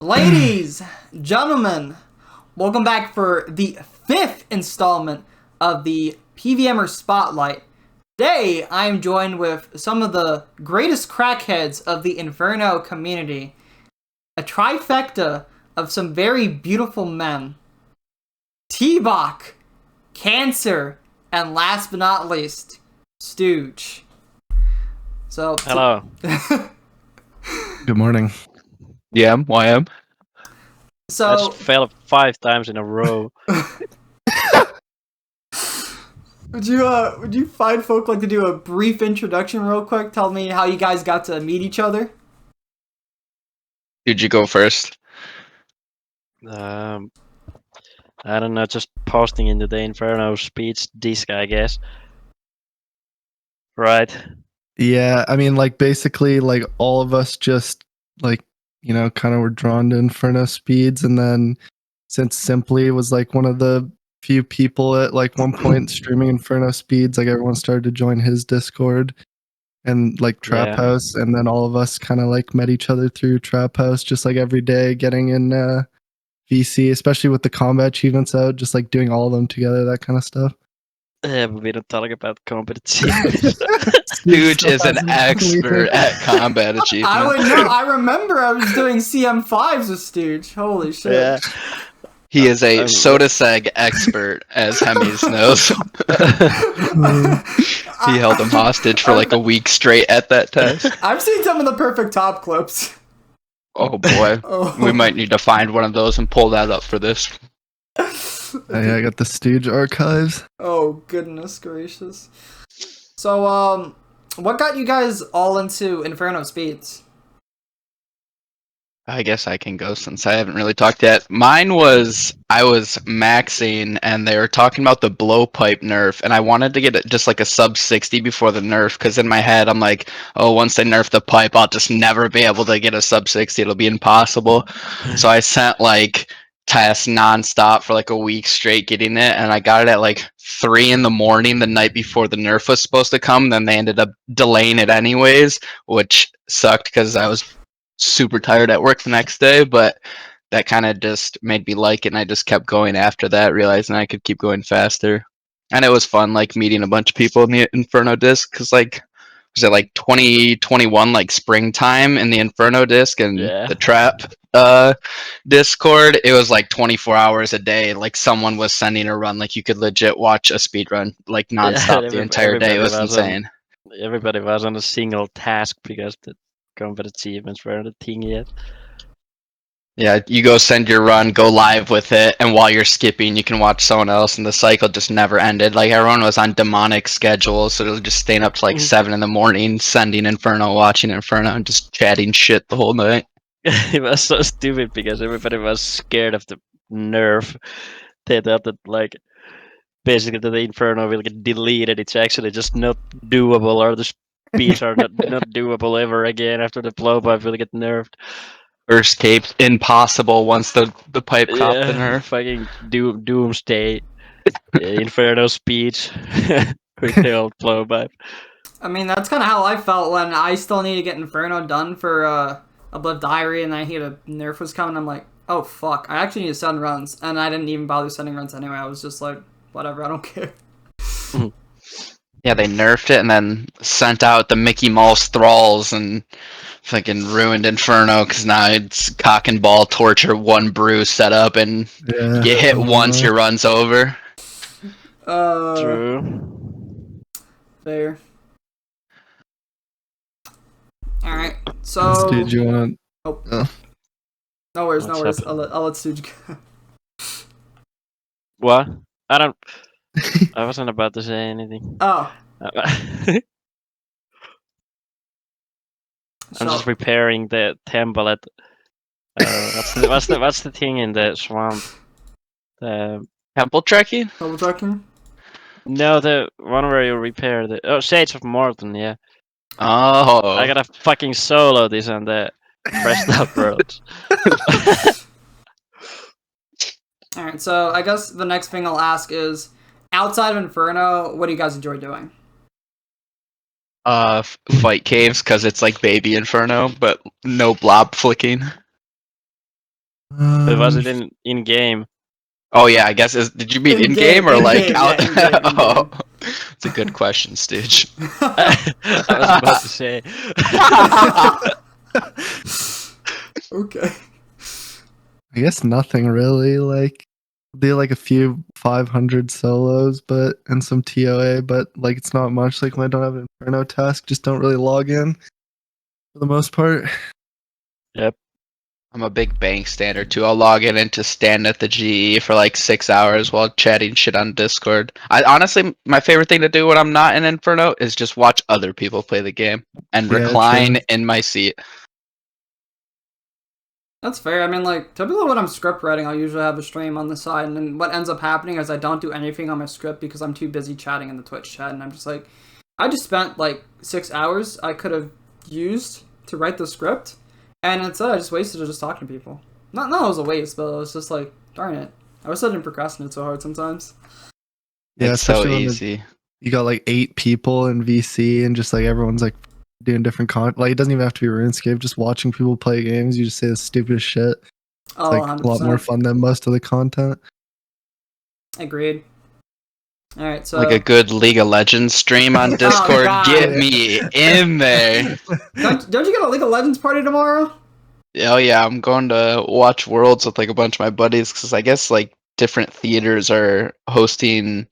Ladies, gentlemen, welcome back for the 5th installment of the PvMer Spotlight. Today, I am joined with some of the greatest crackheads of the Inferno community. A trifecta of some very beautiful men. Tbach, Cancer, and last but not least, Stuge. So, hello. Good morning. Yeah, YM. So I just fell 5 times in a row. would you find folk like to do a brief introduction real quick? Tell me how you guys got to meet each other. Did you go first? I don't know, just posting into the Inferno Speeds disc, I guess. Right. Yeah, I mean, like, basically, like, all of us just, like, kind of were drawn to Inferno Speeds, and then since Simply was, like, one of the few people at, like, one point streaming Inferno Speeds, like, everyone started to join his Discord and, like, Trap House, and then all of us kind of, like, met each other through Trap House, just, like, every day, getting in VC, especially with the combat achievements out, just, like, doing all of them together, that kind of stuff. Yeah, but we don't talk about competitive. Stuge is an expert at combat achievements. I would know. I remember I was doing CM5s with Stuge. Holy shit. Yeah. He is a soda seg expert, as Hemis knows. He held him hostage for like a week straight at that test. I've seen some of the perfect top clips. Oh boy. Oh. We might need to find one of those and pull that up for this. Yeah, I got the Stuge archives. Oh, goodness gracious. So, what got you guys all into Inferno Speeds? I guess I can go since I haven't really talked yet. Mine was, I was maxing and they were talking about the blowpipe nerf, and I wanted to get it just like a sub 60 before the nerf, because in my head I'm like, oh, once they nerf the pipe, I'll just never be able to get a sub 60. It'll be impossible. So I sent like tests nonstop for like a week straight getting it, and I got it at like 3 in the morning the night before the nerf was supposed to come. Then they ended up delaying it anyways, which sucked because I was super tired at work the next day, but that kind of just made me like it, and I just kept going after that, realizing I could keep going faster. And it was fun, like meeting a bunch of people in the Inferno disc, because like, was it like 2021, like springtime in the Inferno disc and the Trap Discord? It was like 24 hours a day. Like someone was sending a run, like you could legit watch a speed run like nonstop the entire day. It was insane. Everybody was on a single task because the combat achievements weren't a thing yet. Yeah, you go send your run, go live with it, and while you're skipping, you can watch someone else, and the cycle just never ended. Like, everyone was on demonic schedules, so they were just staying up to like 7 in the morning, sending Inferno, watching Inferno, and just chatting shit the whole night. It was so stupid because everybody was scared of the nerf. They thought that, like, basically the Inferno will get deleted. It's actually just not doable, or the speeds are not doable ever again after the blowpipe will get nerfed. Evscape impossible once the pipe copped the nerf. Fucking doomsday Inferno Speeds with the old blowpipe. I mean, that's kind of how I felt when I still need to get Inferno done for Obliv Diary, and I hear the nerf was coming. I'm like, oh fuck, I actually need to send runs, and I didn't even bother sending runs anyway. I was just like, whatever, I don't care. Yeah, they nerfed it and then sent out the Mickey Mouse thralls and fucking ruined Inferno, because now it's cock and ball torture, one brew set up, and you get hit once, your run's over. True. Fair. Alright, so... Did you want to... Oh. No worries, no worries. I'll let Stuge go. What? I don't... I wasn't about to say anything. Oh. I'm just repairing the temple at... what's the thing in the swamp? The... Temple trekking? Temple trekking? No, the one where you repair the... Oh, Shades of Morton, yeah. Oh. I gotta fucking solo this on the pressed up roads. Alright, so I guess the next thing I'll ask is, outside of Inferno, what do you guys enjoy doing? Fight caves, because it's like baby Inferno, but no blob flicking. But was it Um, in game? Oh yeah, I guess. Did you mean in game or like in-game, out? yeah, in-game, in-game. Oh, it's a good question, Stuge. I was about to say. Okay. I guess nothing really. Like, did like a few 500 solos, but and some TOA, but like it's not much. Like when I don't have an Inferno task, just don't really log in for the most part. Yep. I'm a big bank stander too. I'll log in and just stand at the GE for like 6 hours while chatting shit on Discord. I honestly, my favorite thing to do when I'm not in Inferno is just watch other people play the game and Yeah, recline true. in my seat. That's fair. I mean, like, typically when I'm script writing, I'll usually have a stream on the side, and then what ends up happening is I don't do anything on my script because I'm too busy chatting in the Twitch chat, and I'm just like, I just spent like 6 hours I could have used to write the script, and instead I just wasted it just talking to people. Not it was a waste, but it was just like, darn it. I wish I didn't procrastinate so hard sometimes. Yeah, It's so especially when easy. you got like 8 people in VC and just like everyone's like doing different like it doesn't even have to be RuneScape. Just watching people play games, you just say the stupidest shit. It's Oh, like 100%. a lot more fun than most of the content. Agreed. All right, so Like a good League of Legends stream on Discord. God. Get me in there. don't you get a League of Legends party tomorrow? Oh yeah, I'm going to watch Worlds with like a bunch of my buddies because I guess like different theaters are hosting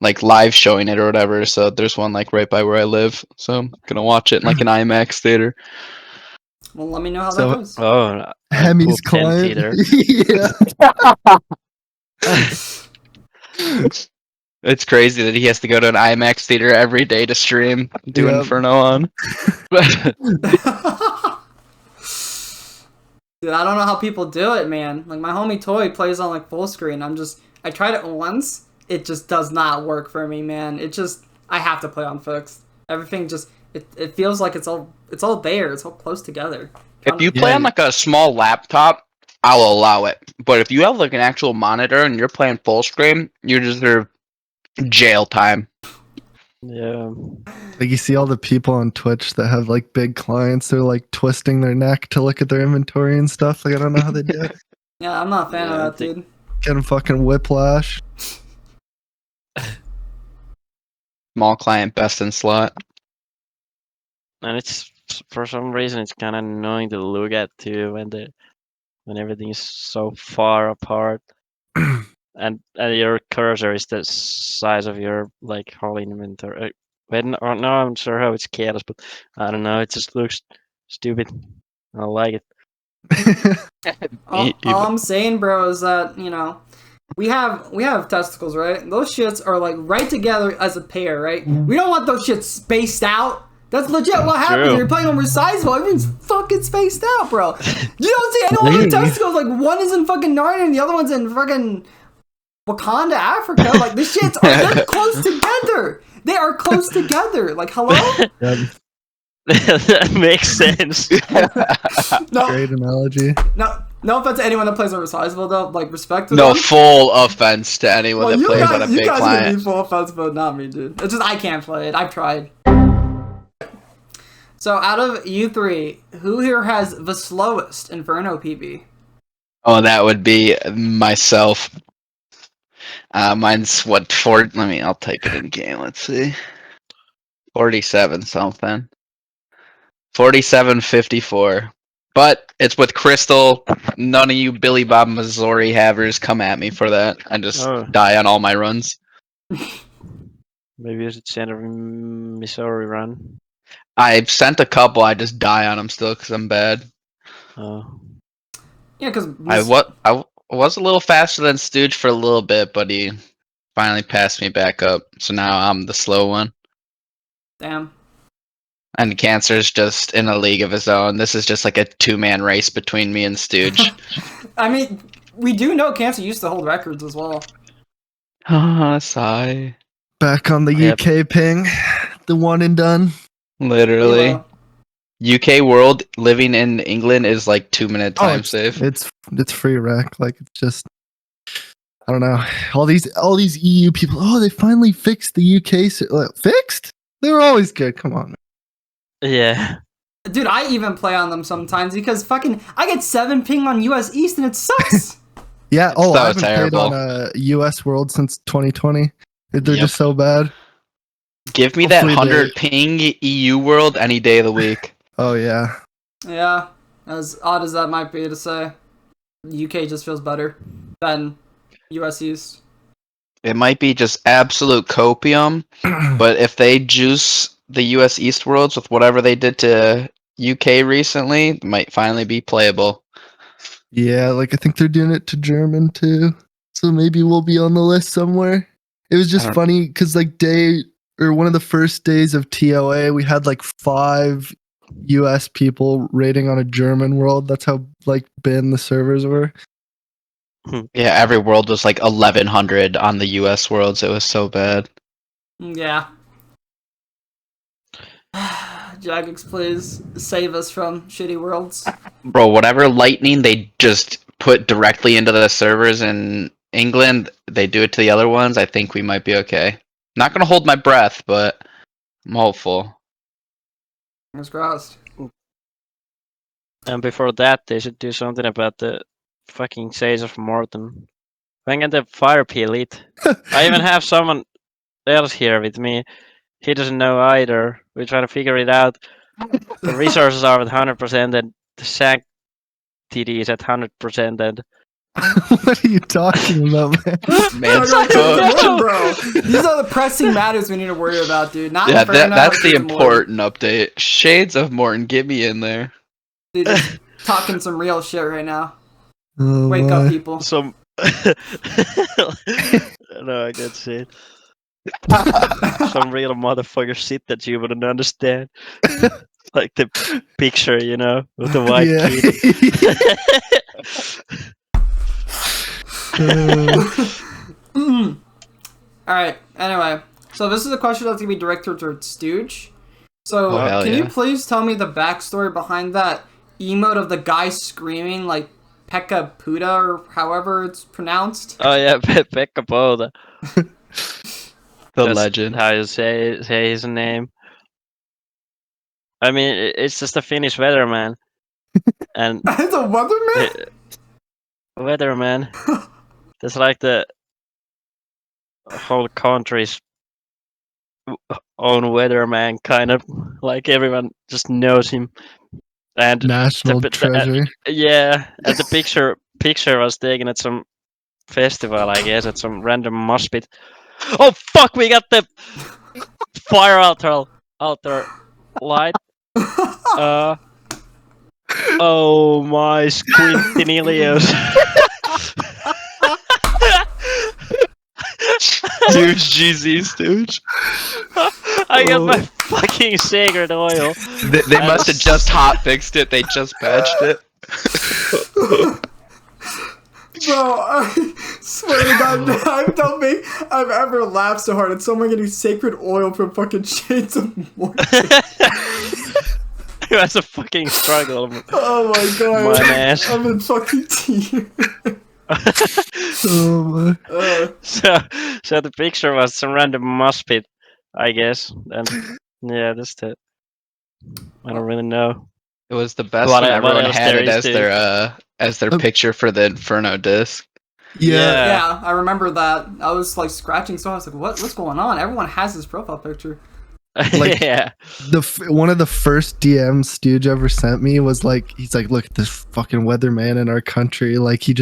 like live showing it or whatever. So there's one like right by where I live. So I'm gonna watch it in like an IMAX theater. Well, let me know how So- that goes. Oh, Hemi's poop 10 client. theater. Yeah. It's crazy that he has to go to an IMAX theater every day to stream, do Yep. Inferno on. Dude, I don't know how people do it, man. Like, my homie Toy plays on, like, full screen. I tried it once. It just does not work for me, man. I have to play on fixed. Everything just, it feels like it's all there. It's all close together. If you play Yeah. on like a small laptop, I'll allow it. But if you have like an actual monitor and you're playing full screen, you deserve jail time. Yeah. Like you see all the people on Twitch that have like big clients, they're like twisting their neck to look at their inventory and stuff. Like I don't know how they do it. Yeah, I'm not a fan Yeah, I of that, think- dude. Getting fucking whiplash. Small client, best in slot. And it's for some reason it's kind of annoying to look at too when everything is so far apart and your cursor is the size of your like whole inventory. No, I'm sure how it's chaos, but I don't know. It just looks stupid. I don't like it. All I'm saying, bro, is that, we have testicles, right? Those shits are, like, right together as a pair, right? We don't want those shits spaced out. That's legit what happens True. when you're playing on resizable. Everything's fucking spaced out, bro. You don't see anyone with testicles. Like, one is in fucking Narnia and the other one's in fucking Wakanda, Africa. Like, the shits they're close together. They are close together. Like, hello? Yeah, That makes sense. No, great analogy. no offense to anyone that plays on resizable, though. Like, respect to No them. full offense to anyone Well, that you plays guys, on a you big guys can be client. full offense, but not me, dude. It's just I can't play it. I've tried. So, out of you three, who here has the slowest Inferno PB? Oh, that would be myself. Mine's what, I'll type it in game. Let's see. 47 something. 47.54. But it's with Crystal. None of you Billy Bob Missouri havers come at me for that. I just Oh. die on all my runs. Maybe you should send a Missouri run. I've sent a couple. I just die on them still because I'm bad. Oh. Yeah, because I was a little faster than Stooge for a little bit, but he finally passed me back up. So now I'm the slow one. damn. And Cancer's just in a league of his own. This is just like a 2-man race between me and Stooge. I mean, we do know Cancer used to hold records as well. Ah, sigh. Back on the Yep. UK ping, the one and done. Literally. Elo. UK world living in England is like 2-minute time it's, save. It's free rec. Like it's just I don't know. All these EU people. Oh, they finally fixed the UK. Fixed? They were always good. Come on. Yeah. Dude, I even play on them sometimes because I get 7 ping on US East and it sucks. Yeah. It's so I haven't terrible. played on a US World since 2020. They're Yep. just so bad. Give me Hopefully that 100 ping EU world any day of the week. Oh yeah. Yeah, as odd as that might be to say, UK just feels better than US East. It might be just absolute copium, but if they juice the US East worlds with whatever they did to UK recently, it might finally be playable. Yeah, like I think they're doing it to German too. So maybe we'll be on the list somewhere. It was I just don't- funny because like one of the first days of TOA, we had like 5 US people raiding on a German world. That's how like bin the servers were. Yeah, every world was like 1100 on the US worlds. It was so bad. Yeah. Jagex, please save us from shitty worlds. Bro, whatever lightning they just put directly into the servers in England, they do it to the other ones. I think we might be okay. Not gonna hold my breath, but I'm hopeful. Fingers crossed. And before that, they should do something about the fucking Sage of Morton. Bang the Fire P Elite. I even have someone else here with me. He doesn't know either. We're trying to figure it out. The resources are at 100%, and the SAC TD is at 100%, and What are you talking about, man? Man's No, cooked. listen, bro. These are the pressing matters we need to worry about, dude. Not Yeah, Inferno, that's the just Morton. important update. Shades of Morton, get me in there. Dude, just talking some real shit right now. Oh, Wake my. up, people. some. No, I can't say it. Some real motherfucker shit that you wouldn't understand. Like the picture, you know, with the white kid. Alright, anyway. So this is a question that's going to be directed towards Stuge. So, Oh, hell can yeah. you please tell me the backstory behind that emote of the guy screaming like Pekka Pouta or however it's pronounced? Oh yeah, Pekka Pouta. The That's legend. how you say his name. I mean, it's just a Finnish weatherman, and It's a weatherman? weatherman. That's like the whole country's own weatherman, kind of. Like everyone just knows him. And National treasure. yeah, and the picture was taken at some festival, I guess, at some random mosh pit. Oh fuck! We got the fire altar light. Oh my SQUNITELIUS. Dude, GZ's, dude. I got my fucking sacred oil. They must have just hot fixed it. They just patched it. Bro, I swear to God, I don't think I've ever laughed so hard at someone getting sacred oil from fucking Shades of Morton. It was a fucking struggle. Oh my God. My ass. I'm in fucking tears. Oh my. So the picture was some random mosh pit, I guess, and yeah, that's it. I don't really know. It was the best What when else everyone had there it is as their picture for the Inferno disc. Yeah. Yeah, I remember that. I was like scratching so I was like, what's going on? Everyone has his profile picture. Like- Yeah. One of the first DMs Stuge ever sent me was like, he's like, look at this fucking weatherman in our country. Like he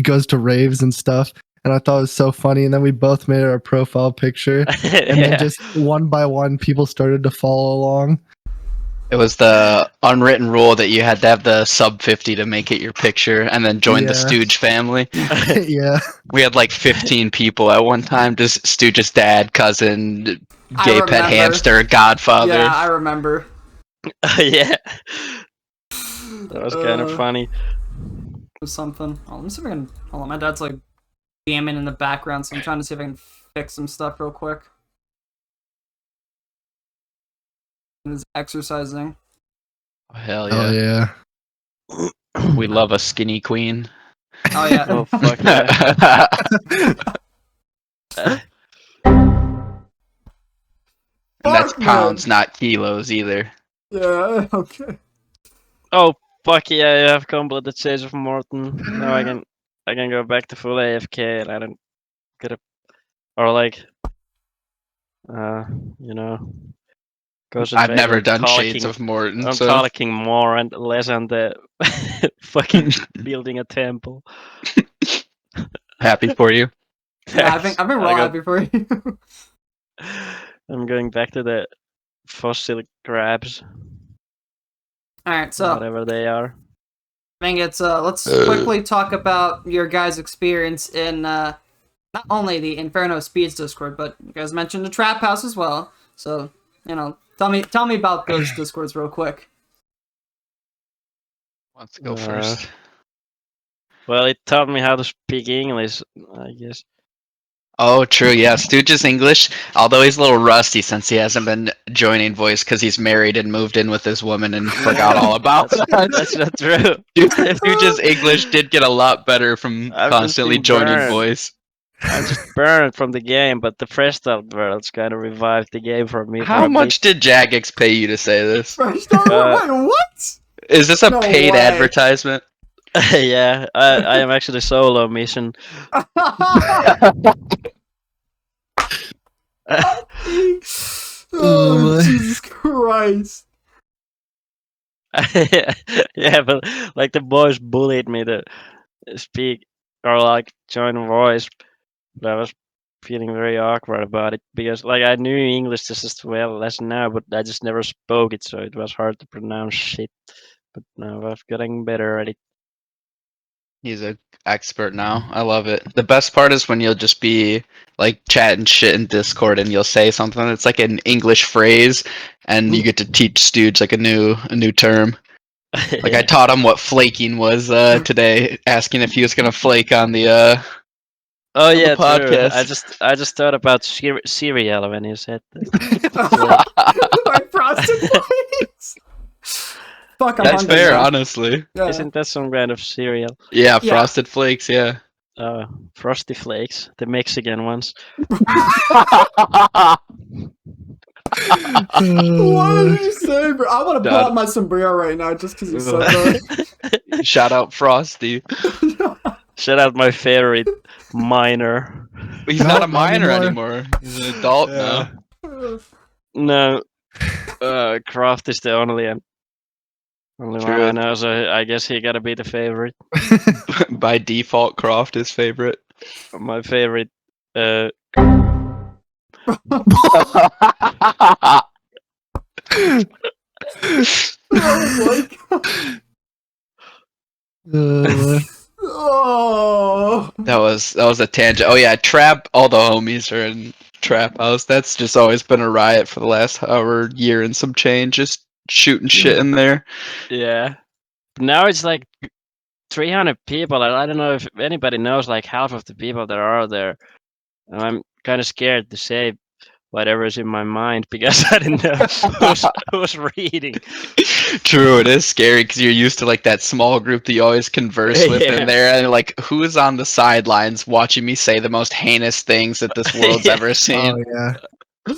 goes to raves and stuff. And I thought it was so funny. And then we both made our profile picture. And then just one by one, people started to follow along. It was the unwritten rule that you had to have the sub 50 to make it your picture and then join the Yeah. Stooge family. Yeah. We had like 15 people at one time. Just Stooge's dad, cousin, I gay pet remember. hamster, godfather. Yeah, I remember. Yeah. That was kind of funny. It was something. Oh, let me see if I can. Hold on, my dad's like jamming in the background, so I'm trying to see if I can fix some stuff real quick. He's exercising. Oh, hell Oh yeah. yeah. We love a skinny queen. Oh yeah. Oh fuck yeah. And that's Fuck, man. pounds, not kilos either. Yeah. Okay. Oh fuck yeah! You have completed Chase of Morton. Now I can go back to full AFK and I don't get a or like you know I've concentrate never on done Shades talking. of Morton, I'm so talking more and less on the fucking building a temple. happy for you. Yeah, Thanks. I've been raw happy for you. I'm going back to the fossil crabs, All right, so whatever they are. I think it's let's quickly talk about your guys' experience in not only the Inferno Speeds Discord, but you guys mentioned the Trap House as well. So tell me about those Discords real quick. Wants to go first. Well, it taught me how to speak English, I guess. Oh, true. Yeah, Stooge's English, although he's a little rusty since he hasn't been joining voice because he's married and moved in with his woman and forgot all about that. That's not true. Stooge's English did get a lot better from I've just constantly been joining burned. voice. I'm just burned from the game, but the Fresh Start Worlds kind of revived the game for me. How much did Jagex pay you to say this? Fresh Start World? Wait, what? Is this a No paid way. advertisement? Yeah, I am actually solo mission. Oh, Jesus Christ. Yeah, but like the boys bullied me to speak or like join voice, but I was feeling very awkward about it because like I knew English just as well as now, but I just never spoke it, so it was hard to pronounce shit. But now I'm getting better at it. He's an expert now. I love it. The best part is when you'll just be like chatting shit in Discord and you'll say something. It's like an English phrase, and you get to teach Stooge like a new term. Like I taught him what flaking was today, asking if he was gonna flake on the Oh on yeah, the podcast. true. I just thought about cereal when you said that. My frosted flakes. Fuck, I'm That's hungry fair, now. honestly. Yeah. Isn't that some kind of cereal? Yeah, Yeah. Frosted Flakes. Yeah. Frosty Flakes, the Mexican ones. What did you say, bro? I want to pull Done. out my sombrero right now just because you said that. Shout out Frosty. Shout out my favorite minor. He's not a minor anymore. He's an adult now. No, Croft is the only one I know, so I guess he gotta be the favorite. By default, Croft is favorite. My favorite. Oh my God. Oh. That was a tangent. Oh yeah, Trap. All the homies are in Trap House. That's just always been a riot for the last year and some change. Just shooting shit in there. Yeah. Now it's like 300 people. I don't know if anybody knows like half of the people that are there. And I'm kind of scared to say whatever is in my mind because I didn't know who's reading. True, it is scary because you're used to like that small group that you always converse with in there, and like who's on the sidelines watching me say the most heinous things that this world's ever seen. Oh yeah.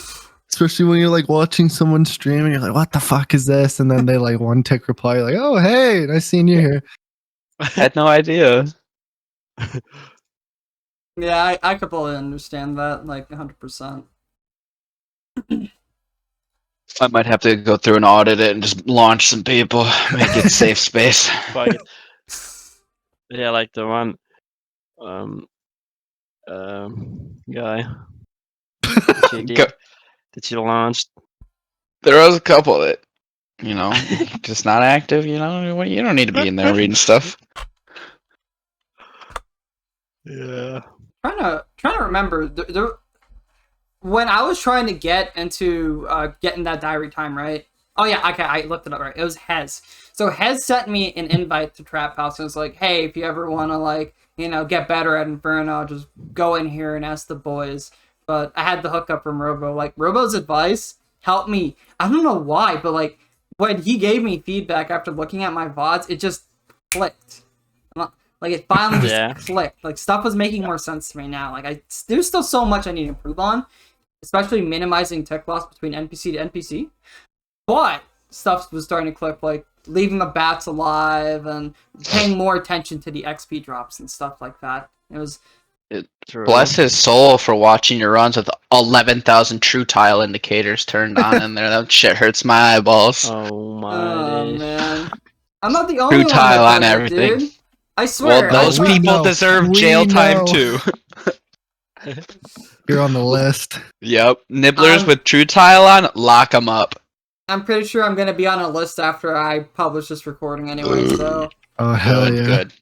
Especially when you're like watching someone stream and you're like, what the fuck is this? And then they like one tick reply like, oh hey, nice seeing you here. Had no idea. Yeah, I completely understand that, like 100%. I might have to go through and audit it and just launch some people, make it safe space. Fuck it. Yeah, like the one guy that you launched. There was a couple that, just not active. You don't need to be in there reading stuff. Yeah. Trying to remember when I was trying to get into getting that diary time, right? Oh yeah, okay, I looked it up right. It was Hez. So Hez sent me an invite to Trap House and was like, hey, if you ever want to get better at Inferno, just go in here and ask the boys. But I had the hookup from Robo. Like Robo's advice helped me. I don't know why, but like when he gave me feedback after looking at my VODs, it just clicked. Like it finally just clicked. Like stuff was making more sense to me now. Like there's still so much I need to improve on, especially minimizing tech loss between NPC to NPC. But stuff was starting to click, like leaving the bats alive and paying more attention to the XP drops and stuff like that. It was Bless his soul for watching your runs with 11,000 true tile indicators turned on in there. That shit hurts my eyeballs. Oh my oh days. man, I'm not the only True one tile that on does it, everything. dude. I swear. Well, those we people know. deserve We jail time know. too. You're on the list. Yep, nibblers I'm- with true tile on, lock them up. I'm pretty sure I'm gonna be on a list after I publish this recording anyway. So Oh hell Good, yeah! good.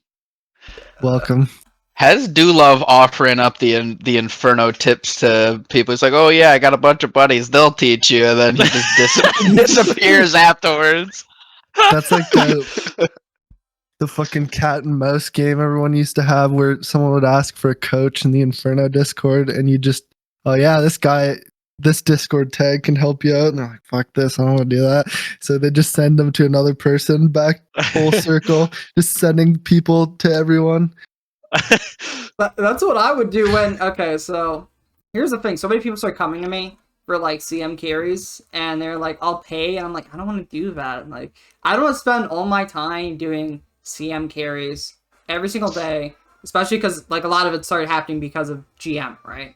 Welcome. Has do love offering up the Inferno tips to people. It's like, oh yeah, I got a bunch of buddies. They'll teach you, and then he just disappears afterwards. That's like the fucking cat and mouse game everyone used to have, where someone would ask for a coach in the Inferno Discord, and you just, oh yeah, this Discord tag can help you out, and they're like, fuck this, I don't want to do that. So they just send them to another person, back full circle, just sending people to everyone. that's what I would do when. Okay, so here's the thing: so many people start coming to me for like CM carries, and they're like, "I'll pay," and I'm like, "I don't want to do that. Like, I don't want to spend all my time doing CM carries every single day, especially because like a lot of it started happening because of GM, right?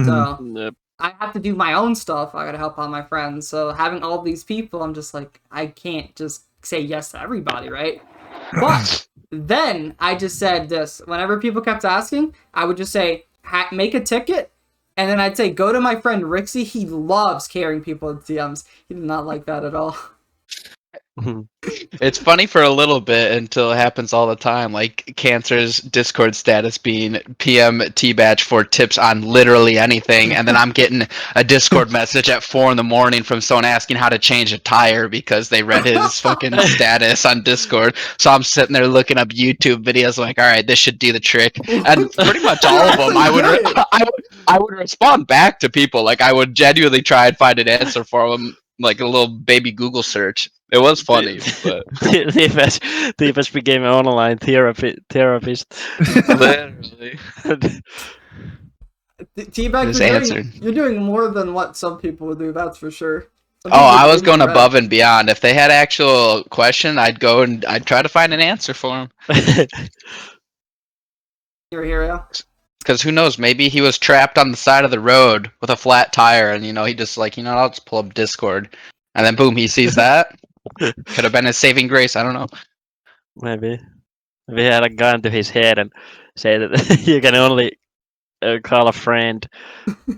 So Yep. I have to do my own stuff. I gotta help out my friends. So having all these people, I'm just like, I can't just say yes to everybody, right? But then I just said this. Whenever people kept asking, I would just say, make a ticket. And then I'd say, go to my friend Rixie. He loves carrying people in DMs. He did not like that at all. It's funny for a little bit until it happens all the time. Like Cancer's Discord status being PM Tbach for tips on literally anything, and then I'm getting a Discord message at 4 a.m. from someone asking how to change a tire because they read his fucking status on Discord. So I'm sitting there looking up YouTube videos, like, all right, this should do the trick. And pretty much all of them, I would respond back to people. Like I would genuinely try and find an answer for them, like a little baby Google search. It was funny, but Tbach became an online therapist. literally. T-Bag, you're doing more than what some people would do, that's for sure. Some Oh, people I would was do going more above and beyond. If they had actual question, I'd go and I'd try to find an answer for him. You're a hero. Because who knows? Maybe he was trapped on the side of the road with a flat tire, and he just like, I'll just pull up Discord, and then boom, he sees that. Could have been his saving grace. I don't know. Maybe he had a gun to his head and say that you can only call a friend,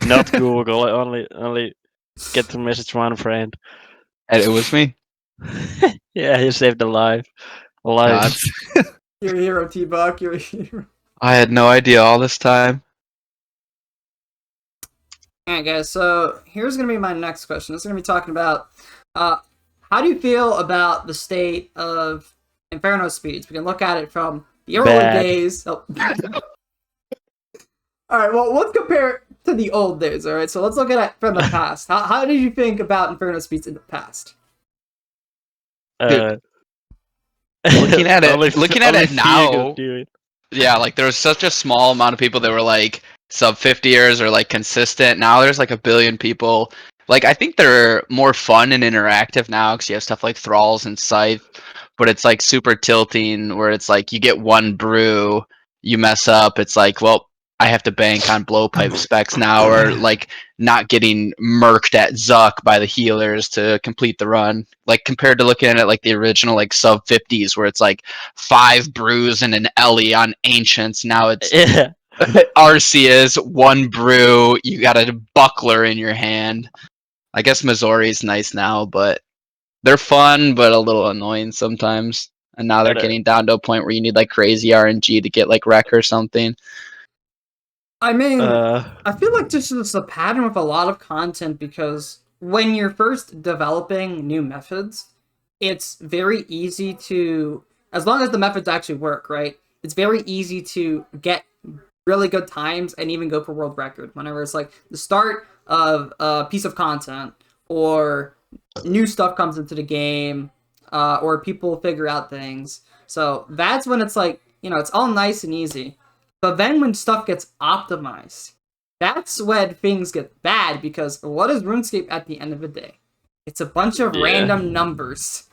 not Google. Only get to message one friend. And it was me. Yeah, he saved a life. God. You're a hero, T-Bug. You're a hero. I had no idea all this time. Alright, guys, so here's going to be my next question. This is going to be talking about how do you feel about the state of Inferno Speeds? We can look at it from the early days. Oh. Alright, well, let's compare it to the old days, alright? So let's look at it from the past. How did you think about Inferno Speeds in the past? Looking at it now, yeah, like there was such a small amount of people that were like sub 50ers or like consistent. Now there's like a billion people. Like I think they're more fun and interactive now because you have stuff like thralls and scythe, but it's like super tilting where it's like you get one brew, you mess up, it's like, well, I have to bank on blowpipe specs now, or like not getting murked at Zuck by the healers to complete the run. Like compared to looking at it like the original like sub 50s where it's like 5 brews and an Ellie on ancients. Now it's Arceus, 1 brew, you got a buckler in your hand. I guess Missouri's nice now, but they're fun but a little annoying sometimes. And now they're getting down to a point where you need like crazy RNG to get like wreck or something. I mean, I feel like this is a pattern with a lot of content because when you're first developing new methods, it's very easy to, as long as the methods actually work, right? It's very easy to get really good times and even go for world record whenever it's like the start of a piece of content or new stuff comes into the game or people figure out things. So that's when it's like, it's all nice and easy. But then when stuff gets optimized, that's when things get bad because what is RuneScape at the end of the day? It's a bunch of Yeah. random numbers.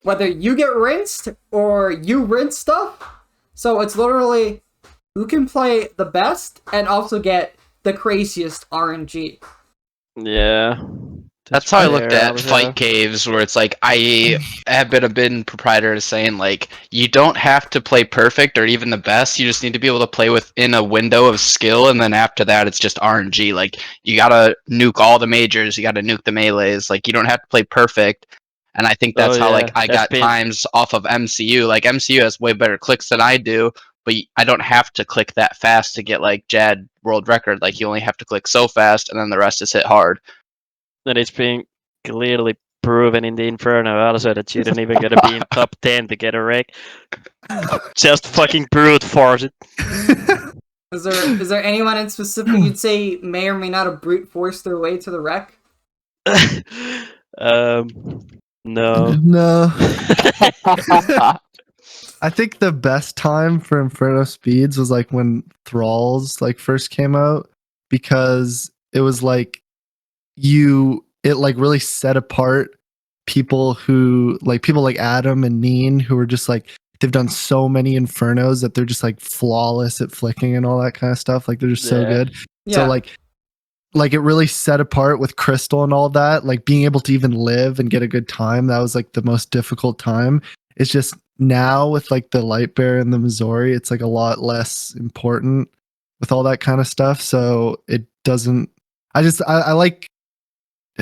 Whether you get rinsed or you rinse stuff. So it's literally who can play the best and also get the craziest RNG. Yeah. That's how I looked fair, at also. fight caves, where it's like I have been a bit proprietor to saying like you don't have to play perfect or even the best. You just need to be able to play within a window of skill, and then after that, it's just RNG. Like you gotta nuke all the majors, you gotta nuke the melees. Like you don't have to play perfect. And I think that's Oh, how like yeah, I that's got been- times off of MCU. Like MCU has way better clicks than I do, but I don't have to click that fast to get like Jad world record. Like you only have to click so fast, and then the rest is hit hard. That it's been clearly proven in the Inferno also that you don't even gotta be in top 10 to get a wreck. Just fucking brute force it. Is there anyone in specific you'd say may or may not have brute forced their way to the wreck? No. No. I think the best time for Inferno Speeds was like when Thralls like first came out, because it was like it like really set apart people like Adam and Neen, who were just like they've done so many Infernos that they're just like flawless at flicking and all that kind of stuff. Like they're just so Yeah. good. Yeah. So like it really set apart with Crystal and all that, like being able to even live and get a good time. That was like the most difficult time. It's just now with like the Light Bear and the Missouri, it's like a lot less important with all that kind of stuff. So it doesn't, I like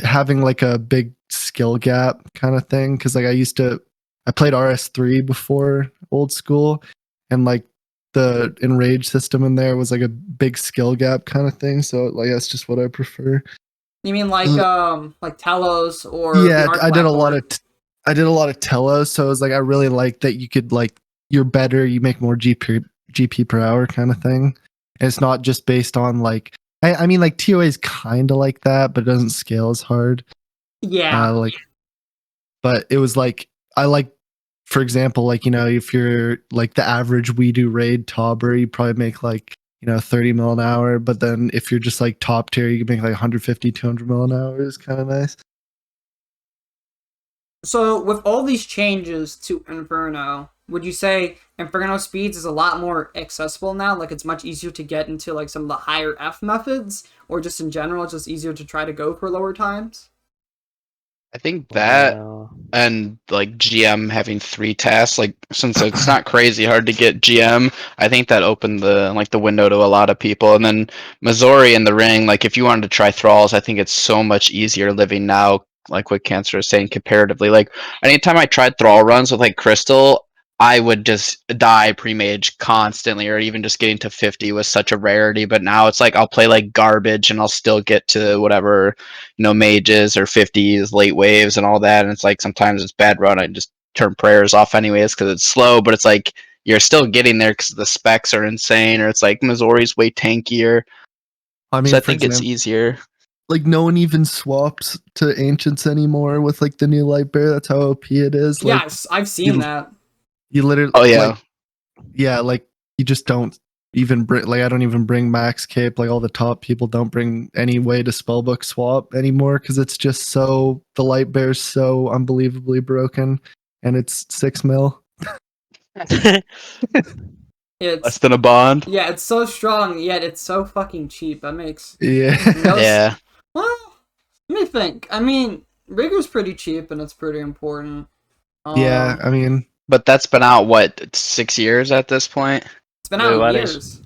having like a big skill gap kind of thing. Cause like I played RS3 before old school, and like the enrage system in there was like a big skill gap kind of thing. So like that's just what I prefer. You mean like Talos or Yeah, the Arc I did a lot Blackboard? of I did a lot of telos, so it was like I really like that you could like you're better, you make more GP per hour kind of thing. And it's not just based on like I mean like TOA is kind of like that, but it doesn't scale as hard. Yeah. But it was like I like, for example, like, you know, if you're like the average we do raid tobber, you probably make like, you know, 30 mil an hour. But then if you're just like top tier, you can make like 150, 200 mil an hour. Is kind of nice. So with all these changes to Inferno, would you say Inferno Speeds is a lot more accessible now? Like it's much easier to get into like some of the higher F methods, or just in general, it's just easier to try to go for lower times? I think that Well, and like GM having 3 tasks, like since it's not crazy hard to get GM, I think that opened the window to a lot of people. And then Missouri in the ring, like if you wanted to try thralls, I think it's so much easier living now, like what Cancer is saying comparatively. Like anytime I tried thrall runs with like Crystal, I would just die pre-mage constantly, or even just getting to 50 was such a rarity. But now it's like I'll play like garbage and I'll still get to whatever, mages or 50s, late waves, and all that. And it's like sometimes it's bad run. I just turn prayers off anyways because it's slow, but it's like you're still getting there because the specs are insane, or it's like Missouri's way tankier. I mean, So I for think it's example, easier. like no one even swaps to ancients anymore with like the new light bear. That's how OP it is. Like Yes, I've seen you- that. you literally, Oh yeah. like, yeah, like you just don't even bring, like I don't even bring max cape. Like all the top people don't bring any way to spellbook swap anymore because it's just so, the light bear's so unbelievably broken, and it's 6 mil. Less It's than a bond. yeah, it's so strong, yet it's so fucking cheap. That makes Yeah. no Yeah. Well, let me think. I mean, Rigor's pretty cheap and it's pretty important. Yeah, I mean, But that's been out what, 6 years at this point. It's been Wait, out what years.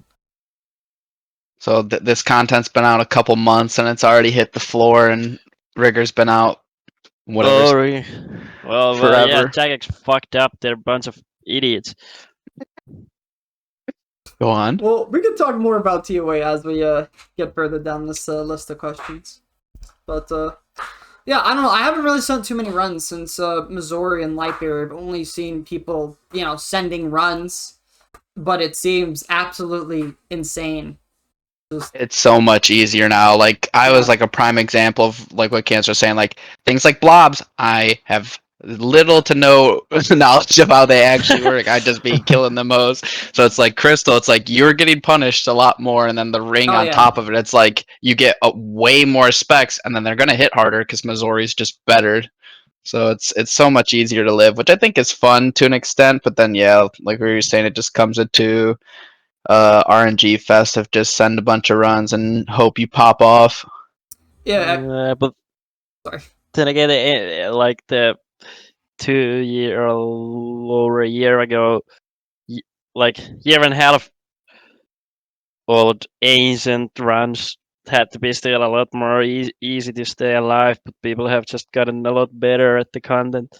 So this content's been out a couple months and it's already hit the floor, and Rigor's been out whatever Sorry. Well, yeah, forever. Jagex fucked up. They're a bunch of idiots. Go on. Well, we could talk more about TOA as we get further down this list of questions. But yeah, I don't know. I haven't really sent too many runs since Missouri and Lightbear. I've only seen people, sending runs, but it seems absolutely insane. It's so much easier now. Like I was like a prime example of like what Cancer was saying. Like things like blobs, I have little to no knowledge of how they actually work. I'd just be killing the most. So it's like Crystal, it's like you're getting punished a lot more, and then the ring Oh, on yeah. top of it, it's like you get way more specs, and then they're gonna hit harder because Missouri's just bettered. So it's so much easier to live, which I think is fun to an extent. But then yeah, like we were saying, it just comes into RNG fest of just send a bunch of runs and hope you pop off. Yeah. But Sorry. then again, like the 2 year or over a year ago, like year and a half old ancient runs had to be still a lot more easy to stay alive, but people have just gotten a lot better at the content.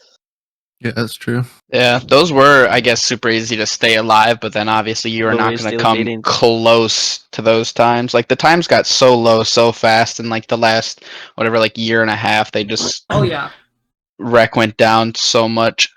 Yeah, that's true. Yeah, those were, I guess, super easy to stay alive, but then obviously you are But not we going to still come beating- close to those times. Like the times got so low so fast in like the last whatever like year and a half. They just Oh yeah. rec went down so much.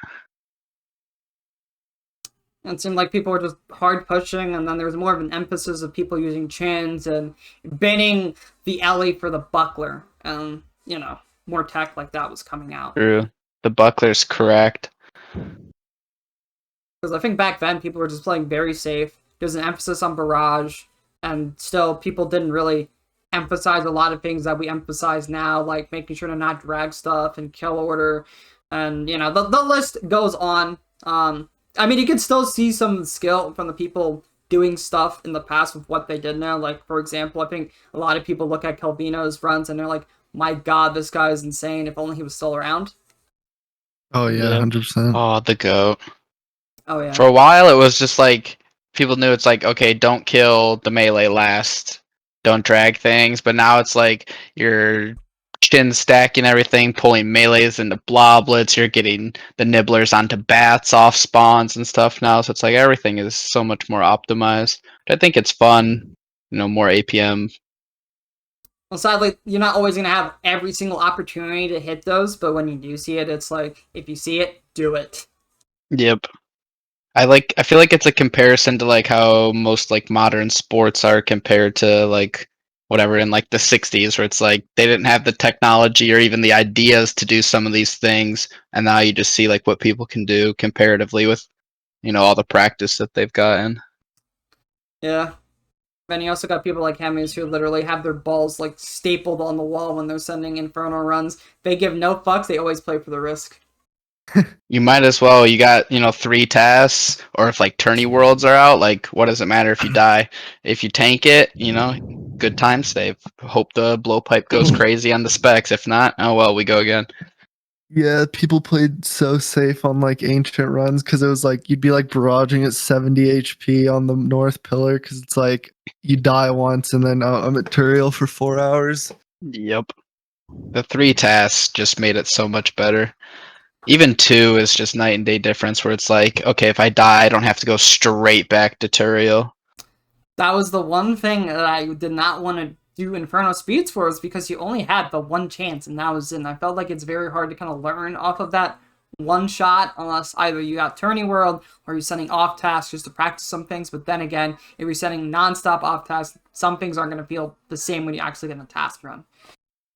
It seemed like people were just hard pushing, and then there was more of an emphasis of people using chins and banning the alley for the buckler, and you know, more tech like that was coming out. True. The buckler's correct. Because I think back then people were just playing very safe. There's an emphasis on barrage, and still people didn't really emphasize a lot of things that we emphasize now, like making sure to not drag stuff and kill order, and you know, the list goes on. I mean, you can still see some skill from the people doing stuff in the past with what they did now. Like, for example, I think a lot of people look at Calvino's runs and they're like, my god, this guy is insane, if only he was still around. Oh yeah, Yeah. 100%. Oh, the goat. Oh yeah. For a while, it was just like people knew it's like, okay, don't kill the melee last, don't drag things. But now it's like you're chin stacking everything, pulling melees into bloblets. You're getting the nibblers onto bats off spawns and stuff now. So it's like everything is so much more optimized. But I think it's fun, you know, more APM. Well, sadly, you're not always going to have every single opportunity to hit those, but when you do see it, it's like, if you see it, do it. Yep. I feel like it's a comparison to like how most like modern sports are compared to like whatever in like the 60s, where it's like they didn't have the technology or even the ideas to do some of these things, and now you just see like what people can do comparatively with, you know, all the practice that they've gotten. Yeah. And you also got people like Hemis who literally have their balls like stapled on the wall when they're sending Inferno runs. They give no fucks, they always play for the risk. You might as well. You got, you know, 3 tasks, or if like tourney worlds are out, like what does it matter if you die? If you tank it, you know, good time save. Hope the blowpipe goes crazy on the specs. If not, oh well, we go again. Yeah, people played so safe on like ancient runs because it was like you'd be like barraging at 70 HP on the north pillar because it's like you die once and then I'm at Turiel for 4 hours. Yep. The 3 tasks just made it so much better. Even 2 is just night and day difference where it's like, okay, if I die, I don't have to go straight back to Turiel. That was the one thing that I did not want to do Inferno Speeds for, was because you only had the one chance, and that was it. And I felt like it's very hard to kind of learn off of that one shot, unless either you got Tourney World or you're sending off tasks just to practice some things. But then again, if you're sending non-stop off tasks, some things aren't going to feel the same when you actually get a task run.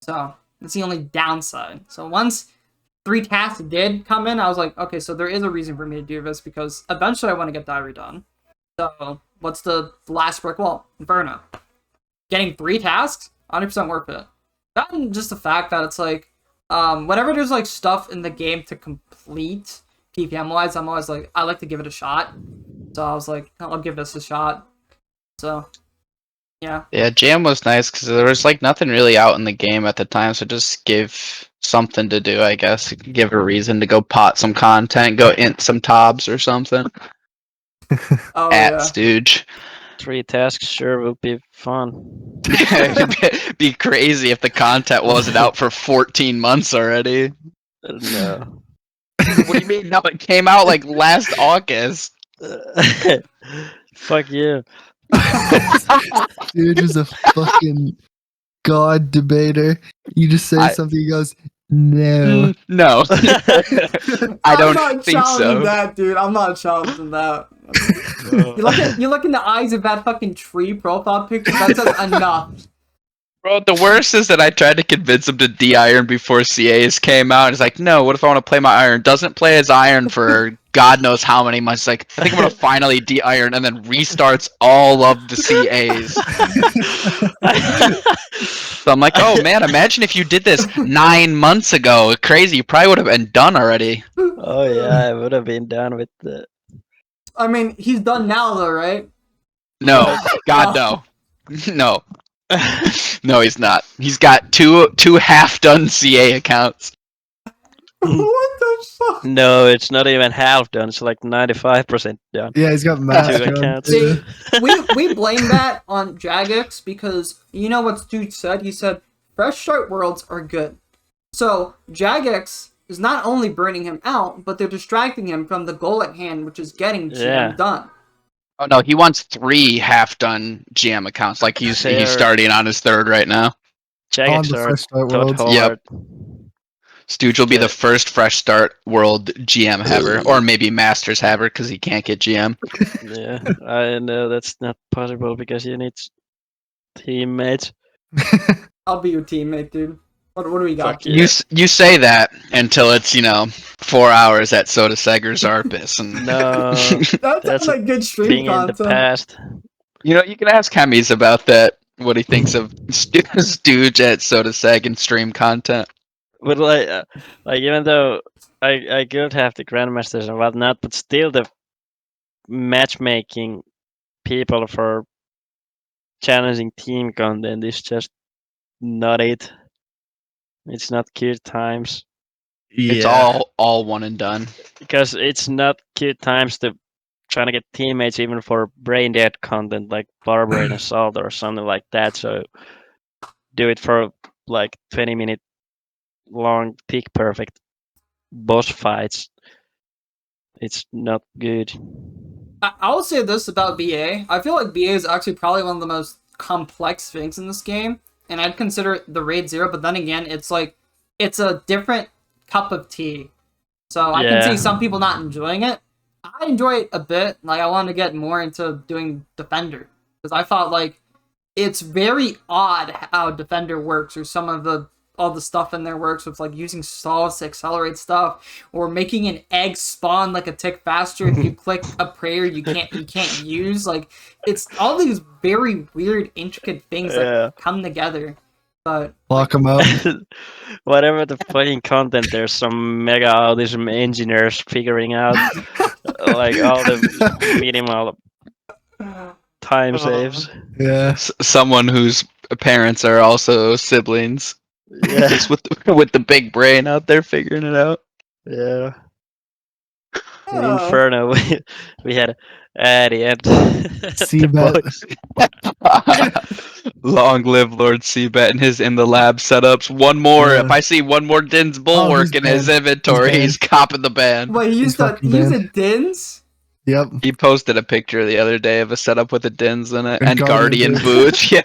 So that's the only downside. So once 3 tasks did come in, I was like, okay, so there is a reason for me to do this, because eventually I want to get Diary done. So what's the last brick wall? Inferno. Getting 3 tasks? 100% worth it. And just the fact that it's like, whenever there's like stuff in the game to complete, PvM wise, I'm always like, I like to give it a shot. So I was like, I'll give this a shot. So, yeah. Yeah, Jam was nice because there was like nothing really out in the game at the time, so just give something to do, I guess. Give a reason to go pot some content, go int some tobs or something. Oh, At yeah. Stuge. 3 tasks sure will be fun. It'd be crazy if the content wasn't out for 14 months already. No. What do you mean? No, it came out like last August. Fuck you. Dude is a fucking god debater. You just say something, he goes, no. No. I I'm don't not think challenging so. that, dude. I'm not challenging that. You look in the eyes of that fucking tree profile picture, that says enough. Bro, the worst is that I tried to convince him to de-iron before CAs came out. He's like, no, what if I want to play my iron? Doesn't play his iron for God knows how many months. He's like, I think I'm going to finally de-iron, and then restarts all of the CAs. So I'm like, oh man, imagine if you did this 9 months ago. Crazy, you probably would have been done already. Oh yeah, I would have been done with the. I mean, he's done now though, right? No, God no. No. No, he's not. He's got two half-done CA accounts. What the fuck? No, it's not even half done. It's like 95% done. Yeah, he's got mask Two on, accounts. too. See, we blame that on Jagex because you know what Stuge said? He said, fresh start worlds are good. So, Jagex is not only burning him out, but they're distracting him from the goal at hand, which is getting GM done. Oh no, he wants 3 half-done GM accounts. Like he's starting on his 3rd right now. On Jagex the are fresh start taught worlds. hard. Stooge will be the first fresh start world GM haver, or maybe Masters haver because he can't get GM. Yeah, I know that's not possible because you need teammates. I'll be your teammate, dude. What do we got? Fuck yeah. You say that until it's 4 hours at Soda Seger's Arpus, and No, That's that's like good thing stream in the content. past. you can ask Hemis about that. What he thinks of Stooge at Soda Seg and stream content. But like even though I could have the grandmasters and whatnot, but still the matchmaking people for challenging team content is just not it. It's not cute times It's all one and done. because it's not cute times to trying to get teammates even for brain dead content like Barbrain Assault or something like that. So do it for like 20-minute long tick perfect boss fights. It's not good. I will say this about BA. I feel like BA is actually probably one of the most complex things in this game, and I'd consider it the Raid Zero, but then again, it's like, it's a different cup of tea. So I can see some people not enjoying it. I enjoy it a bit. Like, I want to get more into doing Defender, because I thought, like, it's very odd how Defender works, or some of all the stuff in there works with like using stalls to accelerate stuff, or making an egg spawn like a tick faster if you click a prayer you can't use. Like, it's all these very weird, intricate things that come together. But Lock him up. Whatever the fucking content, there's some mega autism engineers figuring out like all the minimal time saves. Yeah. Someone whose parents are also siblings. Yeah. Just with the big brain out there figuring it out. Yeah. In Inferno, we had Addy and C-Bet. Long live Lord Seabet and his in the lab setups. One more. If I see one more Din's bulwark in his inventory, he's copping the ban. Wait, he used a Dins? Yep. He posted a picture the other day of a setup with a Din's in it and Guardian Guardian boots. Yeah.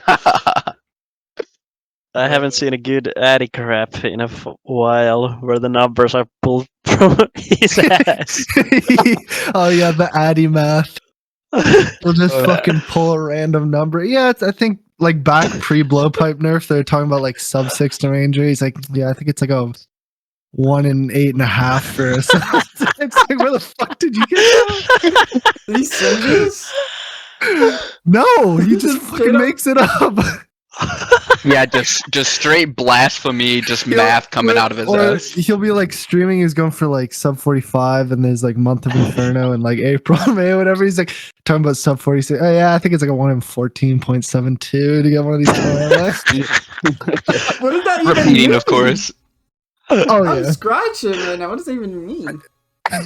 I haven't seen a good Addy crap in a while where the numbers are pulled from his ass. Oh yeah, the Addy math. We'll just fucking pull a random number. Yeah, I think like back pre-blowpipe nerf, they were talking about like sub 6 to ranger. He's like, yeah, I think it's like a 1 in 8.5 for us. It's like, where the fuck did you get that? Did he send this? No, he just fucking makes it up. Yeah, just straight blasphemy, just math coming out of his ass. He'll be like streaming, he's going for like sub 45, and there's like Month of Inferno and like April, May, whatever. He's like talking about sub 46. Oh yeah, I think it's like a 1 in 14.72 to get one of these. What does that even Repeating, mean? of course. Oh I'm yeah. scratching right now. What does that even mean?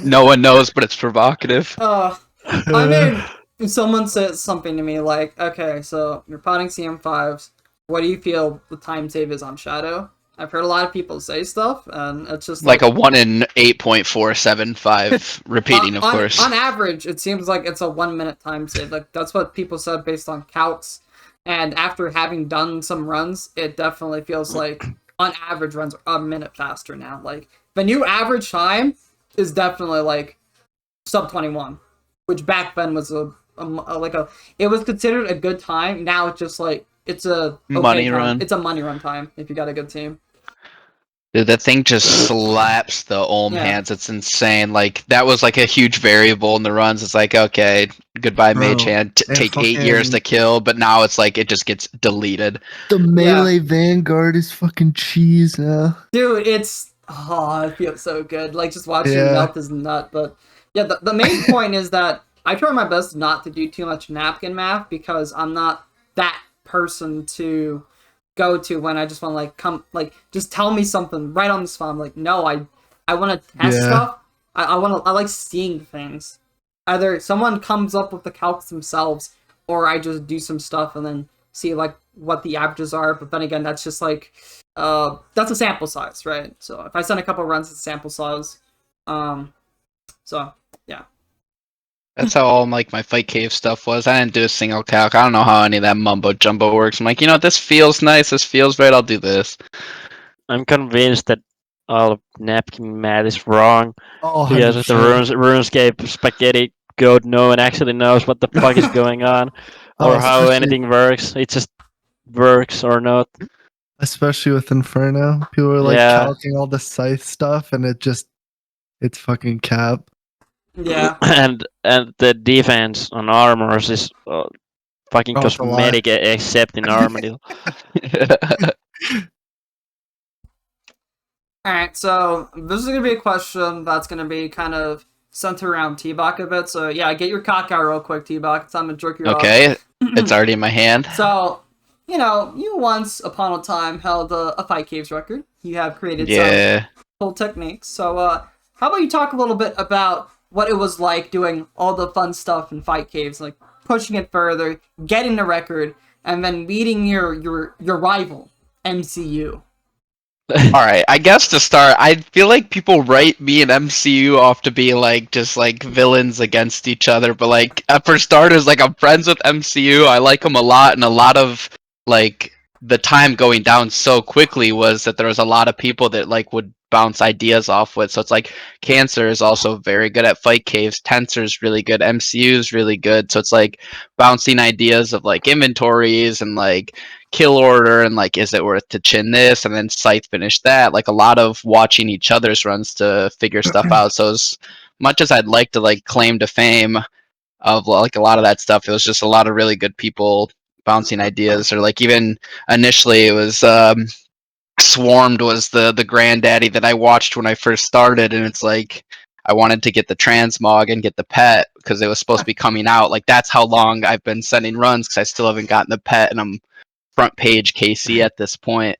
No one knows, but it's provocative. I mean, if someone says something to me like, okay, so you're potting CM5s, what do you feel the time save is on Shadow? I've heard a lot of people say stuff, and it's just like a 1 in 8.475 repeating, of course. On average, it seems like it's a 1 minute time save. Like, that's what people said based on calcs. And after having done some runs, it definitely feels like on average runs are a minute faster now. Like, the new average time is definitely like sub 21, which back then was it was considered a good time. Now it's just like it's a Money time. run. It's a money run time if you got a good team. Dude, that thing just slaps the Olm Yeah. hands. It's insane. Like that was like a huge variable in the runs. It's like, okay, goodbye Bro, mage hand. and Take 8 years to fucking- kill, but now it's like it just gets deleted. The melee Vanguard is fucking cheese now. Dude, it feels so good. Like just watching him Yeah. melt his nut. But yeah, the main point is that I try my best not to do too much napkin math because I'm not that person to go to when I just want to like come like just tell me something right on the spot. I'm like, no, I want to test Yeah. stuff. I like seeing things. Either someone comes up with the calcs themselves, or I just do some stuff and then see like what the averages are. But then again, that's just like that's a sample size, right? So if I send a couple runs, it's a sample size. So yeah. That's how all like my fight cave stuff was. I didn't do a single calc. I don't know how any of that mumbo jumbo works. I'm like, you know, this feels nice. This feels right. I'll do this. I'm convinced that all of napkin math is wrong Oh, because of the 100%. RuneScape spaghetti code. No one actually knows what the fuck is going on or Oh, how especially- anything works. It just works or not. Especially with Inferno. People are like Yeah. calcing all the scythe stuff and it's fucking cap. Yeah. and the defense on armors is fucking Oh, it's a lie. cosmetic except in Armadillo. Alright, so this is gonna be a question that's gonna be kind of centered around Tbach a bit. So yeah, get your cock out real quick, Tbach. It's time to jerk your off. Okay, it's already in my hand. So, you know, you once upon a time held a fight caves record. You have created some Yeah. cool techniques. So, how about you talk a little bit about what it was like doing all the fun stuff in fight caves, like pushing it further, getting the record, and then meeting your rival, MCU. Alright, I guess to start, I feel like people write me and MCU off to be like just like villains against each other, but like for starters, like I'm friends with MCU, I like him a lot, and a lot of like the time going down so quickly was that there was a lot of people that like would bounce ideas off with. So it's like Cancer is also very good at fight caves, Tensor's really good, MCU's really good. So it's like bouncing ideas of like inventories and like kill order and like is it worth to chin this and then scythe finish that. Like a lot of watching each other's runs to figure stuff out. So as much as I'd like to like claim to fame of like a lot of that stuff, it was just a lot of really good people bouncing ideas. Or like even initially it was Swarmed was the granddaddy that I watched when I first started, and it's like I wanted to get the transmog and get the pet because it was supposed to be coming out. Like that's how long I've been sending runs because I still haven't gotten the pet, and I'm front page KC at this point.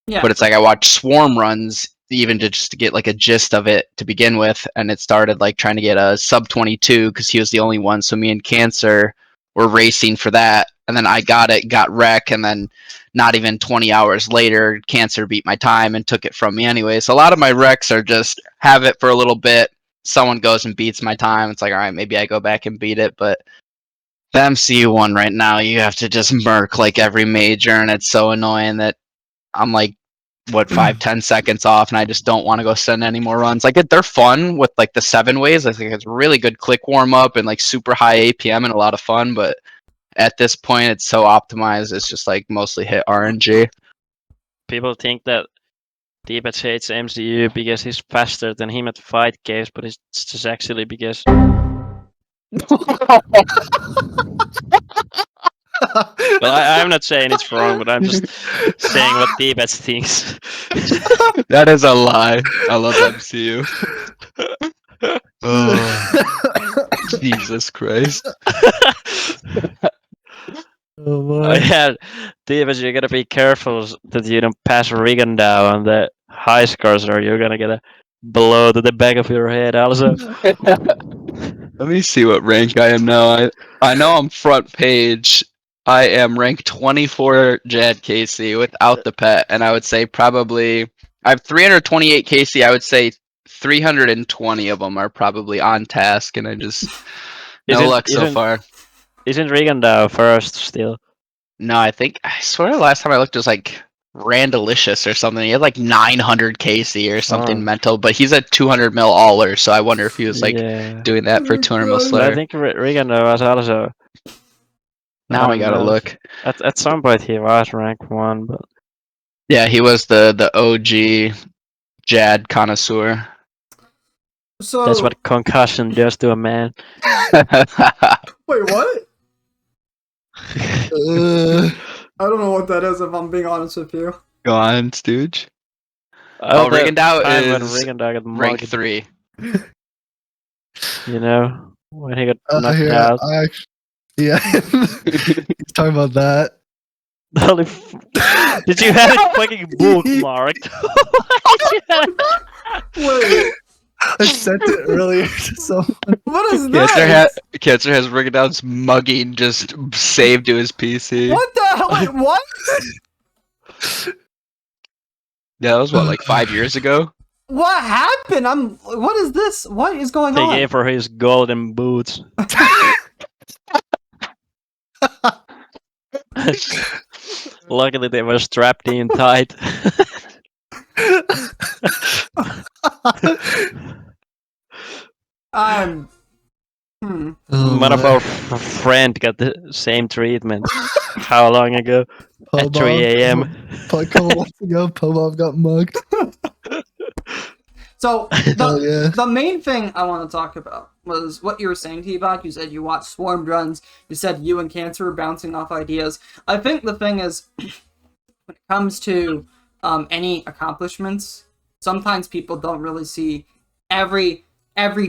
Yeah. But it's like I watched Swarm runs even to just to get like a gist of it to begin with, and it started like trying to get a sub 22 because he was the only one. So me and Cancer were racing for that, and then I got it, got wreck, and then not even 20 hours later, Cancer beat my time and took it from me anyway. So a lot of my wrecks are just have it for a little bit, someone goes and beats my time. It's like, all right, maybe I go back and beat it, but the MCU one right now, you have to just murk like every major, and it's so annoying that I'm like, what, 5-10 seconds off, and I just don't want to go send any more runs. Like they're fun with like the 7 ways. I think it's really good click warm up and like super high APM and a lot of fun, but at this point it's so optimized, it's just like mostly hit RNG. People think that Tbach hates MCU because he's faster than him at fight caves, but it's just actually because well, I'm not saying it's wrong, but I'm just saying what Tbach thinks. That is a lie. I love MCU. Oh, Jesus Christ. Oh my. Yeah, Tbach, you gotta be careful that you don't pass Rigondeaux on the high scores, or you're gonna get a blow to the back of your head. Also, Let me see what rank I am now. I know I'm front page. I am rank 24 Jad KC without the pet, and I would say probably I have 328 KC. I would say 320 of them are probably on task, and I just no luck so far. Isn't Rigondeaux first still? No, I swear the last time I looked it was like Randalicious or something. He had like 900 KC or something mental, but he's a 200 mil aller, so I wonder if he was like doing that for 200 mil But Slayer. I think Rigondeaux was also Now I don't gotta know. look. At some point he was rank 1, but Yeah, he was the OG Jad connoisseur. So that's what concussion does to a man. wait, what? Uh, I don't know what that is. If I'm being honest with you. Go on, Stooge. Oh, that Rigondeaux time when is Rigondeaux got rank mugged, 3. you know, when he got knocked here, out. I actually, yeah, he's talking about that. Holy did you have it fucking bookmarked? Wait, I sent it earlier to someone. what is Cancer, this? Cancer has Rigondeaux's mugging just saved to his PC. What the hell? Wait, what? Yeah, that was what, like 5 years ago? What happened? What is this? What is going He on? gave her his golden boots. Luckily they were strapped in tight. I'm. Oh, One of my. our friend got the same treatment. How long ago? At 3 a.m. A couple months ago, Pobov got mugged. So Hell yeah. the main thing I want to talk about was what you were saying, Tbach. You said you watched Swarm runs. You said you and Cancer were bouncing off ideas. I think the thing is, when it comes to any accomplishments, sometimes people don't really see every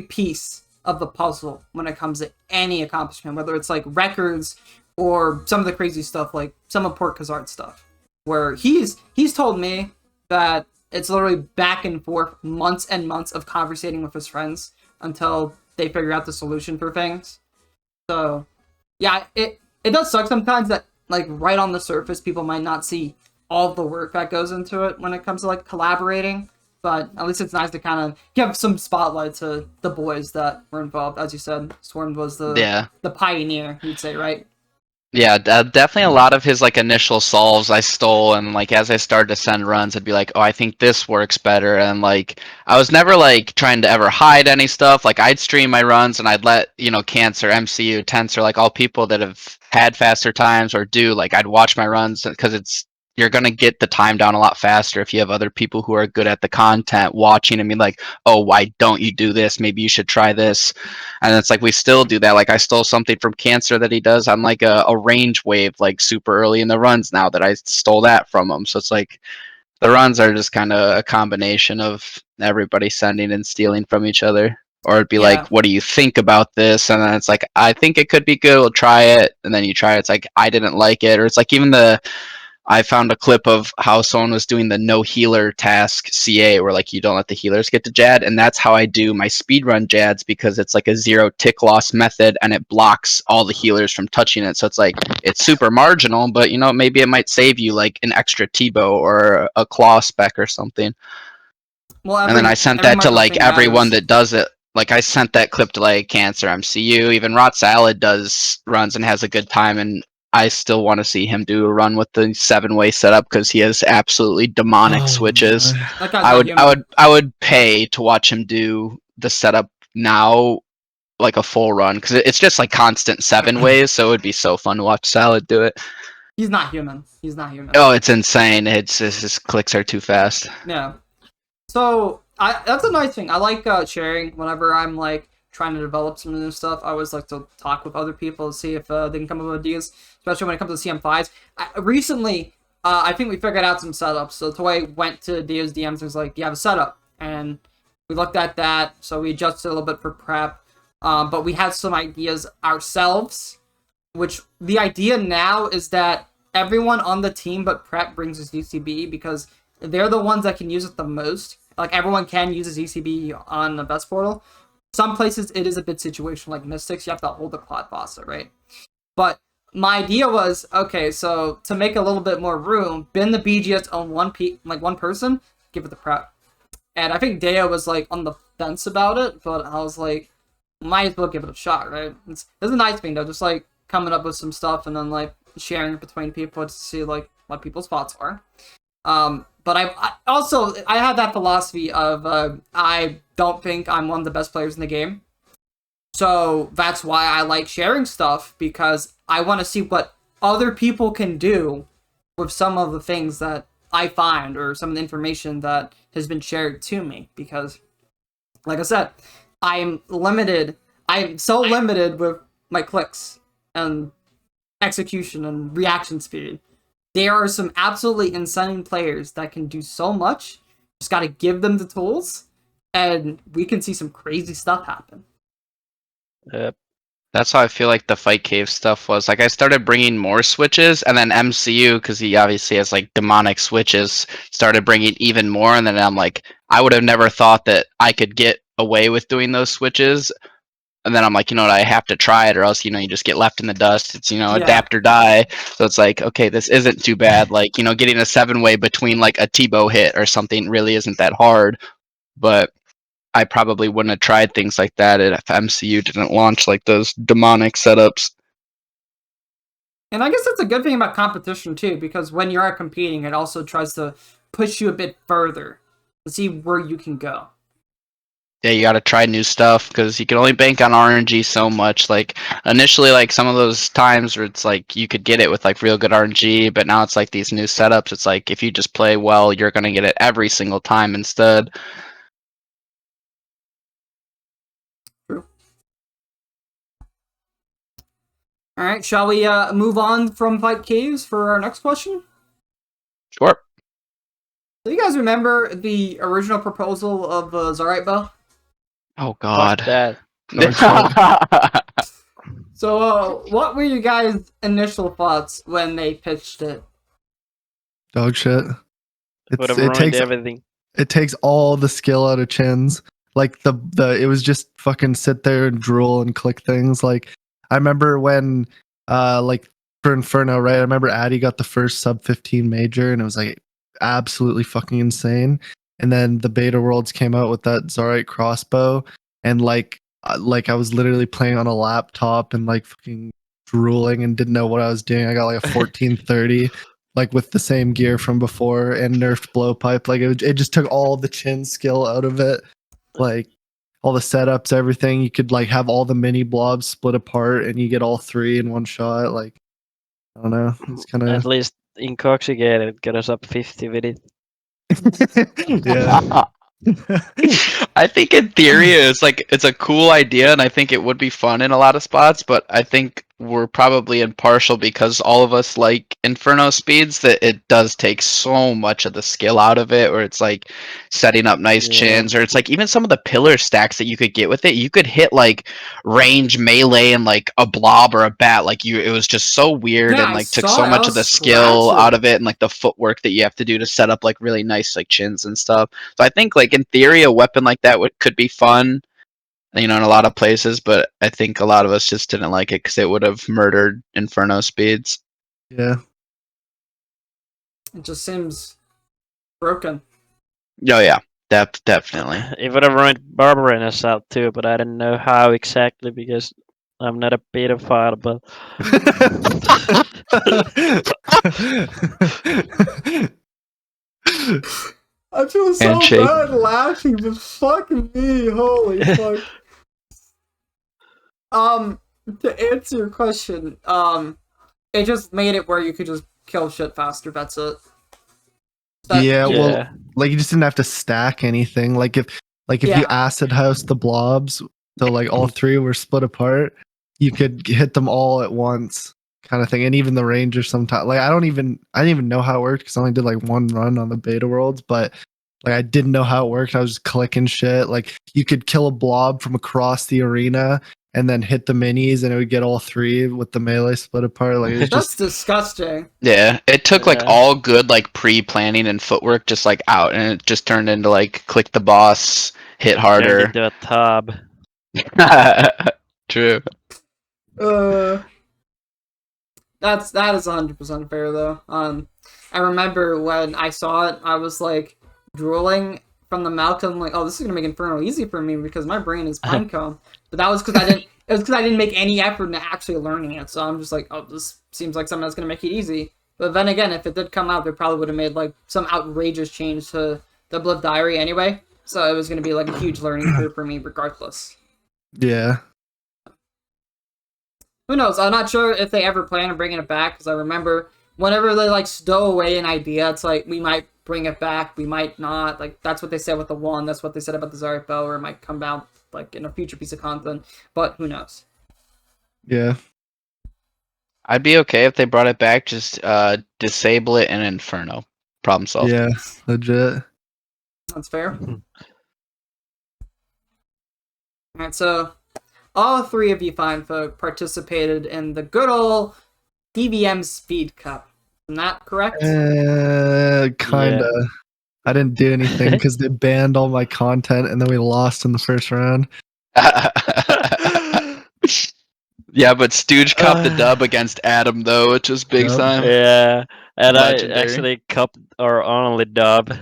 piece of the puzzle when it comes to any accomplishment, whether it's like records or some of the crazy stuff, like some of Port Kazart's stuff, where he's told me that it's literally back and forth, months and months of conversating with his friends until they figure out the solution for things. So, yeah, it does suck sometimes that, like, right on the surface, people might not see all the work that goes into it when it comes to, like, collaborating. But at least it's nice to kind of give some spotlight to the boys that were involved. As you said, Swarm was the pioneer, you'd say, right? Yeah, definitely a lot of his like initial solves I stole, and like as I started to send runs, I'd be like, oh, I think this works better, and like I was never like trying to ever hide any stuff. Like I'd stream my runs and I'd let Cancer, MCU, Tensor, like all people that have had faster times or do, like I'd watch my runs because you're gonna get the time down a lot faster if you have other people who are good at the content watching and be like, oh, why don't you do this? Maybe you should try this. And it's like we still do that. Like I stole something from Cancer that he does on like a range wave, like super early in the runs now that I stole that from him. So it's like the runs are just kind of a combination of everybody sending and stealing from each other. Or it'd be like, what do you think about this? And then it's like, I think it could be good. We'll try it. And then you try it. It's like, I didn't like it. Or it's like even I found a clip of how someone was doing the no healer task CA where like you don't let the healers get to Jad, and that's how I do my speedrun Jads because it's like a 0 tick loss method and it blocks all the healers from touching it. So it's like it's super marginal, but maybe it might save you like an extra T-bow or a claw spec or something. Well, and then I sent that to like everyone that does it. Like I sent that clip to like Cancer, MCU, even Rot Salad does runs and has a good time, and I still want to see him do a run with the 7-way setup because he has absolutely demonic switches. I would pay to watch him do the setup now, like a full run, because it's just like constant 7 ways. So it would be so fun to watch Salad do it. He's not human. He's not human. Oh, it's insane. It's just, his clicks are too fast. Yeah. So that's a nice thing. I like sharing whenever I'm like trying to develop some new stuff. I always like to talk with other people to see if they can come up with ideas, especially when it comes to CM5s. Recently, I think we figured out some setups. So Toy went to Dio's DMs and was like, "Do you have a setup?" And we looked at that. So we adjusted a little bit for prep, but we had some ideas ourselves. Which the idea now is that everyone on the team but prep brings his UCB because they're the ones that can use it the most. Like everyone can use his UCB on the best portal. Some places it is a bit situational, like Mystics, you have to hold the Clot Bossa, right? But my idea was, okay, so to make a little bit more room, bin the BGS on one person, give it the prep. And I think Deo was like on the fence about it, but I was like, might as well give it a shot, right? It's a nice thing though, just like coming up with some stuff and then like sharing it between people to see like what people's thoughts are. But I also have that philosophy of I don't think I'm one of the best players in the game. So that's why I like sharing stuff, because I want to see what other people can do with some of the things that I find or some of the information that has been shared to me. Because, like I said, I'm limited. I'm so limited with my clicks and execution and reaction speed. There are some absolutely insane players that can do so much. Just gotta give them the tools, and we can see some crazy stuff happen. Yep. That's how I feel like the fight cave stuff was. Like I started bringing more switches, and then MCU, because he obviously has like demonic switches, started bringing even more. And then I'm like, I would have never thought that I could get away with doing those switches. And then I'm like, you know what, I have to try it, or else you just get left in the dust. It's Yeah. adapt or die. So it's like, okay, this isn't too bad. Like getting a 7-way between like a T-bow hit or something really isn't that hard. But I probably wouldn't have tried things like that if MCU didn't launch like those demonic setups. And I guess that's a good thing about competition too, because when you are competing, it also tries to push you a bit further to see where you can go. Yeah, you got to try new stuff because you can only bank on RNG so much. Like initially, like some of those times where it's like you could get it with like real good RNG, but now it's like these new setups. It's like if you just play well, you're gonna get it every single time instead. True. All right, shall we move on from fight caves for our next question? Sure. Do you guys remember the original proposal of Zaryte Bow? Oh God. Fuck that. So, what were you guys' initial thoughts when they pitched it? Dog shit. Would have It ruined takes everything. it takes all the skill out of chins. Like the it was just fucking sit there and drool and click things. Like I remember when like for Inferno, right? I remember Addy got the first sub 15 major and it was like absolutely fucking insane. And then the beta worlds came out with that Zaryte crossbow, and like I was literally playing on a laptop and like fucking drooling and didn't know what I was doing. I got like a 1430 like with the same gear from before and nerfed blowpipe. Like it just took all the chin skill out of it. Like all the setups, everything. You could like have all the mini blobs split apart and you get all 3 in one shot. Like I don't know. It's kind At of least intoxicated got us up 50 with it. yeah. I think in theory it's a cool idea, and I think it would be fun in a lot of spots, but I think we're probably impartial because all of us like Inferno Speeds, that it does take so much of the skill out of it, or it's like setting up nice Yeah. chins, or it's like even some of the pillar stacks that you could get with it. You could hit like range melee and like a blob or a bat. Like it was just so weird, Yeah, and I like took saw so it. I much of the was skill scratching. out of it, and like the footwork that you have to do to set up like really nice like chins and stuff. So I think like in theory a weapon like that could be fun, in a lot of places, but I think a lot of us just didn't like it because it would have murdered Inferno Speeds. Yeah. It just seems broken. Oh yeah, definitely. It would have ruined Barbarinus out too, but I didn't know how exactly because I'm not a pedophile, but I feel so Handshake. bad laughing, but fucking me, holy fuck. To answer your question, it just made it where you could just kill shit faster, that's it. Yeah, well, yeah. like you just didn't have to stack anything. Like if you Yeah. acid house the blobs, so like all 3 were split apart, you could hit them all at once, kind of thing. And even the ranger sometimes, like I didn't even know how it worked because I only did like one run on the beta worlds, but like I didn't know how it worked. I was just clicking shit. Like you could kill a blob from across the arena and then hit the minis, and it would get all 3 with the melee split apart. Like it's That's just disgusting. Yeah, it took like Yeah. all good like pre-planning and footwork just like out, and it just turned into like click the boss, hit Turned harder. into a tub. True. That is 100% fair though. I remember when I saw it, I was like drooling from the mouth. I'm like, oh, this is gonna make Inferno easy for me because my brain is pinecone. But that was because I didn't. It was because I didn't make any effort into actually learning it. So I'm just like, oh, this seems like something that's gonna make it easy. But then again, if it did come out, they probably would have made like some outrageous change to the Blood Diary anyway. So it was gonna be like a huge learning curve for me, regardless. yeah. Who knows? I'm not sure if they ever plan on bringing it back, because I remember whenever they like stow away an idea, it's like we might bring it back, we might not. Like that's what they said with the one. That's what they said about the Zaryte Bow, or it might come out like in a future piece of content. But who knows? Yeah. I'd be okay if they brought it back. Just disable it in Inferno. Problem solved. Yeah. Legit. That's fair. Alright, so all three of you fine folk participated in the good old PvM Speed Cup. Isn't that correct? Kinda. I didn't do anything because they banned all my content and then we lost in the first round. Yeah, but Stuge copped the dub against Adam though, which was big Yep. time. Yeah, and Legendary. I actually copped our only dub.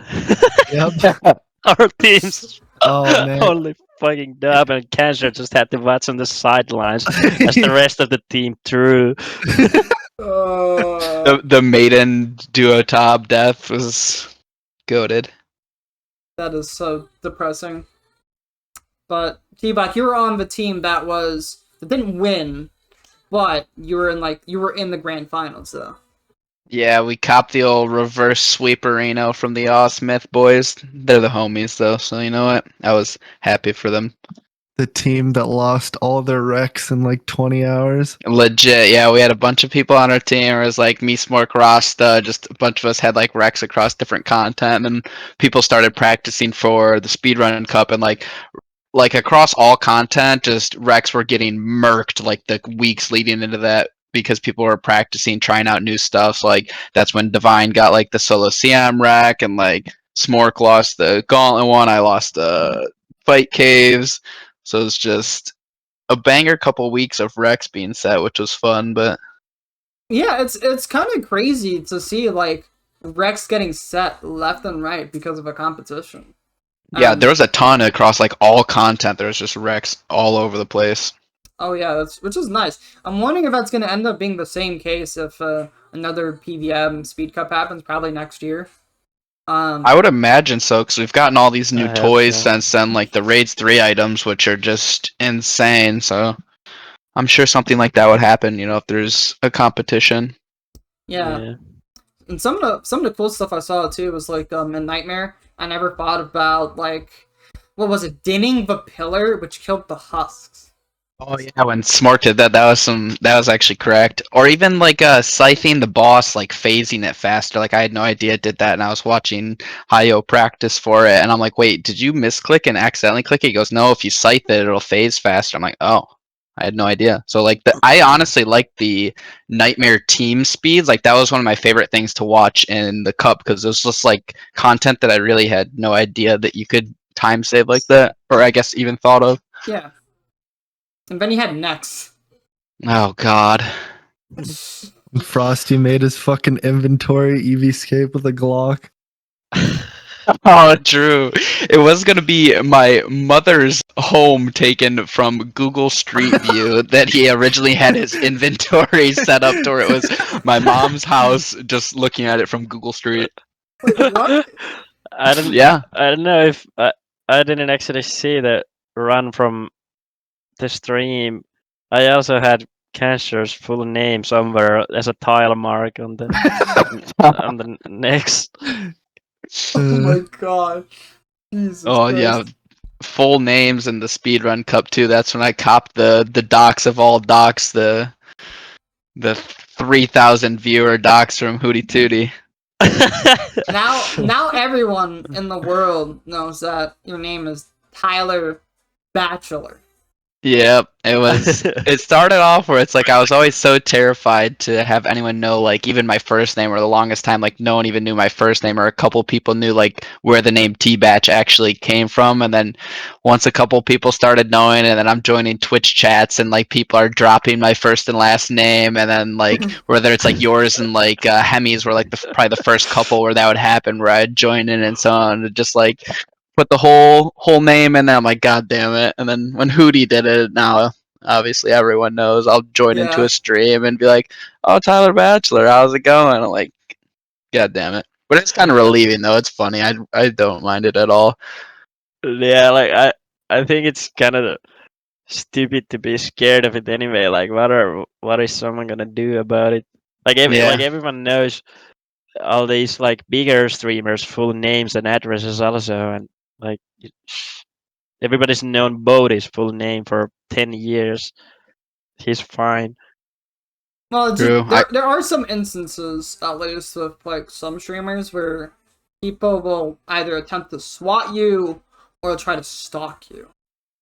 Yep. Our team's Oh man. only fucking dub, and Cancer just had to watch on the sidelines as the rest of the team threw. The maiden duo top death was goated. That is so depressing. But Tbach, you were on the team that didn't win, but you were in the grand finals though. Yeah, we copped the old reverse sweeperino from the Smith boys. They're the homies though, so you know what? I was happy for them. The team that lost all their wrecks in like 20 hours. Legit, yeah, we had a bunch of people on our team. It was like me, Smork, Rasta, just a bunch of us had like wrecks across different content, and people started practicing for the speedrun cup, and like across all content, just wrecks were getting murked like the weeks leading into that because people were practicing, trying out new stuff. So, like that's when Divine got like the solo CM wreck, and like Smork lost the gauntlet one. I lost the fight caves. So it's just a banger couple weeks of Rex being set, which was fun, but yeah, it's kind of crazy to see like Rex getting set left and right because of a competition. yeah, there was a ton across like all content. There was just Rex all over the place. Oh yeah, which is nice. I'm wondering if that's going to end up being the same case if another PvM Speed Cup happens, probably next year. I would imagine so, because we've gotten all these new I hope toys so. since then, like the Raids 3 items, which are just insane. So I'm sure something like that would happen, if there's a competition. Yeah. And some of the cool stuff I saw too was like in Nightmare. I never thought about like what was it, dinning the pillar, which killed the husks. Oh yeah, when Smart did that, that was actually correct. Or even like scything the boss, like phasing it faster. Like I had no idea it did that, and I was watching Hio practice for it, and I'm like, wait, did you misclick and accidentally click it? He goes, no, if you scythe it, it'll phase faster. I'm like, oh, I had no idea. So like I honestly like the Nightmare team speeds. Like that was one of my favorite things to watch in the cup, because it was just like content that I really had no idea that you could time save like that, or I guess even thought of. Yeah. And then he had Nex. Oh god. Frosty made his fucking inventory Evscape with a Glock. Oh, true. It was gonna be my mother's home taken from Google Street View that he originally had his inventory set up to where it was my mom's house, just looking at it from Google Street. Wait, what? I don't. Yeah. I don't know if I didn't actually see the run from the stream. I also had Cancer's full name somewhere as a tile mark on the on the next. Oh my god. Jesus Oh Christ. yeah. Full names in the speedrun cup too. That's when I copped the docs of all docs, the 3,000 viewer docs from Hootie Tootie. Now everyone in the world knows that your name is Tyler Batchelor. Yep, it started off where it's like I was always so terrified to have anyone know like even my first name, or the longest time like no one even knew my first name, or a couple people knew like where the name Tbach actually came from. And then once a couple people started knowing, and then I'm joining Twitch chats and like people are dropping my first and last name, and then like whether it's like yours and like Hemi's were like probably the first couple where that would happen, where I'd join in and so on, just like put the whole name in there. I'm like, God damn it. And then when Hootie did it, now obviously everyone knows. I'll join into a stream and be like, oh, Tyler Batchelor, how's it going? I'm like, God damn it. But it's kind of relieving though. It's funny. I don't mind it at all. Yeah, like I think it's kind of stupid to be scared of it anyway. Like, what is someone gonna do about it? Like, like everyone knows all these like bigger streamers' full names and addresses also, and like everybody's known Bodhi's full name for 10 years. He's fine. Well, True. there are some instances, at least with like some streamers, where people will either attempt to swat you or try to stalk you,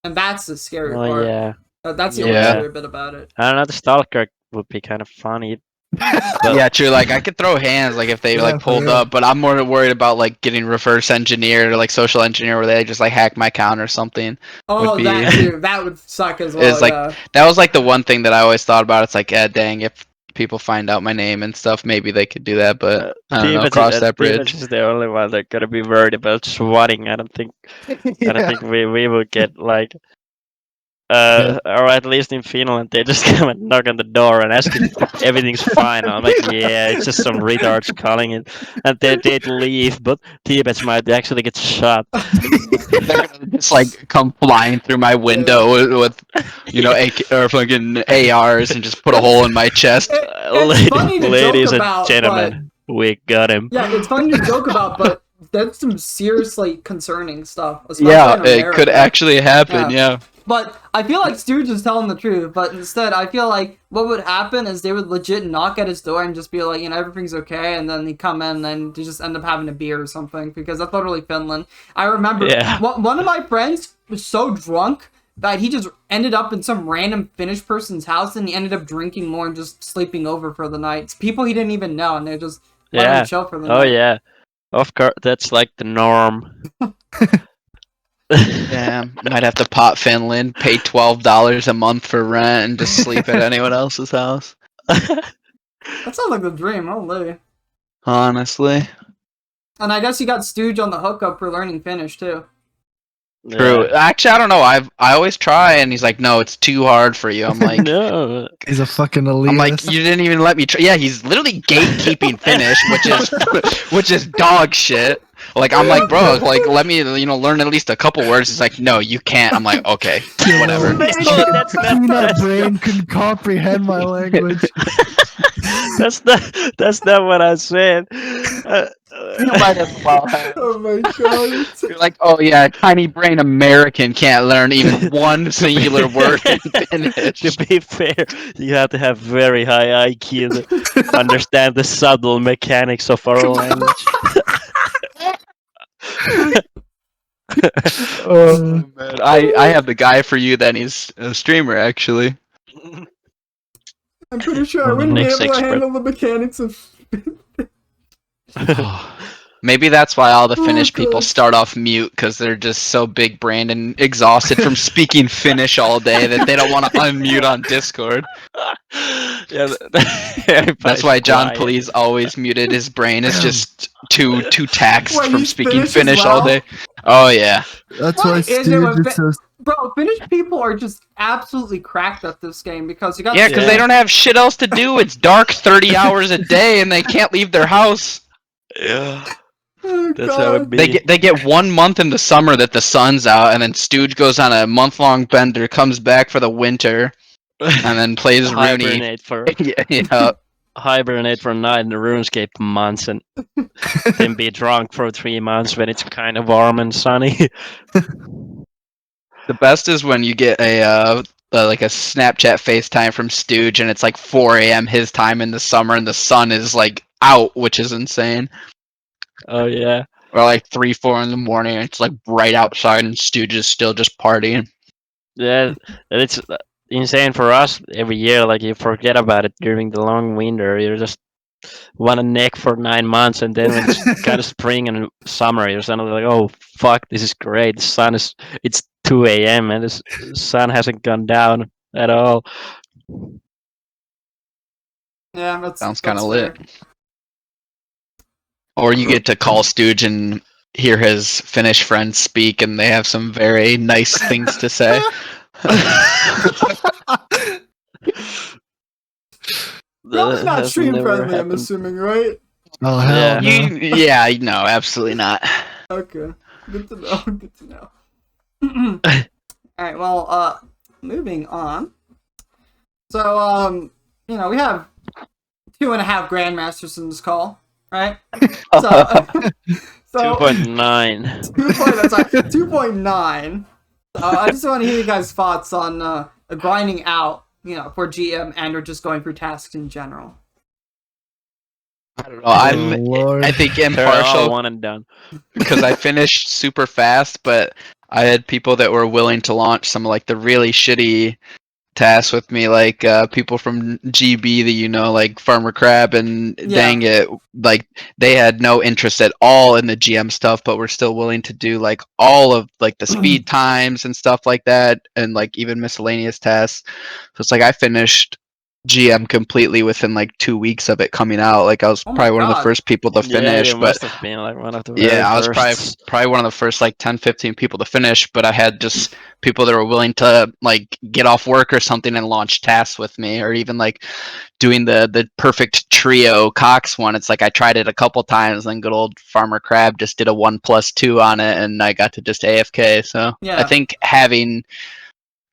and that's the scary part. Yeah. That's the only scary bit about it. I don't know. The stalker would be kind of funny. Yeah, true. Like I could throw hands, like if they like pulled up, but I'm more worried about like getting reverse engineered or like social engineer where they just like hack my account or something. Oh, that would suck as well. It's like that was like the one thing that I always thought about. It's like, dang, if people find out my name and stuff, maybe they could do that. But I don't know, cross that bridge. Tbach is the only one that gotta be worried about swatting. I don't think. I don't think we will get like. Or at least in Finland, they just come and knock on the door and ask if everything's fine. I'm like, yeah, it's just some retards calling it, and they'd leave. But Tbach might actually get shot. They're gonna just like come flying through my window with you know, or fucking ARs and just put a hole in my chest. Ladies and gentlemen, we got him. Yeah, it's funny to joke about, but that's some seriously concerning stuff. Yeah, it could actually happen. Yeah. But I feel like Stuge is telling the truth, but instead I feel like what would happen is they would legit knock at his door and just be like, you know, everything's okay, and then he'd come in and they just end up having a beer or something, because that's literally Finland. I remember one of my friends was so drunk that he just ended up in some random Finnish person's house, and he ended up drinking more and just sleeping over for the night. It's people he didn't even know, and they just let him chill for the night. Oh yeah, of course, that's like the norm. Yeah, might have to pop Finland, pay $12 a month for rent, and just sleep at anyone else's house. That sounds like the dream, holy. Honestly. And I guess you got Stuge on the hookup for learning Finnish too. True. Actually, I don't know. I always try, and he's like, "No, it's too hard for you." I'm like, "No." He's a fucking elitist. I'm like, "You didn't even let me try." Yeah, he's literally gatekeeping Finnish, which is dog shit. Like, I'm like, bro, like, let me, learn at least a couple words. He's like, no, you can't. I'm like, okay, whatever. My brain can comprehend my language. That's not what I said. You might as well have. Oh my god. You're like, oh yeah, tiny brain American can't learn even one singular word in Finnish. To be fair, you have to have very high IQ to understand the subtle mechanics of our language. Oh man, I have the guy for you. Then he's a streamer, actually. I'm pretty sure I wouldn't be able to handle the mechanics of. Maybe that's why all the Finnish people start off mute, because they're just so big brained and exhausted from speaking Finnish all day that they don't want to unmute on Discord. Yeah, that's why John Please always muted. His brain is just too taxed from speaking Finnish all day. Oh yeah. That's why Stuge is so. Bro, Finnish people are just absolutely cracked at this game, because you got. Yeah, because they don't have shit else to do. It's dark 30 hours a day, and they can't leave their house. Yeah. Oh, that's how it be. They get 1 month in the summer that the sun's out, and then Stuge goes on a month-long bender, comes back for the winter, and then plays Rooney. Hibernate for 9 in the RuneScape months, and then be drunk for 3 months when it's kind of warm and sunny. The best is when you get a like a Snapchat FaceTime from Stuge, and it's like 4 a.m. his time in the summer, and the sun is like out, which is insane. Oh yeah. Or like 3, 4 in the morning, and it's like bright outside, and Stuge is still just partying. Yeah, it's insane for us every year. Like, you forget about it during the long winter. You just want a neck for 9 months, and then when it's kind of spring and summer, you're suddenly like, oh fuck, this is great. The sun it's 2 a.m. and the sun hasn't gone down at all. Yeah, that sounds kind of lit. Or you get to call Stuge and hear his Finnish friends speak, and they have some very nice things to say. Probably not stream friendly, I'm assuming, right? Oh hell no. Yeah, no, absolutely not. Okay, good to know. Good to know. All right, well, moving on. So, we have 2.5 Grandmasters in this call, right? So, 2.9. 2.9. I just want to hear you guys' thoughts on grinding out, for GM and or just going through tasks in general. I don't know. Lord. I think They're all impartial one and done. because I finished super fast, but I had people that were willing to launch some like the really shitty tasks with me, like people from GB that like Farmer Crab and Dang It, like they had no interest at all in the GM stuff, but were still willing to do like all of like the speed times and stuff like that, and like even miscellaneous tasks. So it's like I finished GM completely within like 2 weeks of it coming out. Like I was Oh my probably one of the God. first people to finish, you but must have been like one of the very yeah, I was firsts. probably one of the first like 10, 15 people to finish, but I had just people that were willing to like get off work or something and launch tasks with me, or even like doing the perfect trio Cox one. It's like I tried it a couple times, and good old Farmer Crab just did a 1+2 on it, and I got to just AFK. So I think having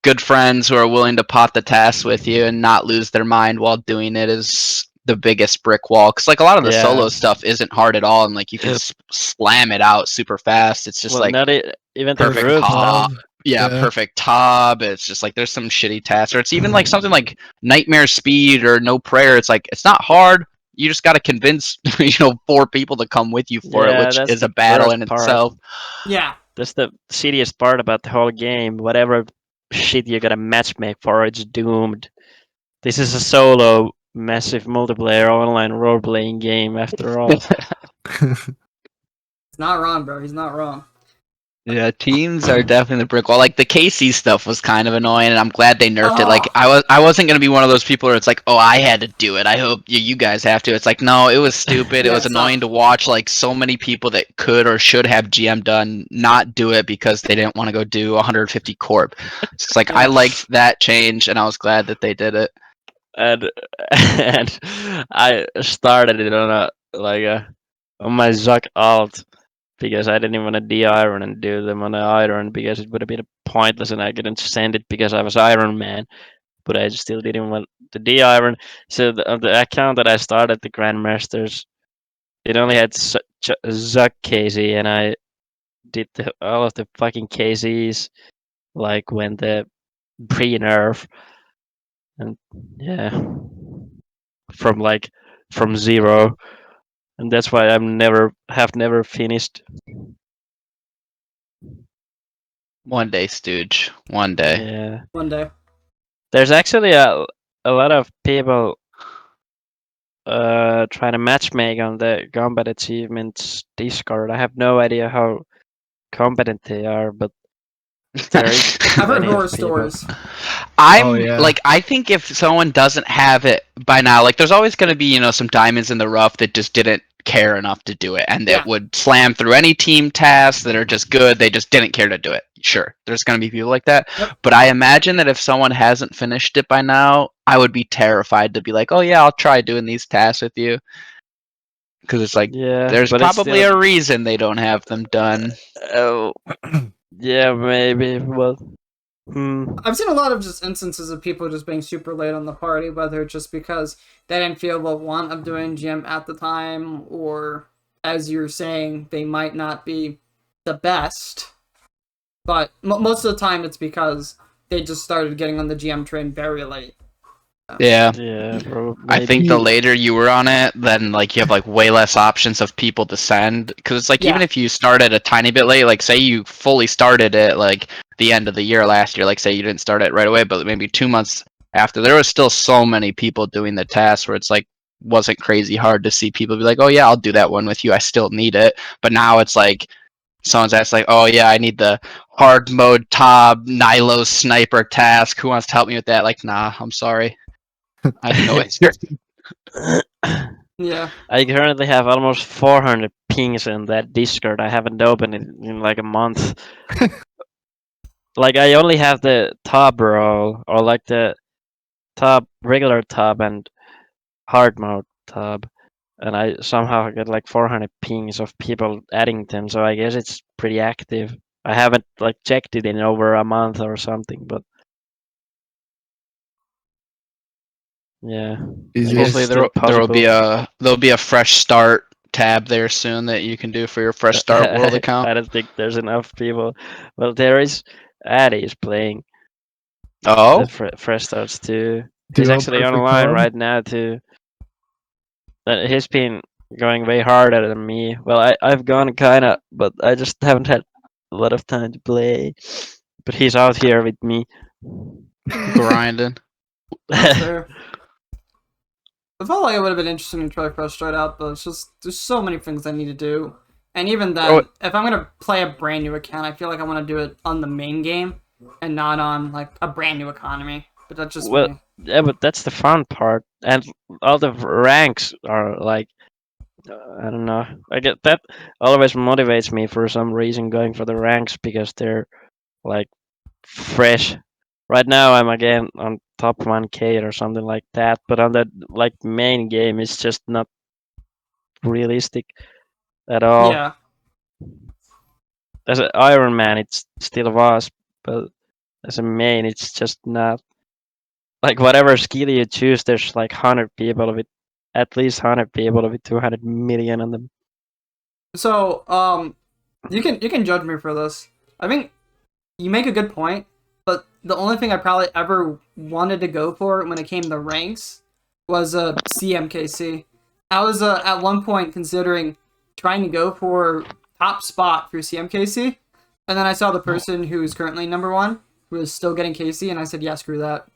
good friends who are willing to pot the tasks with you and not lose their mind while doing it is the biggest brick wall, because like a lot of the solo stuff isn't hard at all, and like you can slam it out super fast. It's just like not even the perfect roof top. stuff. Yeah, perfect top. It's just like there's some shitty tasks, or it's even like something like nightmare speed or no prayer. It's like it's not hard. You just got to convince 4 people to come with you for it, which is a battle in itself. Yeah, that's the shittiest part about the whole game. Whatever shit you gotta matchmake for, it's doomed. This is a solo, massive multiplayer online role-playing game after all. he's not wrong, bro. He's not wrong. Yeah, teams are definitely the brick wall. Like the KC stuff was kind of annoying, and I'm glad they nerfed it. Like I wasn't gonna be one of those people where it's like, oh, I had to do it. I hope you guys have to. It's like, no, it was stupid. It was annoying to watch. Like so many people that could or should have GM done not do it because they didn't want to go do 150 corp. So it's like I liked that change, and I was glad that they did it. And I started it on my Zuck alt, because I didn't even want to de-iron and do them on an iron, because it would have been pointless and I couldn't send it because I was Iron Man. But I still didn't want to de-iron. So the account that I started, the Grandmasters, it only had Zuck KZ, and I did all of the fucking KZs like when the pre-nerf, and yeah, from 0, and that's why have never finished. One day, Stuge. One day. Yeah. One day. There's actually a lot of people trying to matchmake on the combat achievements Discord. I have no idea how competent they are, but I've heard horror stories. I think if someone doesn't have it by now, like there's always going to be, some diamonds in the rough that just didn't care enough to do it, and that would slam through any team tasks that are just good. They just didn't care to do it. Sure, there's going to be people like that. But I imagine that if someone hasn't finished it by now, I would be terrified to be like, oh yeah, I'll try doing these tasks with you. Because it's like, there's probably a reason they don't have them done. Oh, yeah, maybe. Well, I've seen a lot of just instances of people just being super late on the party, whether it's just because they didn't feel the want of doing GM at the time, or, as you're saying, they might not be the best. But most of the time it's because they just started getting on the GM train very late. Yeah. Bro, I think the later you were on it, then like you have like way less options of people to send, because it's like even if you started a tiny bit late, like say you fully started it like the end of the year last year, like say you didn't start it right away, but maybe 2 months after, there was still so many people doing the task where it's like wasn't crazy hard to see people be like, oh yeah, I'll do that one with you, I still need it. But now it's like someone's asked like, oh yeah, I need the hard mode Tob Nilo sniper task, who wants to help me with that? Like, nah, I'm sorry, I have no interest. Yeah. I currently have almost 400 pings in that Discord. I haven't opened it in like a month. Like I only have the top role, or like the top regular tab and hard mode tab, and I somehow get like 400 pings of people adding them. So I guess it's pretty active. I haven't like checked it in over a month or something, but Yeah. Easy. Yes. Hopefully still there'll be a fresh start tab there soon that you can do for your fresh start world account. I don't think there's enough people. Well, there is. Addy is playing Oh, the fresh starts too. He's Duo actually perfect online collab. right now too. He's been going way harder than me. Well, I've gone kinda, but I just haven't had a lot of time to play. But he's out here with me. grinding. That's fair. I felt like it would have been interesting to try Fresh Start out, but it's just there's so many things I need to do. And even then, Oh. if I'm gonna play a brand new account, I feel like I want to do it on the main game and not on like a brand new economy. But that's just Well, me. yeah, but that's the fun part, and all the ranks are like, I don't know. I get that always motivates me for some reason going for the ranks because they're like fresh. Right now I'm again on top 1k or something like that, but on that like main game it's just not realistic at all. Yeah. As an Iron Man it's still was, but as a main it's just not. Like whatever skill you choose, there's like 100 people with at least 100 people with 200 million on them. So you can judge me for this. I think you make a good point, but the only thing I probably ever wanted to go for when it came to ranks was a CMKC. I was at one point considering trying to go for top spot for CMKC, and then I saw the person who's currently #1 who is still getting KC, and I said, yeah, screw that.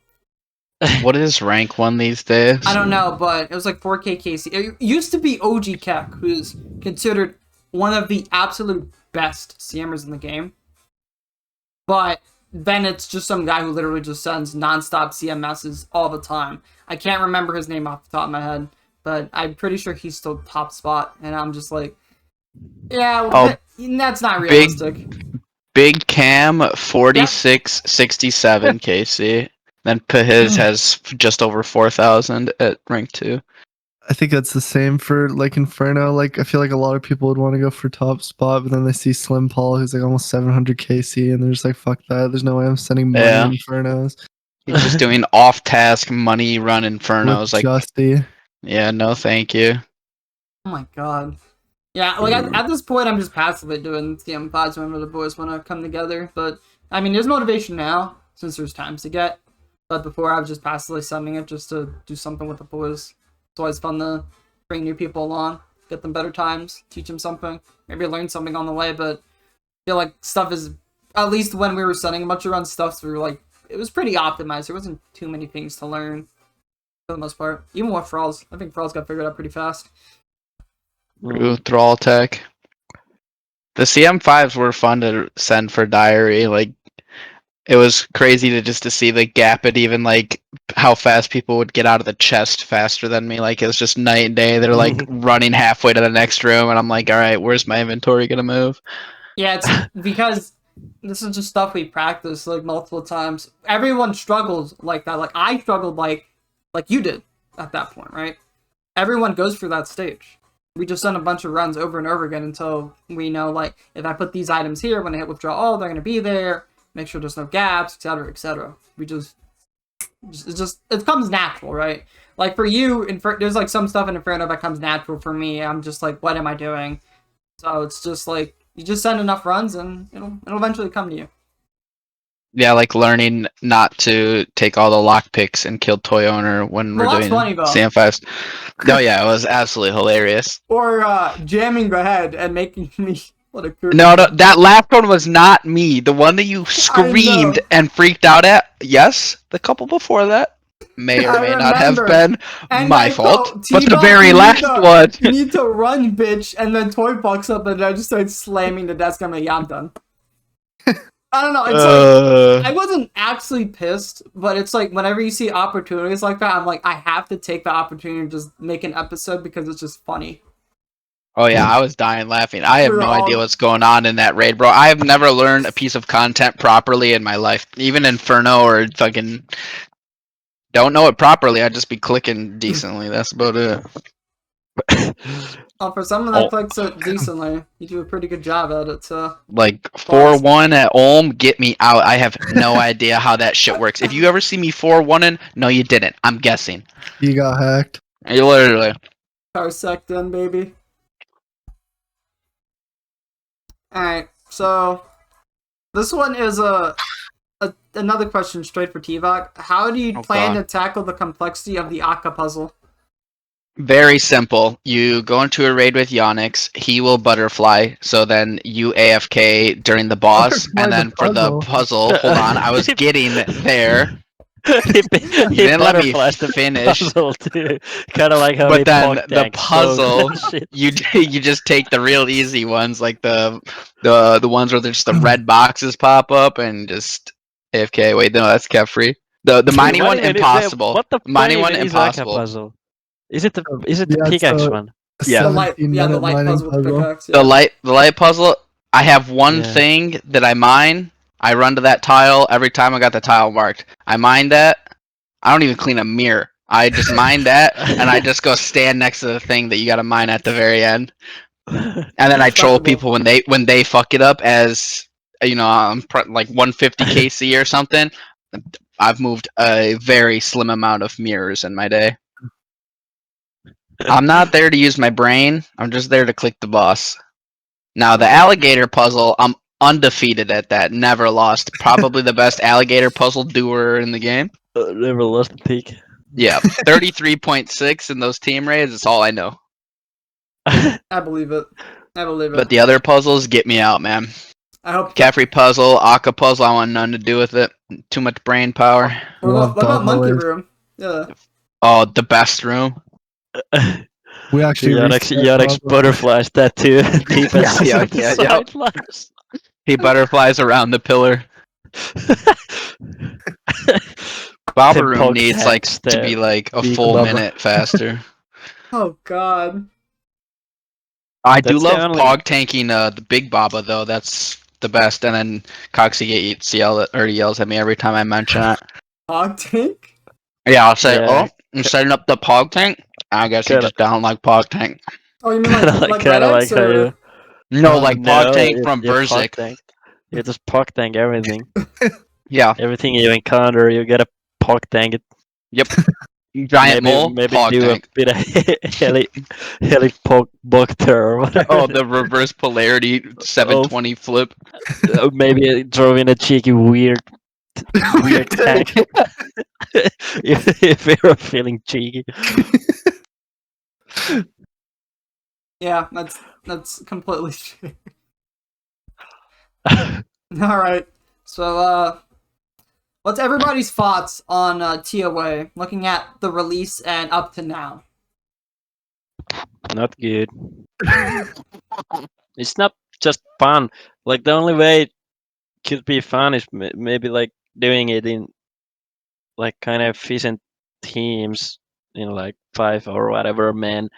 What is rank 1 these days? I don't know, but it was like 4K KC. It used to be OG Keck, who's considered one of the absolute best CMers in the game. But then it's just some guy who literally just sends nonstop CMSs all the time. I can't remember his name off the top of my head, but I'm pretty sure he's still top spot. And I'm just like, yeah, that's not realistic. Big Cam 4667 KC. Then Pahiz has just over 4,000 at rank 2. I think that's the same for like Inferno. Like I feel like a lot of people would want to go for top spot, but then they see Slim Paul who's like almost 700 KC, and they're just like, "Fuck that! There's no way I'm sending money Yeah. Infernos." He's just doing off-task money run With infernos. Like, Justy. yeah, no, thank you. Oh my god. Yeah, like at this point, I'm just passively doing CM5s whenever the boys want to come together. But I mean, there's motivation now since there's times to get. But before, I was just passively sending it just to do something with the boys. It's always fun to bring new people along, get them better times, teach them something, maybe learn something on the way. But I feel like stuff is, at least when we were sending a bunch of run stuff, we were like, it was pretty optimized. There wasn't too many things to learn for the most part. Even with Thralls, I think Thralls got figured out pretty fast. Ooh, Thrall Tech. The CM5s were fun to send for diary. Like, it was crazy to see the gap at even like how fast people would get out of the chest faster than me. Like, it was just night and day. They're like running halfway to the next room, and I'm like, all right, where's my inventory gonna move? Yeah, it's because this is just stuff we practice like multiple times. Everyone struggles like that. Like I struggled like you did at that point, right? Everyone goes through that stage. We just done a bunch of runs over and over again until we know, like, if I put these items here, when I hit withdraw all, they're going to be there. Make sure there's no gaps, etc., etc. It comes natural, right? Like, for you, there's, like, some stuff in Inferno that comes natural for me. I'm just like, what am I doing? So it's just, like, you just send enough runs, and it'll eventually come to you. Yeah, like learning not to take all the lockpicks and kill toy owner when we're doing funny, though. CM5s. No, yeah, it was absolutely hilarious. Or jamming ahead and making me what a crew. No, that last one was not me. The one that you screamed and freaked out at. Yes, the couple before that may or may not have been my fault. But the very last one. You need to run, bitch, and then Toy bucks up and I just started slamming the desk. I'm like, yeah, I'm done. I don't know. It's like, I wasn't actually pissed, but it's like whenever you see opportunities like that, I'm like, I have to take the opportunity to just make an episode because it's just funny. Oh yeah, I was dying laughing. I have no idea what's going on in that raid, bro. I have never learned a piece of content properly in my life. Even Inferno or fucking don't know it properly. I'd just be clicking decently. That's about it. Oh, for someone that clicks it decently, you do a pretty good job at it, so... Like 4-1 at Ulm, get me out. I have no idea how that shit works. If you ever see me 4-1-ing, no, you didn't. I'm guessing. You got hacked. You literally. Parsec then, baby. Alright, so... This one is another question straight for Tbach. How do you plan to tackle the complexity of the Akka puzzle? Very simple. You go into a raid with Yonix, he will butterfly, so then you AFK during the boss, and then for the puzzle, hold on, I was getting there. he didn't let me butterflies the finish. puzzle too. Kind of like how But they then punk the tank puzzle, both. Shit. you just take the real easy ones, like the ones where there's the red boxes pop up and just AFK. Wait, no, that's cat free. The mining What one, even impossible. What the Mining fuck one, even is Akka impossible. puzzle? Is it the Yeah, pickaxe so- one? Yeah. The light 17-minute light mining puzzle with puzzle. pickaxe, yeah. The light puzzle. I have one Yeah. thing that I mine. I run to that tile every time I got the tile marked. I mine that. I don't even clean a mirror. I just mine that, and I just go stand next to the thing that you got to mine at the very end. And then I troll people when they fuck it up as I'm like 150 KC or something. I've moved a very slim amount of mirrors in my day. I'm not there to use my brain. I'm just there to click the boss. Now the alligator puzzle, I'm undefeated at that. Never lost. Probably the best alligator puzzle doer in the game. Never lost a peak. Yeah, 33.6 in those team raids. That's all I know. I believe it. But the other puzzles get me out, man. I hope. Caffrey puzzle, Akka puzzle, I want none to do with it. Too much brain power. What about Monkey Double Room? Yeah. Oh, the best room. We actually Yonix butterflies that too. Yeah. He butterflies around the pillar. Bobber room needs like to be like a full minute faster. Oh god. I do love pog tanking the big Baba though. That's the best. And then Coxie already yells at me every time I mention it. Pog tank? Yeah, I'll say, "Oh, I'm setting up the pog tank." I guess you just don't like pog tank. Oh, you mean like Redx or... No, like pog tank from Berserk. You just pog tank everything. Yeah. Everything you encounter, you gotta pog tank it. Yep. Giant mole, maybe pog do tank. a bit of heli pog bugter or whatever. Oh, the reverse polarity 720 flip. Maybe throw in a cheeky weird tank. if you're feeling cheeky. Yeah, that's completely true. Alright. So what's everybody's thoughts on TOA, looking at the release and up to now? Not good. It's not just fun. Like the only way it could be fun is maybe like doing it in like kind of efficient teams in like 5 or whatever man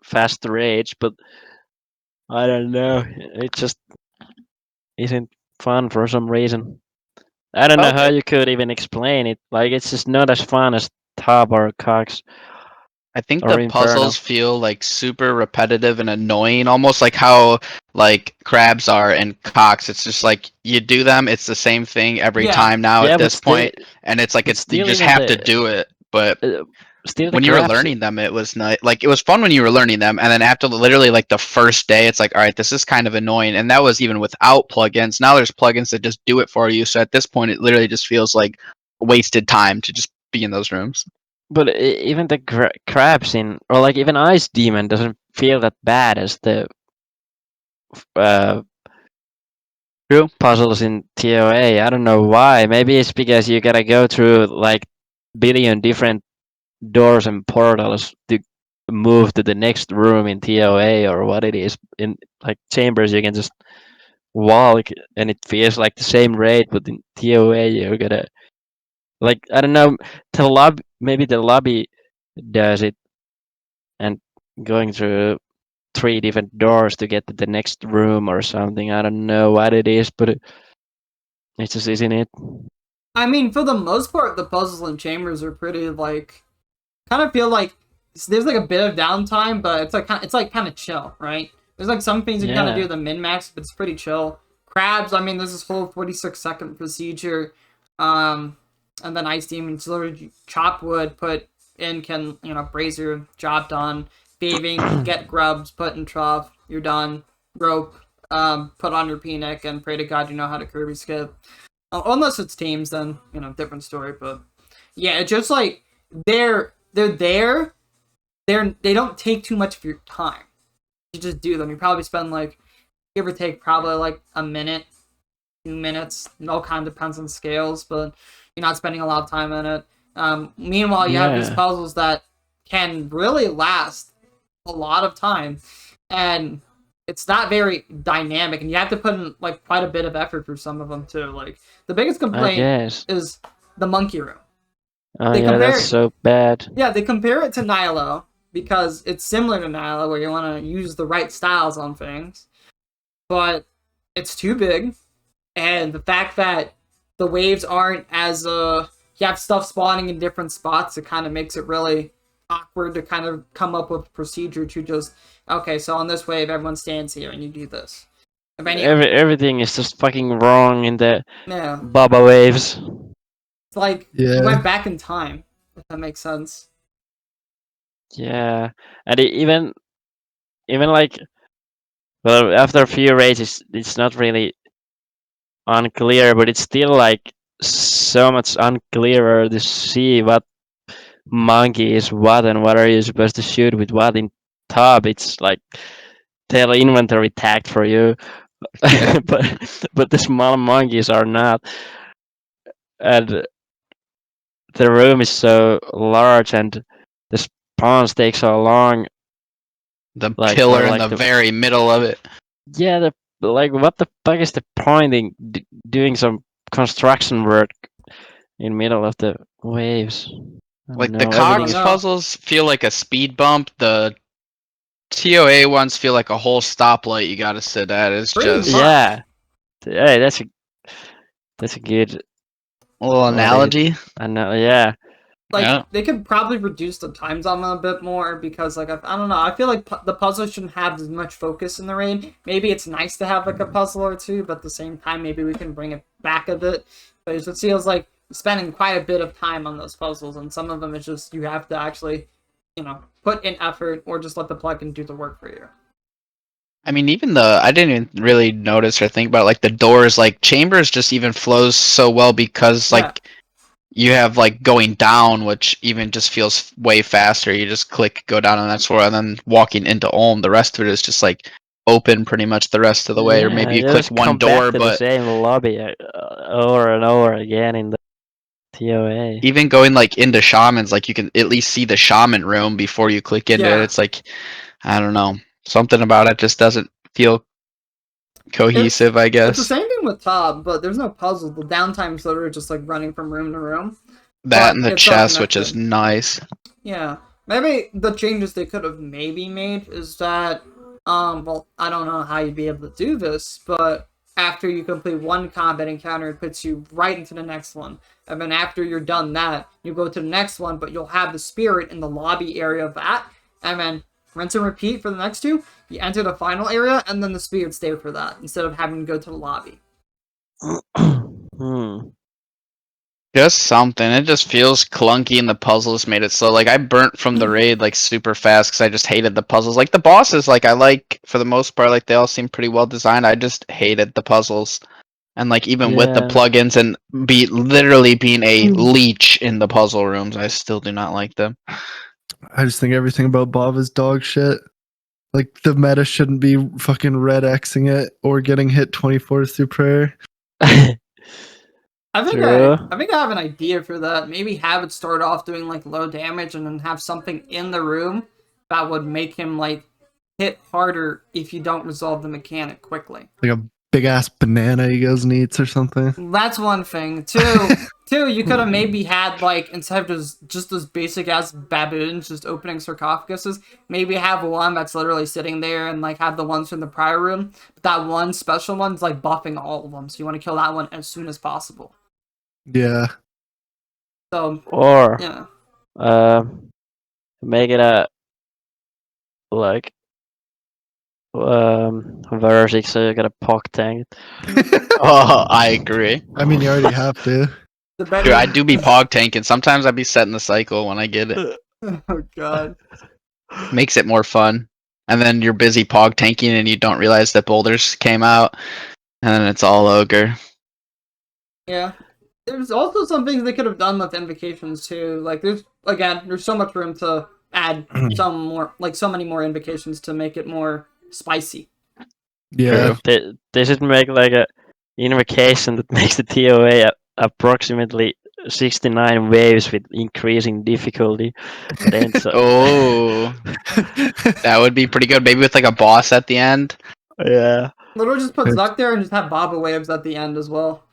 fast rage, but I don't know. It just isn't fun for some reason. I don't know how you could even explain it. Like it's just not as fun as Top or Cox. I think the puzzles feel like super repetitive and annoying, almost like how like crabs are in Cox. It's just like you do them, it's the same thing every time now at this point, and it's like you just have to do it. But when you were learning them, it was not like it was fun when you were learning them, and then after literally like the first day, it's like, all right, this is kind of annoying, and that was even without plugins. Now there's plugins that just do it for you. So at this point, it literally just feels like wasted time to just be in those rooms. But even the crabs in, or like even Ice Demon doesn't feel that bad as the puzzles in TOA. I don't know why. Maybe it's because you gotta go through like billion different doors and portals to move to the next room in TOA or what it is. In like chambers, you can just walk and it feels like the same rate, but in TOA you're gonna like I don't know. Maybe the lobby does it, and going through 3 different doors to get to the next room or something. I don't know what it is, but it just isn't it. I mean, for the most part, the puzzles and chambers are pretty like, kind of feel like there's like a bit of downtime, but it's like kind of chill, right? There's like some things you can kind of Yeah. do the min max, but it's pretty chill. Crabs, I mean, there's this whole 46-second procedure, and then ice demons literally chop wood, put in, can brazier, job done. Thieving, get grubs, put in trough, you're done. Rope, put on your penic, and pray to God you know how to Kirby skip. Unless it's teams, then different story. But yeah, it's just like they're there. They don't take too much of your time. You just do them. You probably spend like give or take probably like a minute, 2 minutes. It all kind of depends on scales, but you're not spending a lot of time in it. Meanwhile, you have these Yeah. puzzles that can really last a lot of time, and it's not very dynamic, and you have to put in like quite a bit of effort for some of them too. Like the biggest I complaint guess. is the monkey room. Oh They yeah, compare that's it- so bad. Yeah, they compare it to Nihilo because it's similar to Nihilo where you want to use the right styles on things, but it's too big, and the fact that the waves aren't as you have stuff spawning in different spots, it kind of makes it really awkward to kind of come up with a procedure to just okay, so on this wave everyone stands here and you do this. If any, Everything is just fucking wrong in the yeah, Baba waves. it's like Yeah. you went back in time. If that makes sense. Yeah, and even like, well, after a few races, it's not really unclear, but it's still like so much unclearer to see what monkey is what and what are you supposed to shoot with what in top. It's like tell inventory tagged for you, but the small monkeys are not, and the room is so large and the spawns take so long. The Like pillar for in like the the very middle of it. yeah, like what the fuck is the point in doing some construction work in middle of the waves? I don't Like the know. Everything cogs is No. puzzles feel like a speed bump. The TOA ones feel like a whole stoplight you gotta sit at. It's Pretty just much. yeah. Hey, that's a good a little what is it? analogy. I know. Yeah. Like Yeah. they could probably reduce the times on them a bit more because like I don't know, I feel like the puzzle shouldn't have as much focus in the raid. Maybe it's nice to have like a puzzle or two, but at the same time maybe we can bring it back a bit. But it just feels like spending quite a bit of time on those puzzles, and some of them it's just you have to actually put in effort or just let the plugin do the work for you. I mean, even I didn't even really notice or think about like the doors. Like Chambers just even flows so well because Yeah. like you have like going down, which even just feels way faster. You just click, go down on that floor, and then walking into Ulm. The rest of it is just like open pretty much the rest of the way, or maybe you click just one come door, back to the but same lobby over and over again in the TOA. even going like into shamans, like you can at least see the shaman room before you click into it. Yeah. It's like I don't know, something about it just doesn't feel cohesive, I It's the guess. same thing with Tob, but there's no puzzle. The downtime's literally just like running from room to room. That but and the it's chest, which is augmented. nice. Yeah, maybe the changes they could have maybe made is that, well, I don't know how you'd be able to do this, but after you complete one combat encounter, it puts you right into the next one. And then after you're done that, you go to the next one, but you'll have the spirit in the lobby area of that, and then rinse and repeat for the next two. You enter the final area, and then the spirit stay for that, instead of having to go to the lobby. Just something. It just feels clunky, and the puzzles made it slow. Like I burnt from the raid like super fast because I just hated the puzzles. Like the bosses, like I like for the most part, like they all seem pretty well designed. I just hated the puzzles, and like even with the Yeah. plugins and literally being a leech in the puzzle rooms, I still do not like them. I just think everything about Bob is dog shit. Like the meta shouldn't be fucking red Xing it or getting hit 24 through prayer. I think True. I think I have an idea for that. Maybe have it start off doing like low damage and then have something in the room that would make him like hit harder if you don't resolve the mechanic quickly. Like a big ass banana he goes and eats or something. That's one thing. Two, you could have maybe had like instead of just those basic ass baboons just opening sarcophaguses, maybe have one that's literally sitting there and like have the ones from the prior room. But that one special one's like buffing all of them, so you want to kill that one as soon as possible. Yeah. So Or yeah. make it a like Versic, so you got a pock tank. Oh, I agree. I mean, you already have to. The Dude, better. I do be pog tanking. Sometimes I be setting the cycle when I get it. Oh god. Makes it more fun. And then you're busy pog tanking and you don't realize that boulders came out, and then it's all ogre. Yeah. There's also some things they could have done with invocations too. Like there's so much room to add some more, like so many more invocations to make it more spicy. Yeah. They should make like a invocation that makes the TOA approximately 69 waves with increasing difficulty. Then Oh, that would be pretty good. Maybe with like a boss at the end. yeah. Literally just put Yes. Zuck there and just have Baba waves at the end as well.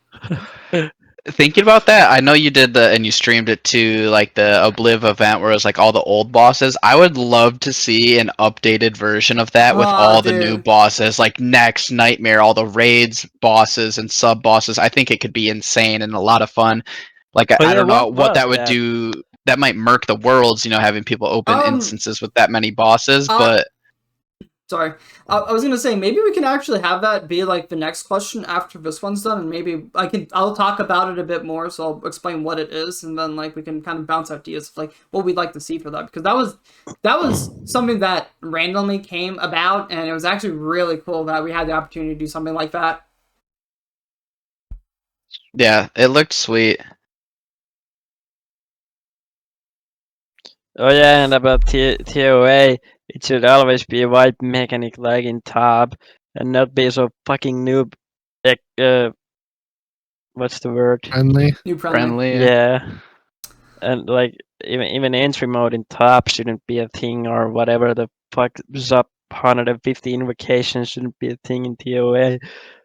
Thinking about that, I know you did and you streamed it to like the Obliv event where it was like all the old bosses. I would love to see an updated version of that with Oh, all the new dude. bosses, like Next, Nightmare, all the raids, bosses, and sub bosses. I think it could be insane and a lot of fun. Like I don't know what that would do. That might murk the worlds, having people open instances with that many bosses, but Sorry. I was gonna say maybe we can actually have that be like the next question after this one's done, and maybe I'll talk about it a bit more, so I'll explain what it is, and then like we can kind of bounce ideas of like what we'd like to see for that, because that was something that randomly came about, and it was actually really cool that we had the opportunity to do something like that. yeah, it looked sweet. Oh yeah, and about TOA, it should always be a wipe mechanic like in Tab, and not be so fucking noob. What's the word? Friendly. New friendly. Yeah, and like even entry mode in Tab shouldn't be a thing, or whatever the fuck. Zap 150 invocations shouldn't be a thing in TOA.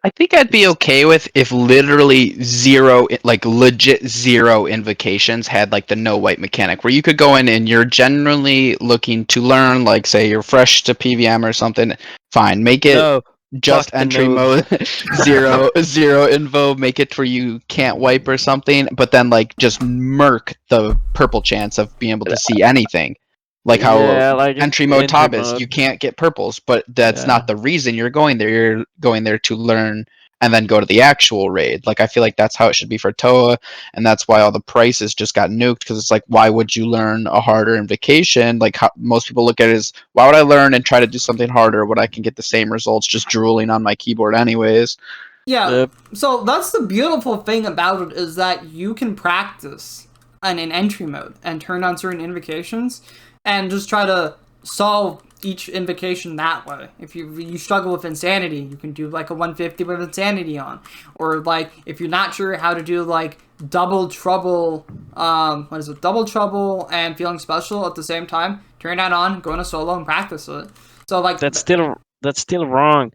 I think I'd be okay with if literally zero, like legit zero invocations had like the no wipe mechanic, where you could go in and you're generally looking to learn, like say you're fresh to PvM or something. Fine, make it No, just fuck the entry noobs. mode, zero info, make it where you can't wipe or something, but then like just murk the purple chance of being able to see anything. Like how yeah, like entry mode tab is, mode. you can't get purples, but that's Yeah. not the reason you're going there. You're going there to learn and then go to the actual raid. Like I feel like that's how it should be for Toa, and that's why all the prices just got nuked, because it's like, why would you learn a harder invocation? Like how most people look at it as, why would I learn and try to do something harder when I can get the same results just drooling on my keyboard anyways? Yeah, Yep. so that's the beautiful thing about it, is that you can practice in entry mode and turn on certain invocations and just try to solve each invocation that way. If you struggle with insanity, you can do like a 150 with insanity on. Or like if you're not sure how to do like double trouble, double trouble and feeling special at the same time, turn that on, go in a solo and practice it. So like That's still wrong.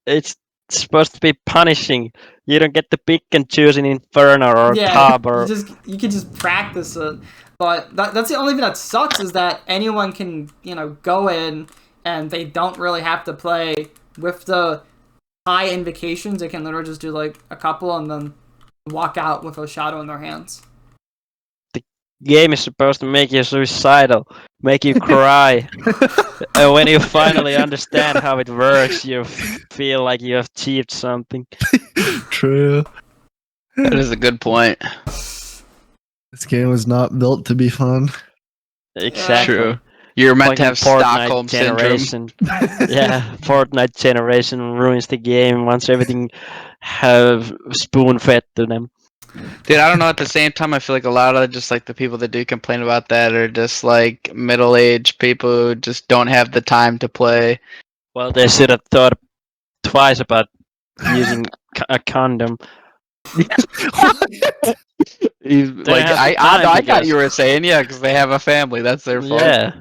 It's supposed to be punishing. You don't get to pick and choose in Inferno or Tab or you can just practice it. But that's the only thing that sucks, is that anyone can, go in and they don't really have to play with the high invocations. They can literally just do like a couple and then walk out with a shadow in their hands. game is supposed to make you suicidal, make you cry. And when you finally understand how it works, you feel like you have achieved something. True. That is a good point. This game was not built to be fun. Exactly. True. You're meant to have Fucking Fortnite Stockholm syndrome. generation. Yeah, Fortnite generation ruins the game once everything have spoon fed to them. Dude, I don't know. At the same time, I feel like a lot of just like the people that do complain about that are just like middle-aged people who just don't have the time to play. Well, they should have thought twice about using a condom. Like have I the time, got because- you were saying, yeah, because they have a family. That's their fault. Yeah.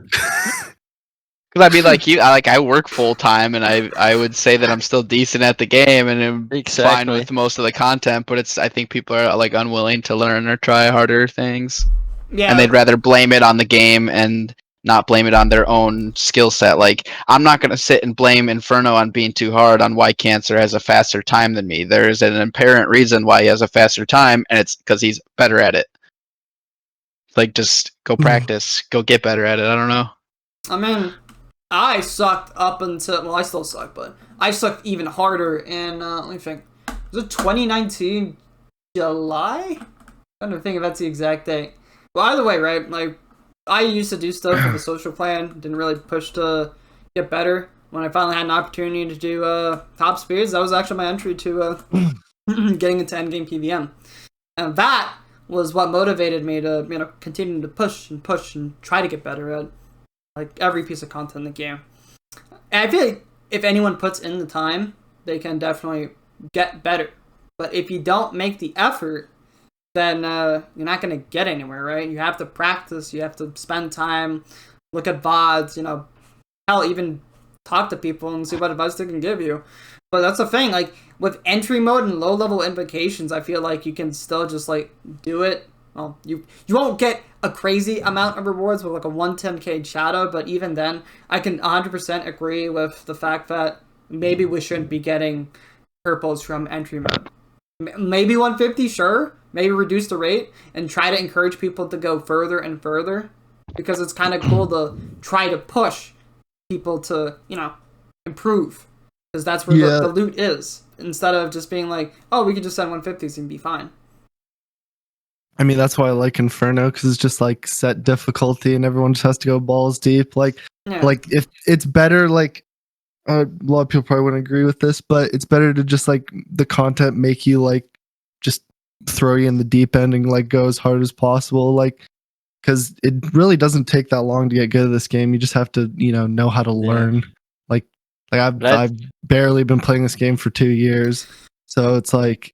Because I mean, like I work full time, and I would say that I'm still decent at the game, and I'm fine Exactly. with most of the content. But I think people are like unwilling to learn or try harder things, Yeah. and they'd rather blame it on the game and not blame it on their own skill set. Like I'm not gonna sit and blame Inferno on being too hard on why Cancer has a faster time than me. There's an apparent reason why he has a faster time, and it's because he's better at it. Like, just go practice, go get better at it. I don't know. I mean, I sucked up until, well, I still suck, but I sucked even harder in, let me think, was it 2019 July? I'm trying to think if that's the exact date. Well, either way, right, like, I used to do stuff with the social plan, didn't really push to get better. When I finally had an opportunity to do top speeds, that was actually my entry to getting into endgame PvM. And that was what motivated me to, continue to push and try to get better at, like, every piece of content in the game. And I feel like if anyone puts in the time, they can definitely get better. But if you don't make the effort, then you're not going to get anywhere, right? You have to practice, you have to spend time, look at VODs, hell, even talk to people and see what advice they can give you. But that's the thing, like, with entry mode and low-level invocations, I feel like you can still just, like, do it. Well, you won't get a crazy amount of rewards with, like, a 110k shadow, but even then, I can 100% agree with the fact that maybe we shouldn't be getting purples from entry mode. Maybe 150, sure. Maybe reduce the rate and try to encourage people to go further and further, because it's kind of cool to try to push people to, improve, because that's where the loot is, instead of just being like, oh, we could just send 150s and be fine. I mean, that's why I like Inferno, because it's just like set difficulty and everyone just has to go balls deep. Like if it's better, like a lot of people probably wouldn't agree with this, but it's better to just like the content make you like just throw you in the deep end and like go as hard as possible. Like, because it really doesn't take that long to get good at this game. You just have to, know how to learn. Like I've barely been playing this game for 2 years, so it's like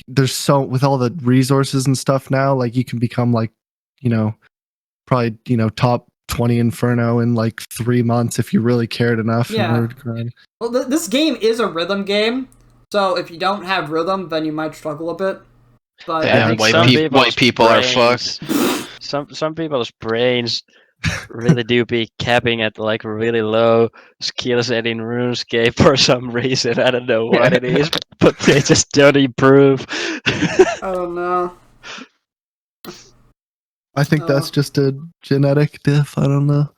there's with all the resources and stuff now, like you can become like, probably top 20 Inferno in like 3 months if you really cared enough. Yeah. Well, this game is a rhythm game, so if you don't have rhythm, then you might struggle a bit. But I think white people are fucked. Some people's brains really do be capping at like really low skill set in RuneScape for some reason. I don't know what it is, but they just don't improve. I don't know. I think that's just a genetic diff. I don't know.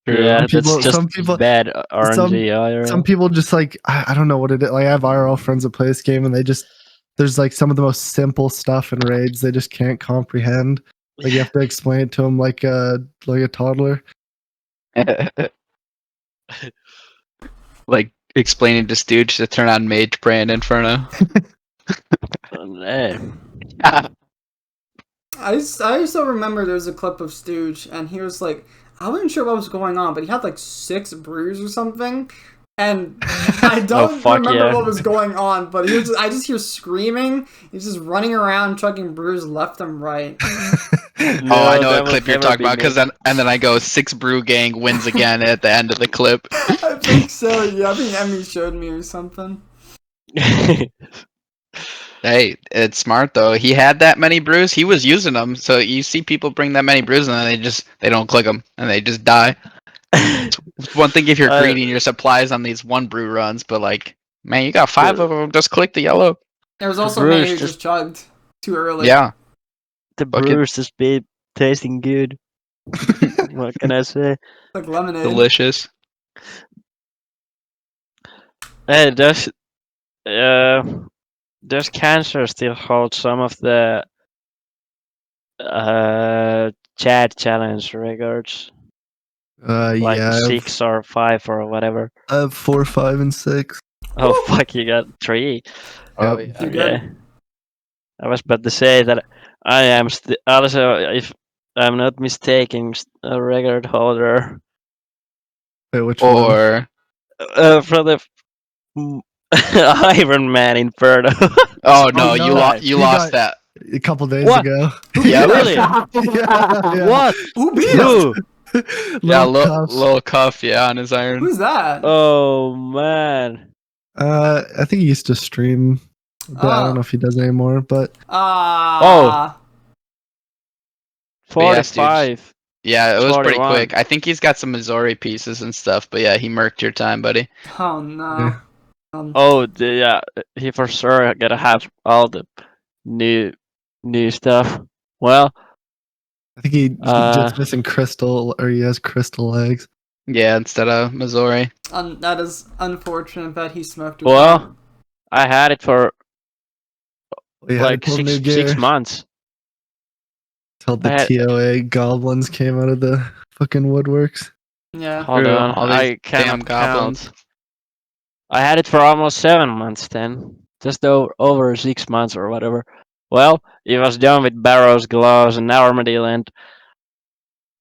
Yeah, that's just bad RNG. Some people just like, I don't know what it is. Like I have IRL friends that play this game, and there's like some of the most simple stuff in raids they just can't comprehend. Like you have to explain it to them like a toddler. Like explaining to Stuge to turn on Mage Brand Inferno. I still remember there was a clip of Stuge, and he was like, I wasn't sure what was going on, but he had like 6 brews or something, and I don't remember what was going on, but I just hear screaming. He's just running around chugging brews left and right. No, I know what clip you're talking about, and then I go 6 brew gang wins again at the end of the clip. I think so. Yeah, I think Emmy showed me or something. Hey, it's smart though. He had that many brews. He was using them. So you see people bring that many brews and then they don't click them and they just die. It's one thing if you're greedy and your supplies on these 1 brew runs, but like, man, you got 5 of them. Just click the yellow. There was also many who just chugged too early. Yeah. The brews just be tasting good. What can I say? Like lemonade. Delicious. Hey, does Cancer still hold some of the chat challenge records? Like 6 or 5 or whatever. I have 4, 5, and 6. Oh fuck! You got 3. Oh yeah. I was about to say that I am also, if I'm not mistaken, a record holder. Wait, which one? For the Iron Man Inferno. Oh no, you lost that a couple days ago. Yeah, really? Yeah. What? Who beat him? Little cuff, on his iron. Who's that? Oh man. I think he used to stream, but I don't know if he does anymore. But 45. Yeah, it was 41. pretty quick. I think he's got some Missouri pieces and stuff, but yeah, he murked your time, buddy. Oh no. Yeah. He for sure gotta have all the new stuff. Well, I think he Uh, just missing crystal, or he has crystal legs. Yeah, instead of Missouri. That is unfortunate that he smoked his Well, butt. I had it for We had to like pull new six gear months. till the I had- TOA goblins came out of the fucking woodworks. Yeah. Hold True, on, all these I damn cannot goblins. count. I had it for almost 7 months then, just over 6 months or whatever. Well, it was done with barrows, gloves, and armadillo, and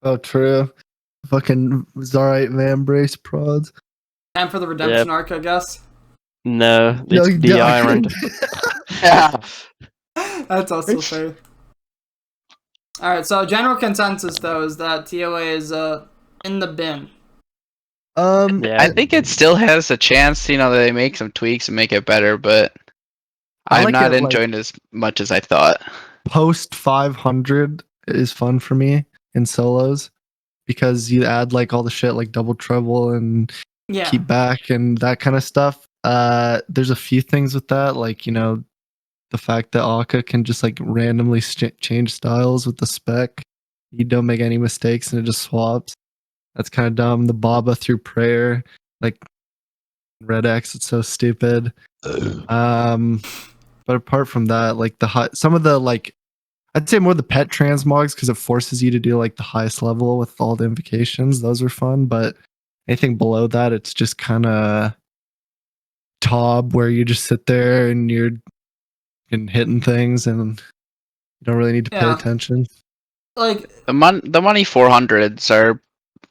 Oh, true. Fucking Zaryte man brace prods. Time for the redemption arc, I guess. no, No, it's the iron. Yeah. That's also fair. Alright, so general consensus though is that TOA is in the bin. Yeah. I think it still has a chance, they make some tweaks and make it better, but I I'm like not it, like- enjoying it as much as I thought. Post 500 is fun for me in solos because you add like all the shit like double treble and Yeah. keep back and that kind of stuff. There's a few things with that, like the fact that Akka can just like randomly change styles with the spec. You don't make any mistakes and it just swaps. That's kind of dumb. The Baba through prayer, like Red X, it's so stupid. But apart from that, like some of the like, I'd say more the pet transmogs because it forces you to do like the highest level with all the invocations. Those are fun, but anything below that, it's just kind of Tob where you just sit there and you're hitting things and you don't really need to pay Yeah. attention. Like, The money 400s are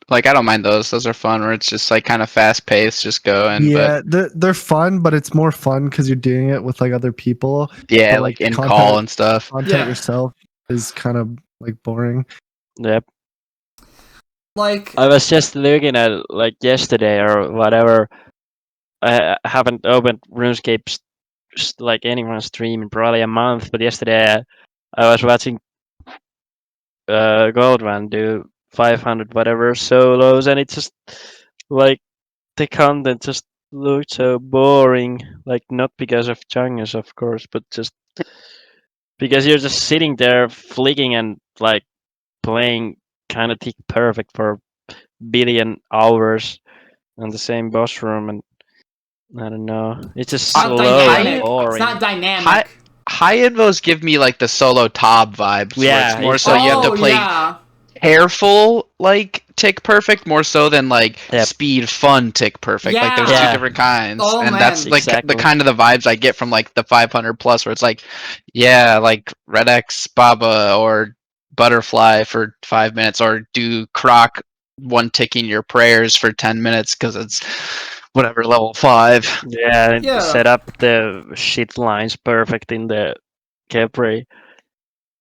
like, I don't mind those. Those are fun where it's just like kind of fast paced, just going. Yeah, they're fun, but it's more fun because you're doing it with like other people. But yeah, but, like the in content- call and stuff. Content Yeah. yourself is kind of like boring. Yep. like, I was just looking at like yesterday or whatever. I haven't opened RuneScape like anyone's stream in probably a month, but yesterday I was watching Goldman do 500 whatever solos, and it just like the content just looked so boring. Like not because of Chungus, of course, but just because you're just sitting there flicking and like playing kind of tick perfect for a billion hours on the same boss room, and I don't know. It's just it's not slow dynamic. and boring. It's not dynamic. High invos give me like the solo Tob vibes. Where Yeah, it's more so you have to play Yeah. careful, like tick perfect, more so than like Yep. speed fun tick perfect. Like there's Yeah. two different kinds, Oh, and man. that's like Exactly. the kind of the vibes I get from like the 500 plus, where it's like, yeah, like Red X Baba or Butterfly for 5 minutes, or do Croc one ticking your prayers for 10 minutes because it's whatever level 5. Yeah, and Yeah. set up the shit lines perfect in the Capri.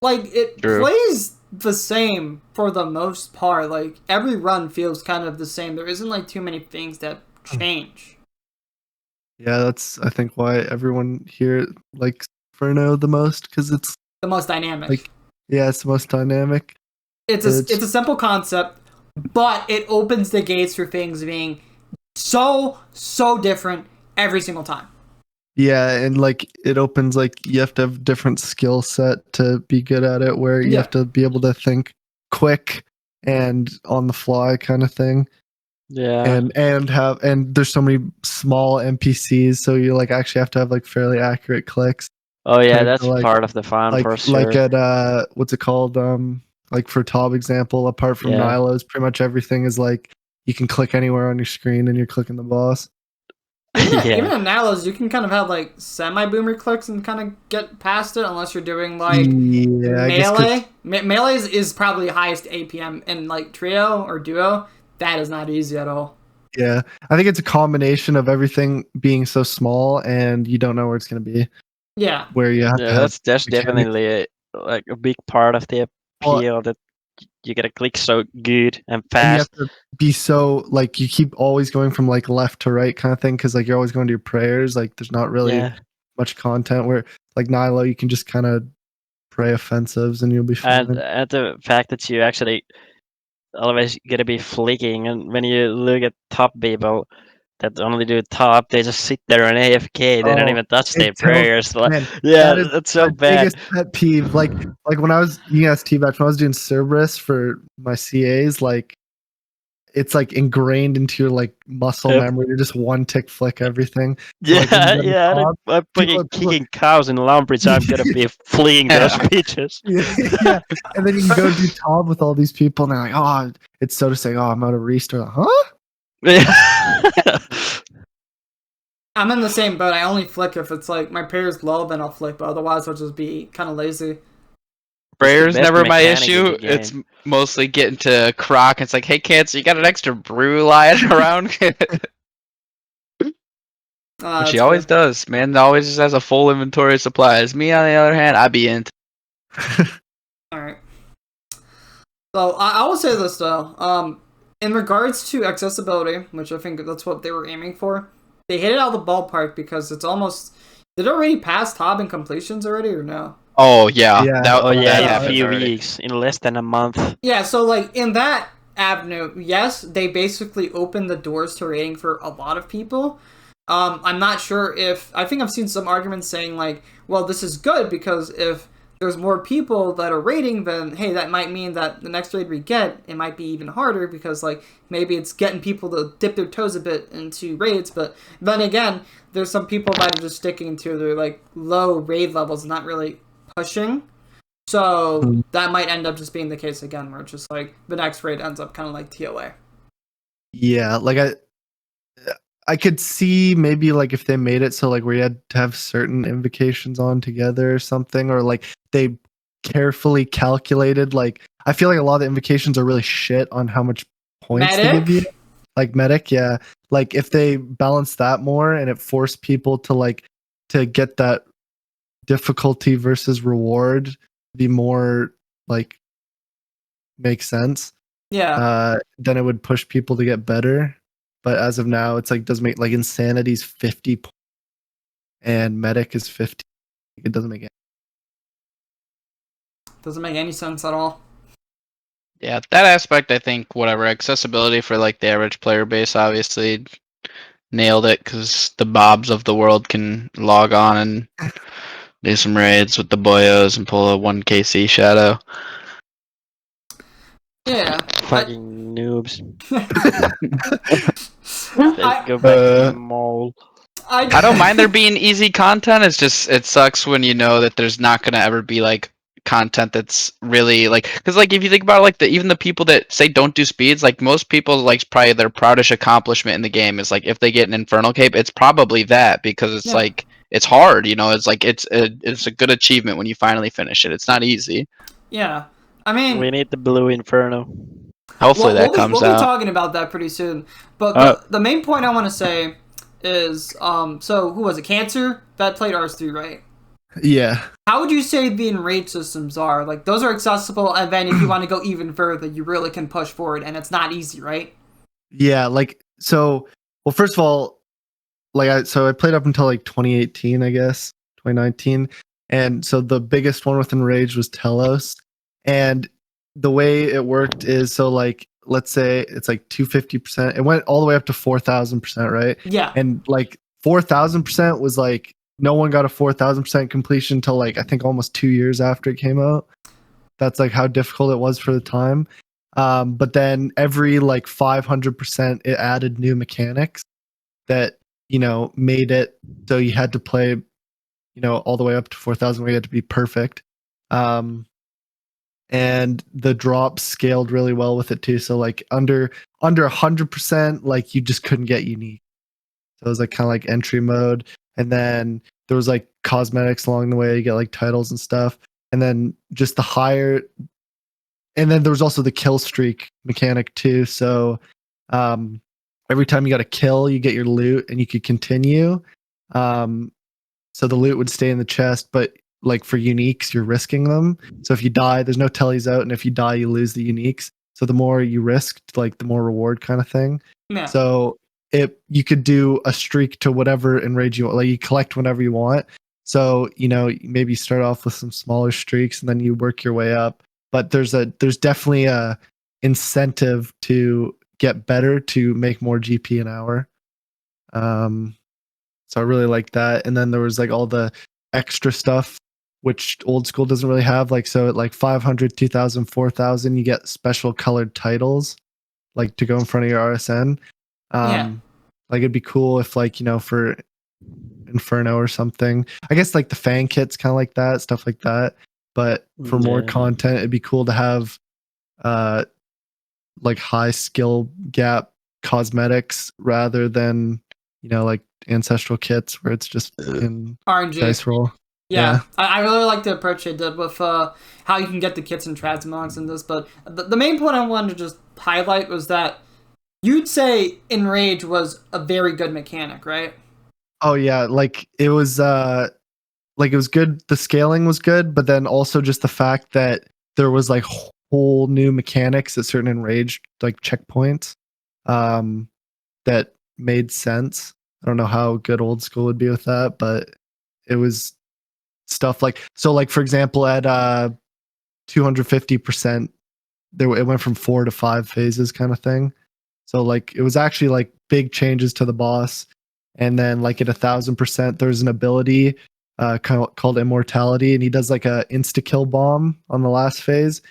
Like, it True. plays the same for the most part. Like, every run feels kind of the same. There isn't, like, too many things that change. Yeah, that's I think why everyone here likes Inferno the most because it's The most dynamic. Like, yeah, it's the most dynamic. it's a simple concept, but it opens the gates for things being so different every single time. Yeah, and like it opens like you have to have different skill set to be good at it. Where you Yeah. have to be able to think quick and on the fly kind of thing. Yeah. And there's so many small NPCs, so you like actually have to have like fairly accurate clicks. Oh yeah, Kinda that's like- part of the fun for sure. Like at what's it called? Like for Tob example, apart from Yeah. Nilo's, pretty much everything is like you can click anywhere on your screen and you're clicking the boss. Even Yeah. in Nalos, you can kind of have like semi-boomer clicks and kind of get past it, unless you're doing like Yeah, I guess 'cause- melee. Melee is probably the highest APM in like trio or duo. That is not easy at all. Yeah, I think it's a combination of everything being so small and you don't know where it's going to be. Yeah. Where you have to Yeah, have that's mechanics. definitely like a big part of the Well- appeal that you gotta click so good and and you have fast. to be so like you keep always going from like left to right kind of thing because like you're always going to your prayers. Like there's not really Yeah, much content where like Nilo you can just kind of pray offensives and you'll be fine. and the fact that you actually always gotta be flicking, and when you look at top people, that only do top. They just sit there and AFK. They don't Oh, even touch it their tells- prayers. Like, Man, yeah, that is that's so my bad. biggest pet peeve. Like when I was Tbach, when I was doing Cerberus for my CAs, like it's like ingrained into your like muscle Yep. memory to just one tick flick everything. So, Yeah, like when you go to yeah. top, I'm fucking people- kicking cows in Lumbridge. I'm gonna be fleeing those bitches. yeah, and then you can go do top with all these people, and they're like, "Oh, it's so to say, oh, I'm out of restart." Like, huh? Yeah. I'm in the same boat. I only flick if it's like my prayer's low, then I'll flick, but otherwise I'll just be kind of lazy. Prayer's best never my mechanic in issue. the game. It's mostly getting to Croc. It's like, hey, Cancer, you got an extra brew lying around? Which he always does, man. Always just has a full inventory of supplies. Me, on the other hand, I'd be into. Alright. So, I will say this, though. In regards to accessibility, which I think that's what they were aiming for, they hit it out of the ballpark because it's almost... Did it already pass top and completions already, or no? Oh yeah, Yeah. that, Oh yeah, that in a happens few already. weeks, in less than a month. Yeah, so, like, in that avenue, yes, they basically opened the doors to rating for a lot of people. I'm not sure if... I think I've seen some arguments saying, like, well, this is good because if there's more people that are raiding, then, hey, that might mean that the next raid we get, it might be even harder because, like, maybe it's getting people to dip their toes a bit into raids. But then again, there's some people that are just sticking to their, like, low raid levels, not really pushing. So that might end up just being the case again, where it's just, like, the next raid ends up kind of like TOA. Yeah, like I could see maybe like if they made it so like where you had to have certain invocations on together or something, or like they carefully calculated. Like I feel like a lot of the invocations are really shit on how much points they give you. Medic? Like medic, yeah. Like if they balance that more and it forced people to like to get that difficulty versus reward to be more like make sense, Yeah. then it would push people to get better. But as of now, it's like doesn't make like Insanity's 50 and Medic is 50. It doesn't make any. Doesn't make any sense at all. Yeah, that aspect, I think, whatever accessibility for like the average player base, obviously nailed it because the Bobs of the world can log on and do some raids with the boyos and pull a 1KC shadow. Yeah. Fucking noobs. I, Go back to the mall. I don't mind there being easy content. It's just it sucks when you know that there's not gonna ever be like content that's really like because like if you think about it, like even the people that say don't do speeds, like most people like probably their proudest accomplishment in the game is like if they get an infernal cape, it's probably that because it's Yeah. like it's hard, you know. It's like it's a good achievement when you finally finish it. It's not easy. Yeah. I mean, We need the blue inferno. Hopefully that we'll comes be out. talking about that pretty soon. But the main point I want to say is, so who was it? Cancer that played RS3, right? Yeah. How would you say the enrage systems are? Like those are accessible, and then if you want to go even further, you really can push forward, and it's not easy, right? Yeah, like so well first of all, like I played up until like 2018, I guess, 2019. And so the biggest one with Enraged was Telos. And the way it worked is so like let's say it's like 250%. It went all the way up to 4,000%, right? Yeah. And like 4,000% was like no one got a 4,000% completion until like I think almost 2 years after it came out. That's like how difficult it was for the time. But then every like 500%, it added new mechanics that made it so you had to play all the way up to 4,000 where you had to be perfect. And the drops scaled really well with it too. So like under 100%, like you just couldn't get unique. So it was like kind of like entry mode. And then there was like cosmetics along the way. You get like titles and stuff. And then just the higher, and then there was also the kill streak mechanic too. So every time you got a kill, you get your loot and you could continue. So the loot would stay in the chest, but like for uniques, you're risking them. So if you die, there's no tellies out, and if you die, you lose the uniques. So the more you risked, like the more reward kind of thing. Yeah. So you could do a streak to whatever enrage you want. Like you collect whenever you want. So maybe you start off with some smaller streaks and then you work your way up. But there's definitely a incentive to get better to make more GP an hour. So I really like that. And then there was like all the extra stuff which old school doesn't really have. Like so at like 500, 2000, 4000, you get special colored titles like to go in front of your RSN. Like it'd be cool if like, you know, for Inferno or something. I guess like the fan kits kind of like that, stuff like that. But for more content, it'd be cool to have like high skill gap cosmetics rather than, you know, like ancestral kits where it's just in RNG dice roll. Yeah. I really like the approach they did with how you can get the kits and transmogs in this, but the main point I wanted to just highlight was that you'd say Enrage was a very good mechanic, right? Oh yeah, like it was good, the scaling was good, but then also just the fact that there was like whole new mechanics at certain Enrage like checkpoints that made sense. I don't know how good old school would be with that, but it was stuff like, so like for example at 250% it went from 4 to 5 phases kind of thing. So like it was actually like big changes to the boss. And then like at 1000% there's an ability called Immortality, and he does like a insta kill bomb on the last phase.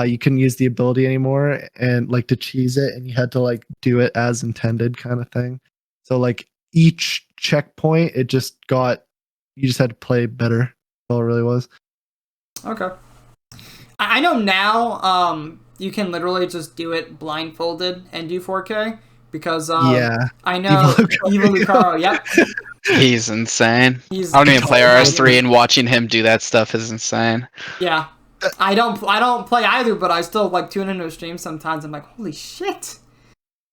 You couldn't use the ability anymore and like to cheese it, and you had to like do it as intended kind of thing. So like each checkpoint you just had to play better. That's all it really was. Okay. I know now you can literally just do it blindfolded and do 4K because I know Evil Lucaro, yep. He's insane. I don't even play RS3, and watching him do that stuff is insane. Yeah. I don't play either, but I still like tune into a stream sometimes. I'm like, holy shit.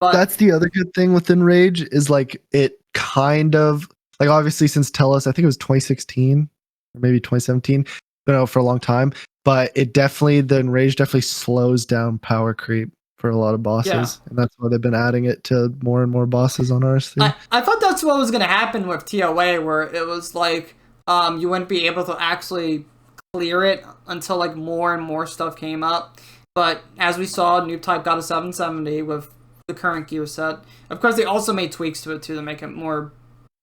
But that's the other good thing with Enrage is like it kind of like, obviously since Tellus, I think it was 2016 or maybe 2017, been out for a long time, but the Enrage definitely slows down power creep for a lot of bosses, and that's why they've been adding it to more and more bosses on RS3. I thought that's what was going to happen with TOA, where it was like you wouldn't be able to actually clear it until like more and more stuff came up. But as we saw, Noob Type got a 770 with the current gear set. Of course, they also made tweaks to it too to make it more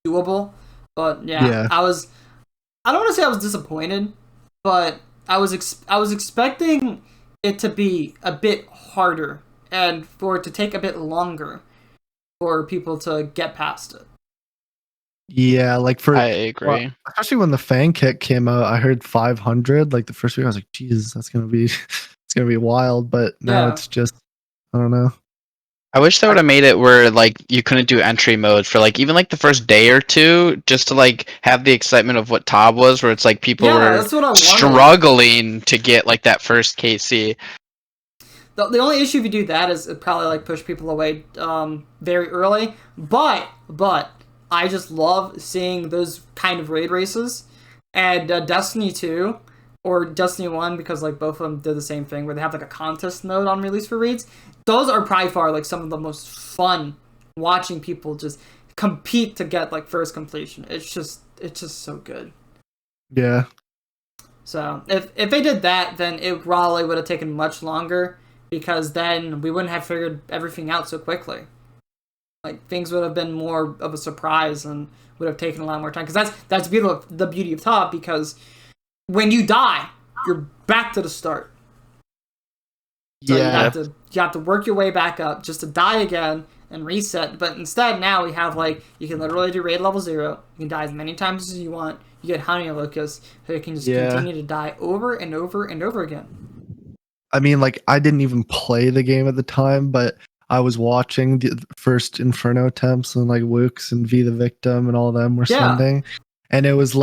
doable. But I don't want to say I was disappointed, but I was expecting it to be a bit harder and for it to take a bit longer for people to get past it. Yeah, like I agree. Especially when the fan kit came out, I heard 500. Like the first week, I was like, Jesus, that's gonna be wild. But now it's just, I don't know. I wish they would have made it where like you couldn't do entry mode for like even like the first day or two, just to like have the excitement of what TOB was, where it's like people were struggling to get like that first KC. The only issue if you do that is it probably like push people away very early. But I just love seeing those kind of raid races. And Destiny 2 or Destiny 1, because like both of them did the same thing where they have like a contest mode on release for raids. Those are probably far like some of the most fun watching people just compete to get like first completion. It's just so good. Yeah. So if they did that, then it probably would have taken much longer, because then we wouldn't have figured everything out so quickly. Like things would have been more of a surprise and would have taken a lot more time. Because that's the beauty of TOB, because when you die, you're back to the start. So you have to work your way back up just to die again and reset. But instead, now we have like you can literally do raid level 0. You can die as many times as you want. You get Honey Locust, so you can just continue to die over and over and over again. I mean, like I didn't even play the game at the time, but I was watching the first Inferno attempts, and like Wooks and V the Victim and all of them were sending, and it was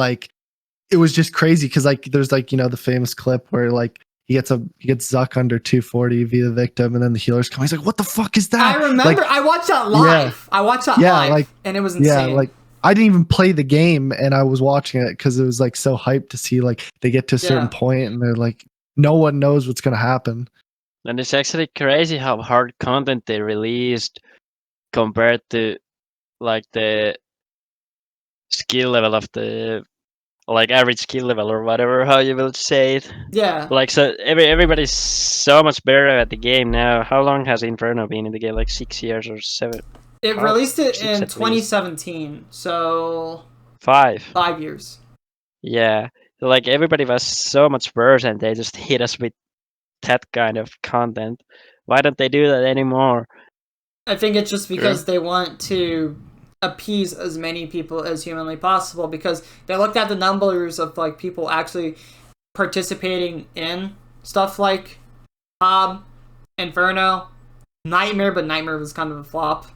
just crazy because like there's like, you know, the famous clip where like he gets Zuck under 240 V the Victim, and then the healers come. He's like, "What the fuck is that?" I remember. Like, I watched that live. I watched that live, like, and it was insane. Yeah, like I didn't even play the game, and I was watching it because it was like so hyped to see like they get to a certain point, and they're like, no one knows what's gonna happen. And it's actually crazy how hard content they released compared to like the skill level of the like average skill level or whatever, how you will say it. Yeah. Like so everybody's so much better at the game now. How long has Inferno been in the game? Like 6 years or 7? It Five, released it 6 in at least. 2017, so 5. 5 years. Yeah. Like everybody was so much worse and they just hit us with that kind of content. Why don't they do that anymore? I think it's just because they want to appease as many people as humanly possible, because they looked at the numbers of like people actually participating in stuff like Inferno, Nightmare, but Nightmare was kind of a flop.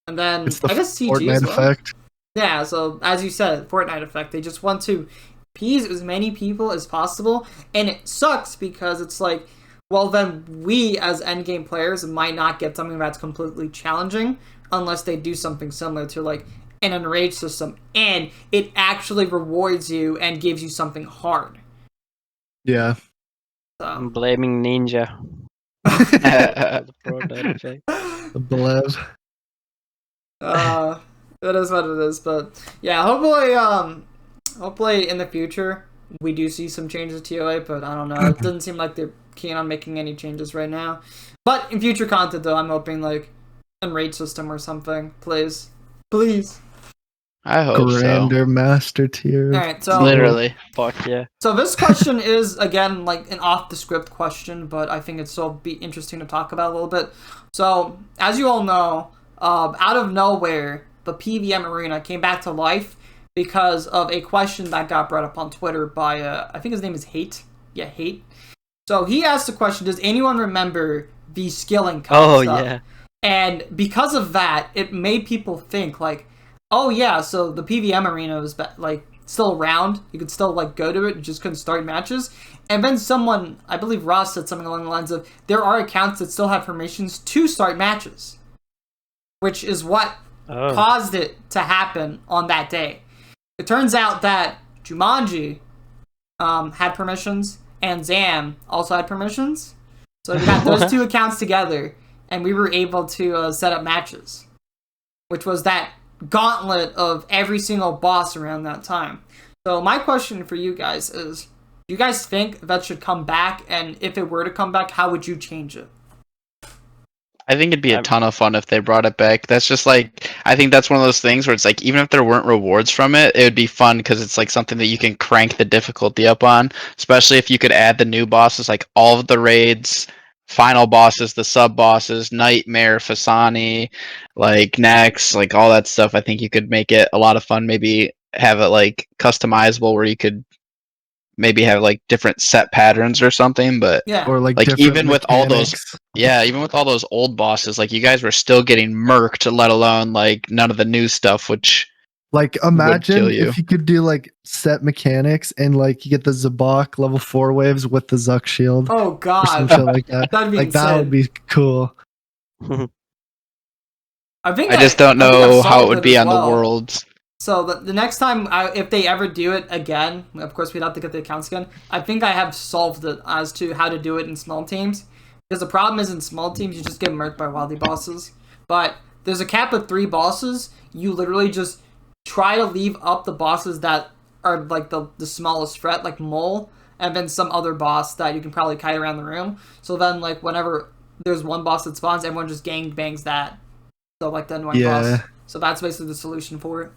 And then It's the I guess CG Fortnite as well. effect. Yeah, so as you said, Fortnite effect. They just want to appease as many people as possible, and it sucks because it's like, well, then we as endgame players might not get something that's completely challenging unless they do something similar to like an enrage system, and it actually rewards you and gives you something hard. Yeah. I'm So. blaming Ninja. For the Fortnite effect. The Blev. It is what it is, but yeah, hopefully in the future we do see some changes to TOA, but I don't know. It doesn't seem like they're keen on making any changes right now. But in future content, though, I'm hoping like enrage system or something. Please. I hope Grander master tier. All right, so. so Literally. Fuck yeah. So this question is again like an off the script question, but I think it's still be interesting to talk about a little bit. So as you all know, out of nowhere, the PvM Arena came back to life because of a question that got brought up on Twitter by I think his name is Hate. Yeah, Hate. So he asked the question: does anyone remember the skilling cup Oh stuff? yeah. And because of that, it made people think like, oh yeah, so the PvM Arena was like still around. You could still like go to it, you just couldn't start matches. And then someone, I believe Ross said something along the lines of, there are accounts that still have permissions to start matches, which is what caused it to happen on that day. It turns out that Jumanji had permissions, and Zam also had permissions. So we got those two accounts together, and we were able to set up matches, which was that gauntlet of every single boss around that time. So my question for you guys is, do you guys think that should come back? And if it were to come back, how would you change it? I think it'd be a ton of fun if they brought it back. That's just like, I think that's one of those things where it's like, even if there weren't rewards from it, it would be fun because it's like something that you can crank the difficulty up on, especially if you could add the new bosses, like all of the raids, final bosses, the sub bosses, Nightmare, Fasani, like Nex, like all that stuff. I think you could make it a lot of fun. Maybe have it like customizable where you could maybe have like different set patterns or something, but Yeah. Or like even with all those, mechanics. even with all those old bosses, like you guys were still getting murked, let alone like none of the new stuff, which Like imagine kill you. if you could do like set mechanics and like you get the Zabak level 4 waves with the Zuck shield Oh or god. some shit like that. That'd be Like that would insane. be cool. I just don't I think know I've how it solved would be as on the well. worlds. So the next time, if they ever do it again, of course we'd have to get the accounts again. I think I have solved it as to how to do it in small teams. Because the problem is in small teams, you just get murked by wildly bosses. But there's a cap of 3 bosses. You literally just try to leave up the bosses that are like the smallest threat, like Mole, and then some other boss that you can probably kite around the room. So then, like, whenever there's one boss that spawns, everyone just gang bangs that. So, like, the annoying boss. So that's basically the solution for it.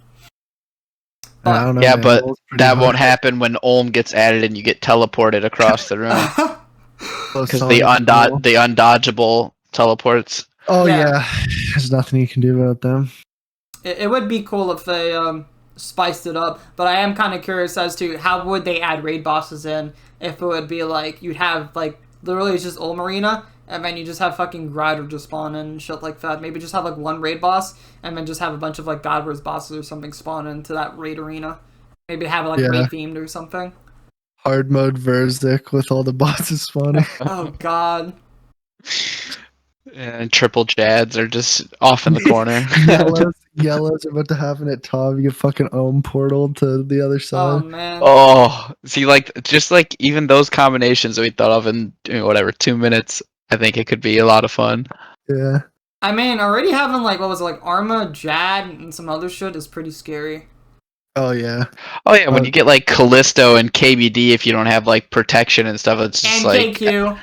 I don't know, Yeah, man. but Wolf's pretty that hard. won't happen when Olm gets added and you get teleported across the room. So Because Sonic Boom. the undodgeable teleports. Oh Yeah. yeah. There's nothing you can do about them. It would be cool if they spiced it up, but I am kind of curious as to how would they add raid bosses in, if it would be like you'd have like literally it's just Ulm Arena and then you just have fucking Grider just spawn in and shit like that. Maybe just have like one raid boss and then just have a bunch of like God Wars bosses or something spawn into that raid arena. Maybe have it like raid themed or something. Hard mode Verzik with all the bosses spawning. Oh god. And triple Jads are just off in the corner. Yellows are about to happen at top. You get fucking Ohm portal to the other Oh side. man. Oh, see, like just like even those combinations that we thought of in whatever 2 minutes, I think it could be a lot of fun. Yeah. I mean, already having like what was it, like Arma, Jad, and some other shit is pretty scary. Oh yeah. Oh yeah, when you get like Callisto and KBD, if you don't have like protection and stuff, it's just And like KQ.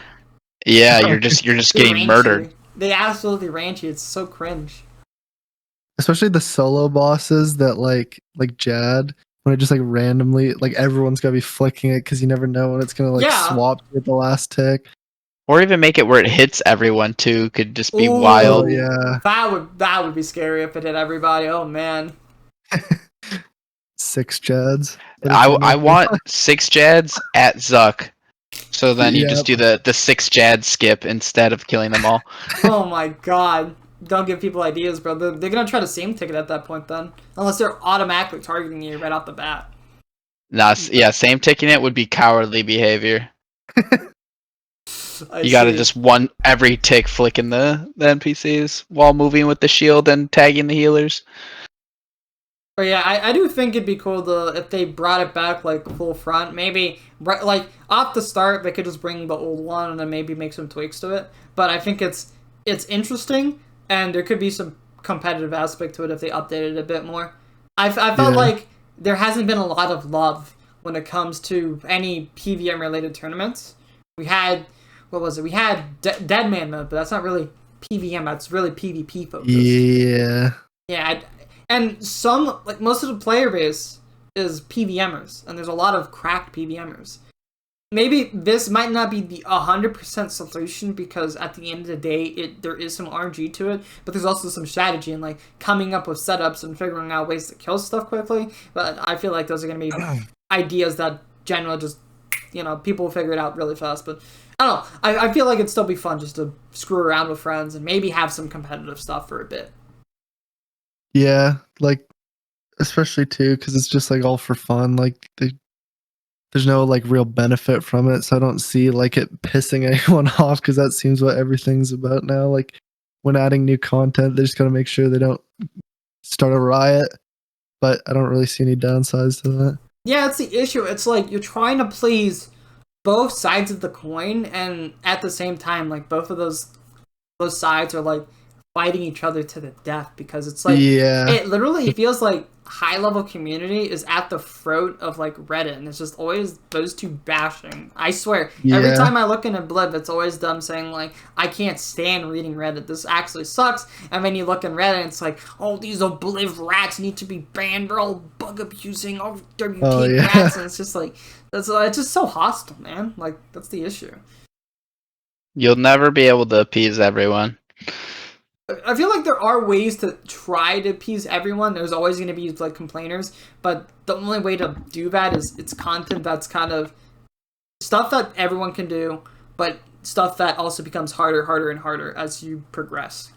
yeah, you're just getting Range murdered. tree. they absolutely ranch you. It's so cringe. Especially the solo bosses that like Jad, when it just like randomly, like everyone's gotta be flicking it because you never know when it's gonna like Yeah. swap at the last tick. Or even make it where it hits everyone too. Could just be Ooh. wild. Oh yeah, That would be scary if it hit everybody. Oh man. 6 Jads. I want 6 Jads at Zuck. So then you just do Yep. the 6 Jad skip instead of killing them all. Oh my god. Don't give people ideas, bro. They're gonna try to same ticket at that point then. Unless they're automatically targeting you right off the bat. Nah, yeah, same ticking it would be cowardly behavior. You gotta just every tick flicking the NPCs while moving with the shield and tagging the healers. But yeah, I do think it'd be cool if they brought it back like full front. Maybe like off the start they could just bring the old one and then maybe make some tweaks to it. But I think it's interesting and there could be some competitive aspect to it if they updated it a bit more. I felt like there hasn't been a lot of love when it comes to any PvM related tournaments. We had We had Deadman mode, but that's not really PvM. That's really PvP focused. Yeah. Yeah, and some, like most of the player base is PvMers, and there's a lot of cracked PvMers. Maybe this might not be the 100% solution because at the end of the day, there is some RNG to it, but there's also some strategy and like coming up with setups and figuring out ways to kill stuff quickly. But I feel like those are going to be ideas that generally just, people will figure it out really fast. But I don't know. I feel like it'd still be fun just to screw around with friends and maybe have some competitive stuff for a bit. Yeah, like especially too because it's just like all for fun. Like there's no like real benefit from it, so I don't see like it pissing anyone off because that seems what everything's about now. Like when adding new content, they just gotta make sure they don't start a riot. But I don't really see any downsides to that. Yeah, it's the issue. It's like you're trying to please both sides of the coin, and at the same time, like both of those sides are like fighting each other to the death because it's like it literally feels like high level community is at the throat of like Reddit, and it's just always those two bashing. I swear, every time I look in a blip, it's always them saying like, I can't stand reading Reddit, this actually sucks. And then you look in Reddit and it's like, oh, these obliv rats need to be banned, they're all bug abusing, oh, WP rats. And it's just like, it's just so hostile, man. Like, that's the issue. You'll never be able to appease everyone. I feel like there are ways to try to appease everyone. There's always going to be like complainers, but the only way to do that is it's content that's kind of stuff that everyone can do, but stuff that also becomes harder and harder as you progress.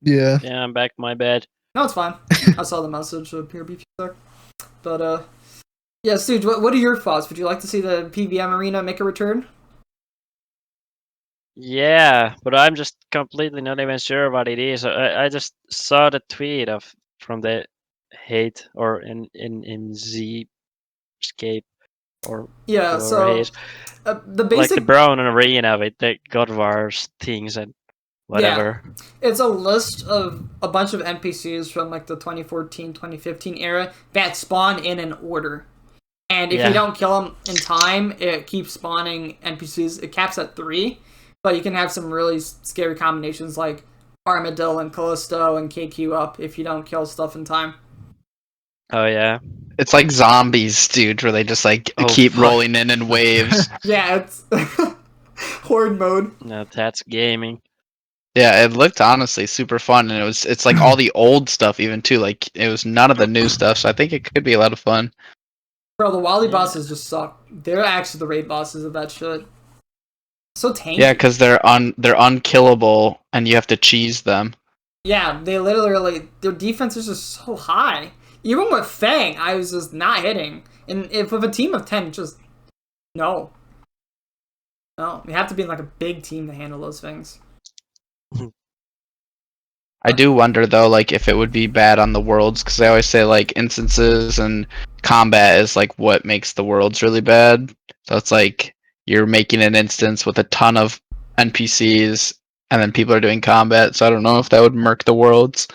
Yeah. Yeah, I'm back. My bad. No, it's fine. I saw the message of here beef there. But yeah, Stuge, what are your thoughts? Would you like to see the PvM Arena make a return? Yeah, but I'm just completely not even sure what it is. I just saw the tweet from the hate or in Zscape or yeah. So the basic like the brown arena with the God Wars things and whatever. Yeah. It's a list of a bunch of NPCs from like the 2014, 2015 era that spawn in an order. And if you don't kill them in time, it keeps spawning NPCs. It caps at 3. But you can have some really scary combinations like Armadillo and Callisto and KQ up if you don't kill stuff in time. Oh yeah. It's like zombies, dude, where they just like keep rolling in waves. Yeah, it's horde mode. No, that's gaming. Yeah, it looked honestly super fun, and it's like all the old stuff even too. Like it was none of the new stuff, so I think it could be a lot of fun. Bro, the Wally bosses just suck. They're actually the raid bosses of that shit. So tanky. Yeah, because they're unkillable, and you have to cheese them. Yeah, they literally their defense is just so high. Even with Fang, I was just not hitting. And if with a team of 10, just no. You have to be in like a big team to handle those things. I do wonder though, like if it would be bad on the worlds, because I always say like instances and combat is like what makes the worlds really bad. So it's like you're making an instance with a ton of NPCs, and then people are doing combat. So I don't know if that would murk the worlds.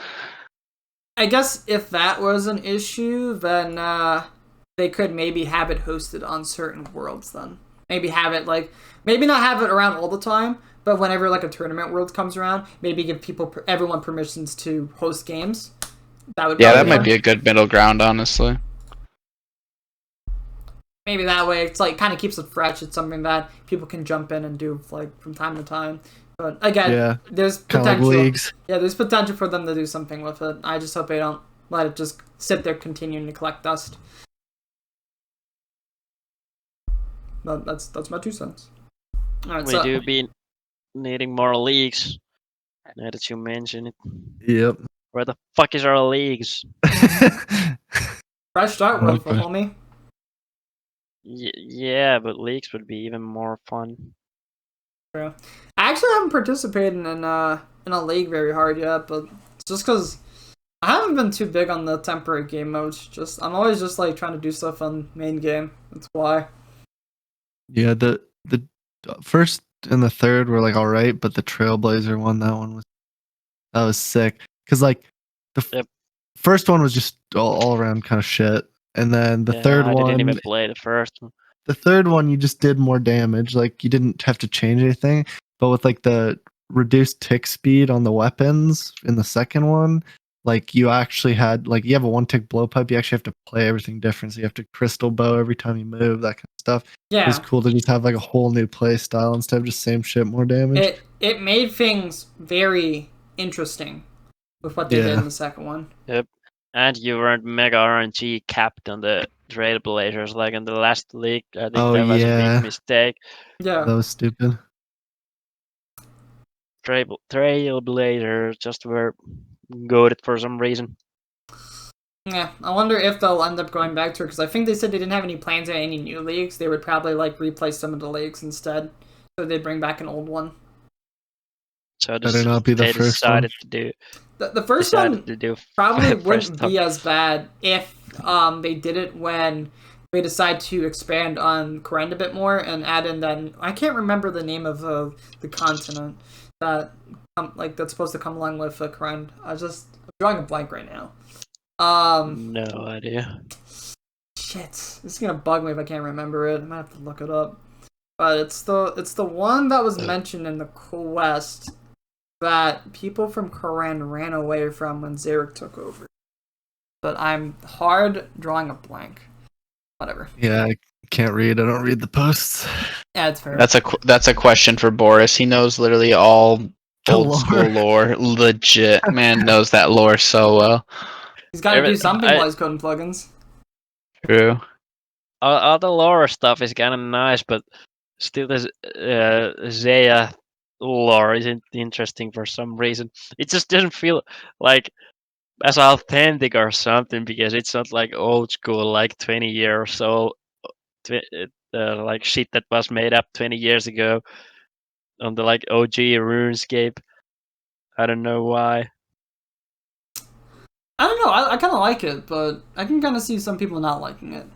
I guess if that was an issue, then they could maybe have it hosted on certain worlds then. Maybe have it maybe not have it around all the time, But whenever like a tournament world comes around, maybe give everyone permissions to host games. That would Yeah, probably that might fun. be a good middle ground, honestly. Maybe that way it's like kind of keeps it fresh. It's something that people can jump in and do like from time to time. But again, there's kind of like potential. leagues. Yeah, there's potential for them to do something with it. I just hope they don't let it just sit there continuing to collect dust. But that's my 2 cents. All right, We so do be needing more leagues. Now that you mention it. Yep. Where the fuck is our leagues? fresh start with Okay. homie. Yeah, but leagues would be even more fun. True. I actually haven't participated in a league very hard yet, but it's just because I haven't been too big on the temporary game modes. I'm always just like trying to do stuff on main game. That's why. Yeah, the first and the third were like all right, but the Trailblazer one, that was sick. Cause like the first one was just all around kind of shit, and then the third I one, didn't even play the first one. the third one you just did more damage. Like you didn't have to change anything, but with like the reduced tick speed on the weapons in the second one, like you actually had like you have a 1-tick blowpipe, you actually have to play everything different. So you have to crystal bow every time you move, that kind of stuff. Yeah. It was cool to just have like a whole new play style instead of just same shit, more damage. It made things very interesting with what they did in the second one. Yep. And you weren't mega RNG capped on the Trailblazers like in the last league. I think that was a big mistake. Yeah. That was stupid. Trailblazers just were goated for some reason. Yeah, I wonder if they'll end up going back to it, because I think they said they didn't have any plans on any new leagues. They would probably like replace some of the leagues instead, so they'd bring back an old one. So better not be the they first decided one. to do. The first one to do probably wouldn't be as bad if they did it when they decide to expand on Koren a bit more and add in that. I can't remember the name of the continent that that's supposed to come along with Koren. I'm drawing a blank right now. No idea. Shit, this is gonna bug me if I can't remember it. I might have to look it up. But it's the one that was mentioned in the quest that people from Koren ran away from when Zaryte took over. But I'm hard drawing a blank. Whatever. Yeah, I can't read. I don't read the posts. Yeah, it's fair. That's a question for Boris. He knows literally all The old lore. school lore. Legit, man knows that lore so well. He's got to do something while he's coding plugins. True. All the lore stuff is kind of nice, but still, the Zaya lore isn't interesting for some reason. It just doesn't feel like as authentic or something because it's not like old school, like 20 years old, like shit that was made up 20 years ago on the like OG RuneScape. I don't know why. I don't know. I kind of like it, but I can kind of see some people not liking it.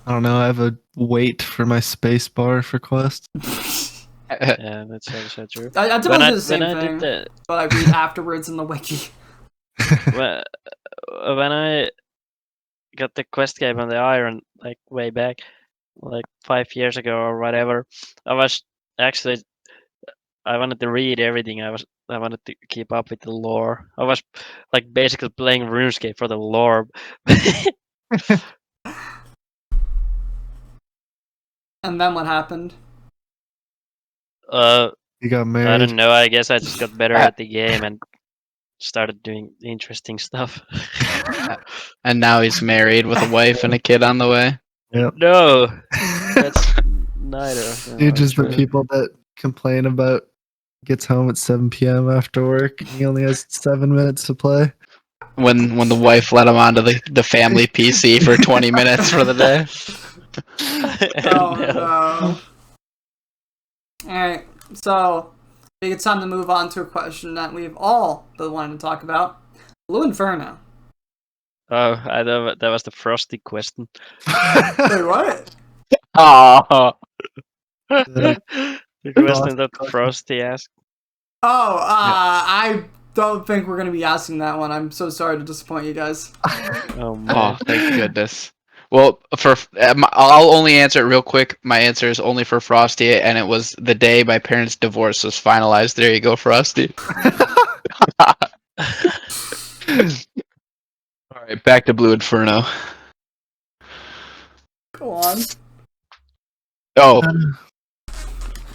I don't know. I have a wait for my space bar for quests. Yeah, that's also true. I typically do the same thing, but I read afterwards in the wiki. When I got the quest game on the Iron, like way back, like 5 years ago or whatever, I wanted to read everything. I wanted to keep up with the lore. I was like basically playing RuneScape for the lore. And then what happened? You got married. I don't know. I guess I just got better at the game and started doing interesting stuff. And now he's married with a wife and a kid on the way. Yep. No, that's neither of them. Dude, just the people that complain about gets home at 7 p.m. after work. And he only has 7 minutes to play. When the wife let him onto the family PC for 20 minutes for the day. Oh no. Alright, so I think it's time to move on to a question that we've all been wanting to talk about. Blue Inferno. Oh, I know that was the Frosty question. Wait, what? Oh, The question that Frosty asked. Oh, I don't think we're going to be asking that one. I'm so sorry to disappoint you guys. Oh man. oh, thank goodness. Well, I'll only answer it real quick. My answer is only for Frosty, and it was the day my parents' divorce was finalized. There you go, Frosty. All right, back to Blue Inferno. Go on. Oh,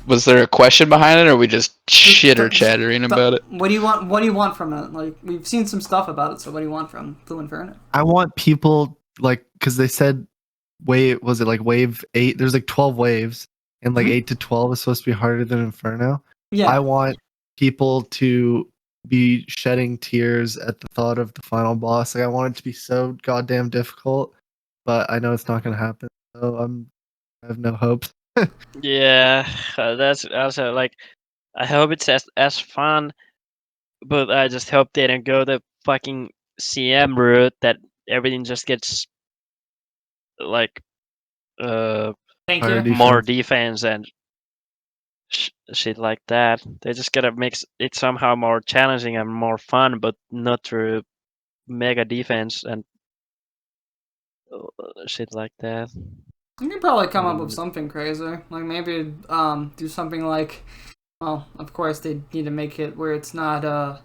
was there a question behind it, or are we just chitter chattering about it? What do you want? What do you want from it? Like, we've seen some stuff about it, so what do you want from Blue Inferno? I want people like because they said wave 8? There's like 12 waves, and like 8 to 12 is supposed to be harder than Inferno. Yeah. I want people to be shedding tears at the thought of the final boss. Like I want it to be so goddamn difficult, but I know it's not gonna happen. So I have no hopes. Yeah, that's also like. I hope it's as fun, but I just hope they don't go the fucking CM route that everything just gets like Thank Higher you. defense. more defense and shit like that. They just gotta make it somehow more challenging and more fun, but not through mega defense and shit like that. You can probably come up with something crazy. Like maybe do something like, well, of course they need to make it where it's not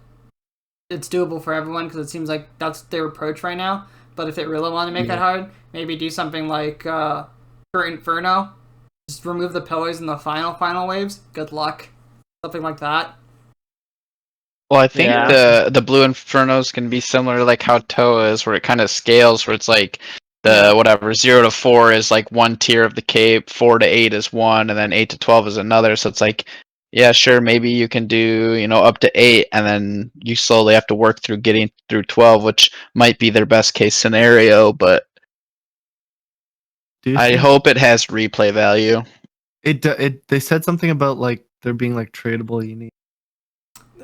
it's doable for everyone because it seems like that's their approach right now. But if they really want to make it hard, maybe do something like for Inferno, just remove the pillars in the final waves. Good luck. Something like that. Well, I think Yeah. the Blue Infernos can be similar to like how Toa is, where it kind of scales, where it's like Yeah. the whatever 0 to 4 is like one tier of the cape, 4 to 8 is one, and then 8 to 12 is another. So it's like, yeah, sure, maybe you can do up to 8, and then you slowly have to work through getting through 12, which might be their best case scenario. But Do you I think hope it has replay value. it they said something about like there being like tradable unique.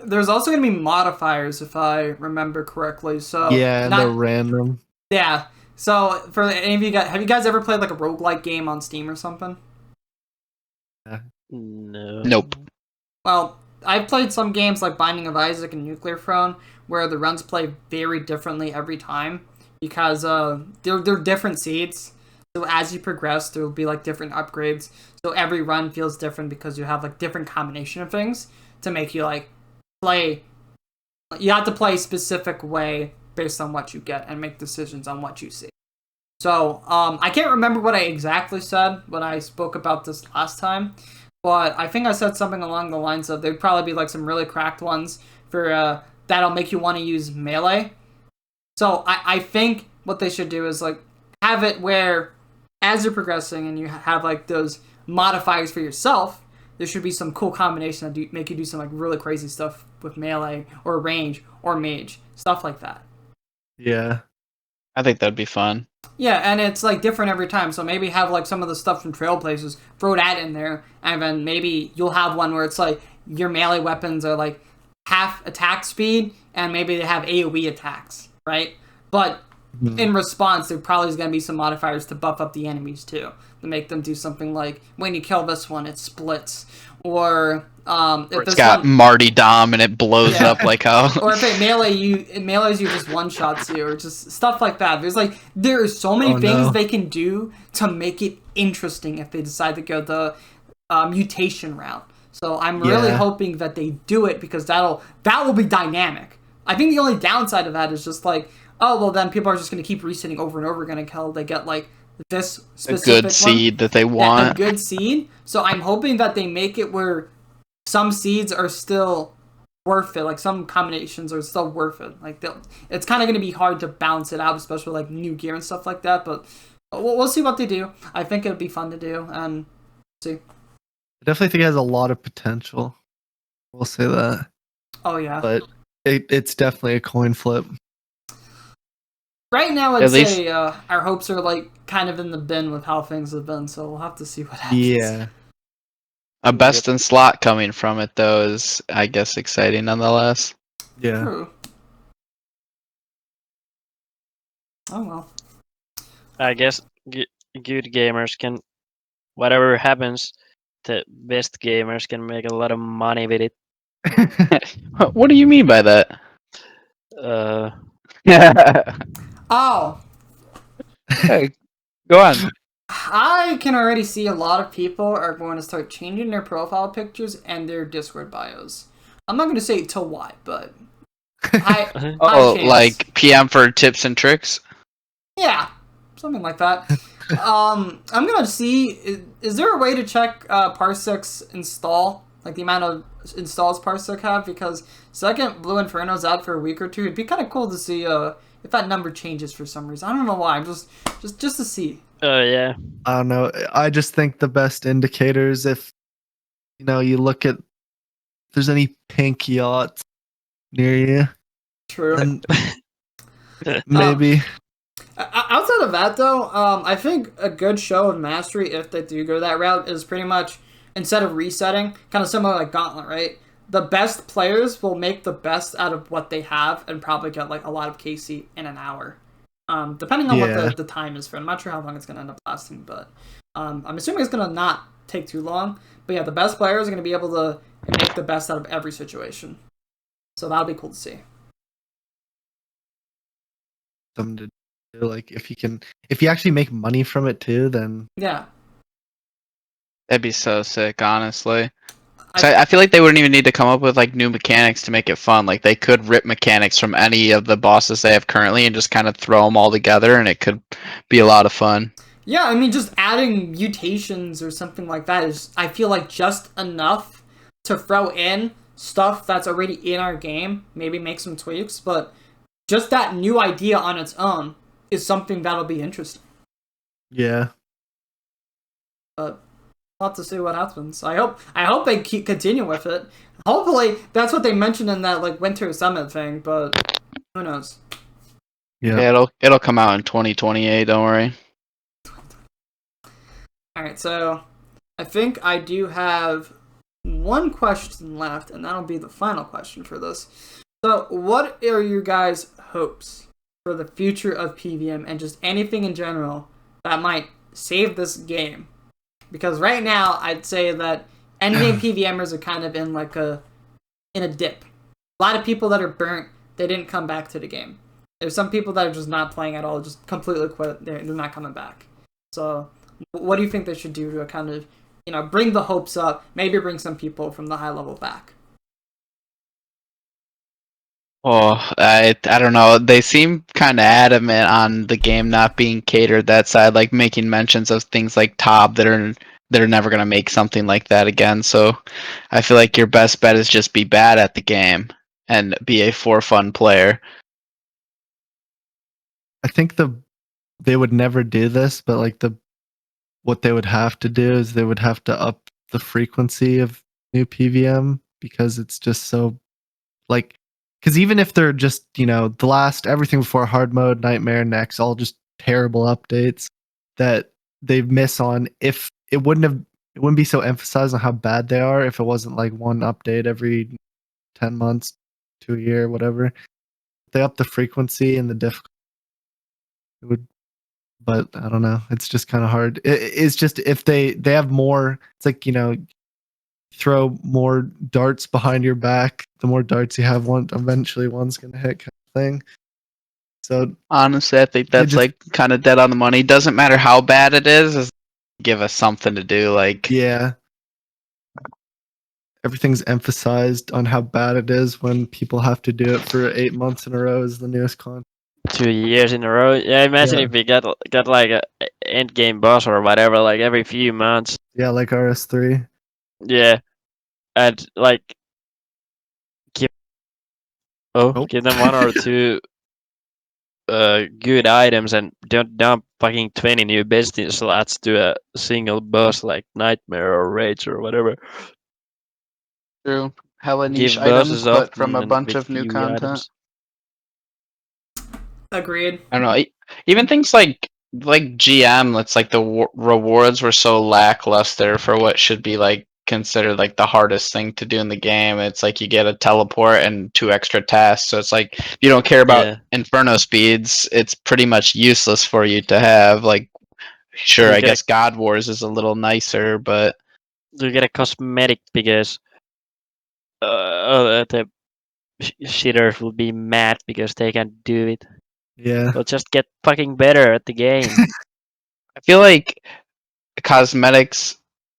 There's also gonna be modifiers if I remember correctly. So Yeah, and they're random. Yeah. So for any of you guys, have you guys ever played like a roguelike game on Steam or something? No. Nope. Well, I've played some games like Binding of Isaac and Nuclear Throne where the runs play very differently every time because they're different seeds. So as you progress, there will be like different upgrades. So every run feels different because you have like different combination of things to make you like play. You have to play a specific way based on what you get and make decisions on what you see. So I can't remember what I exactly said when I spoke about this last time, but I think I said something along the lines of there'd probably be like some really cracked ones for that'll make you want to use melee. So I think what they should do is like have it where as you're progressing and you have like those modifiers for yourself, there should be some cool combination that make you do some like really crazy stuff with melee or range or mage, stuff like that. Yeah. I think that'd be fun. Yeah, and it's like different every time. So maybe have like some of the stuff from Trailblazers, throw that in there, and then maybe you'll have one where it's like your melee weapons are like half attack speed, and maybe they have AoE attacks, right? But in response, there probably is going to be some modifiers to buff up the enemies too, to make them do something like when you kill this one, it splits, or if It's got Marty Dom and it blows up like how. Or if it melees you just one shots you, or just stuff like that. There are so many things they can do to make it interesting if they decide to go the mutation route. So I'm really hoping that they do it because that will be dynamic. I think the only downside of that is just like, oh well, then people are just going to keep resetting over and over again until they get like this specific good seed that they want. Yeah, a good seed. So I'm hoping that they make it where some seeds are still worth it. Like some combinations are still worth it. Like it's kind of going to be hard to balance it out, especially like new gear and stuff like that. But we'll see what they do. I think it'll be fun to do and see. I definitely think it has a lot of potential. We'll say that. Oh yeah. But it's definitely a coin flip. Right now, I'd say our hopes are like kind of in the bin with how things have been. So we'll have to see what happens. Yeah. A best in slot coming from it though is, I guess, exciting nonetheless. Yeah. True. Oh well. I guess good gamers can, whatever happens, the best gamers can make a lot of money with it. What do you mean by that? Oh. Hey, Go on. I can already see a lot of people are going to start changing their profile pictures and their Discord bios. I'm not going to say till why, but high Oh, chance. like PM for tips and tricks. Yeah, something like that. I'm gonna see. Is there a way to check Parsec's install, like the amount of installs Parsec have? Because second Blue Inferno's out for a week or two. It'd be kind of cool to see if that number changes for some reason. I don't know why. I'm just to see. Oh yeah. I don't know. I just think the best indicators, if you look at if there's any pink yachts near you, True. then maybe. Outside of that, though, I think a good show of mastery, if they do go that route, is pretty much instead of resetting, kind of similar like Gauntlet, right? The best players will make the best out of what they have and probably get like a lot of KC in an hour, depending on what the time is for. I'm not sure how long it's gonna end up lasting, but I'm assuming it's gonna not take too long. But yeah, the best players are gonna be able to make the best out of every situation, so that'll be cool to see. Something to do. Like if you actually make money from it too, then Yeah. That'd be so sick, honestly. So I feel like they wouldn't even need to come up with like new mechanics to make it fun. Like they could rip mechanics from any of the bosses they have currently and just kind of throw them all together, and it could be a lot of fun. Yeah, I mean, just adding mutations or something like that is, I feel like, just enough to throw in stuff that's already in our game, maybe make some tweaks, but just that new idea on its own is something that'll be interesting. yeah. But we'll have to see what happens. I hope they continue with it. Hopefully, that's what they mentioned in that like Winter Summit thing, but who knows? Yeah. Yeah, it'll come out in 2028. Don't worry. Alright, so I think I do have one question left, and that'll be the final question for this. So, what are your guys' hopes for the future of PvM and just anything in general that might save this game? Because right now, I'd say that endgame PvMers are kind of in a dip. A lot of people that are burnt, they didn't come back to the game. There's some people that are just not playing at all, just completely quit. They're not coming back. So, what do you think they should do to kind of, bring the hopes up, maybe bring some people from the high level back? Oh, I don't know. They seem kind of adamant on the game not being catered that side, like making mentions of things like Top that are never gonna make something like that again. So, I feel like your best bet is just be bad at the game and be a for fun player. I think they would never do this, but like what they would have to do is they would have to up the frequency of new PVM because it's just so like because even if they're just the last everything before hard mode, nightmare, next, all just terrible updates that they miss on, if it wouldn't be so emphasized on how bad they are if it wasn't like one update every 10 months to a year, whatever. If they up the frequency and the difficulty, it would. But I don't know. It's just kind of hard. It's just if they have more. It's like throw more darts behind your back. The more darts you have, one eventually one's gonna hit, kind of thing. So Honestly, I think that's like kind of dead on the money. Doesn't matter how bad it is give us something to do. Like yeah, everything's emphasized on how bad it is when people have to do it for 8 months in a row is the newest content. 2 years in a row. Yeah, imagine if we got like a end game boss or whatever, like every few months. Yeah, like RS3. Yeah, and like give give them one or two good items and don't dump fucking 20 new bestie slots to a single boss like Nightmare or Rage or whatever. True. Hella niche Give items, bosses but often from a and bunch with of new few content. items. Agreed. I don't know. Even things like GM, that's like the rewards were so lackluster for what should be like considered like the hardest thing to do in the game. It's like you get a teleport and 2 extra tasks. So it's like if you don't care about Inferno speeds, it's pretty much useless for you to have. Like, sure, I guess God Wars is a little nicer, but you get a cosmetic because the shitters will be mad because they can't do it. Yeah. They'll just get fucking better at the game. I feel like cosmetics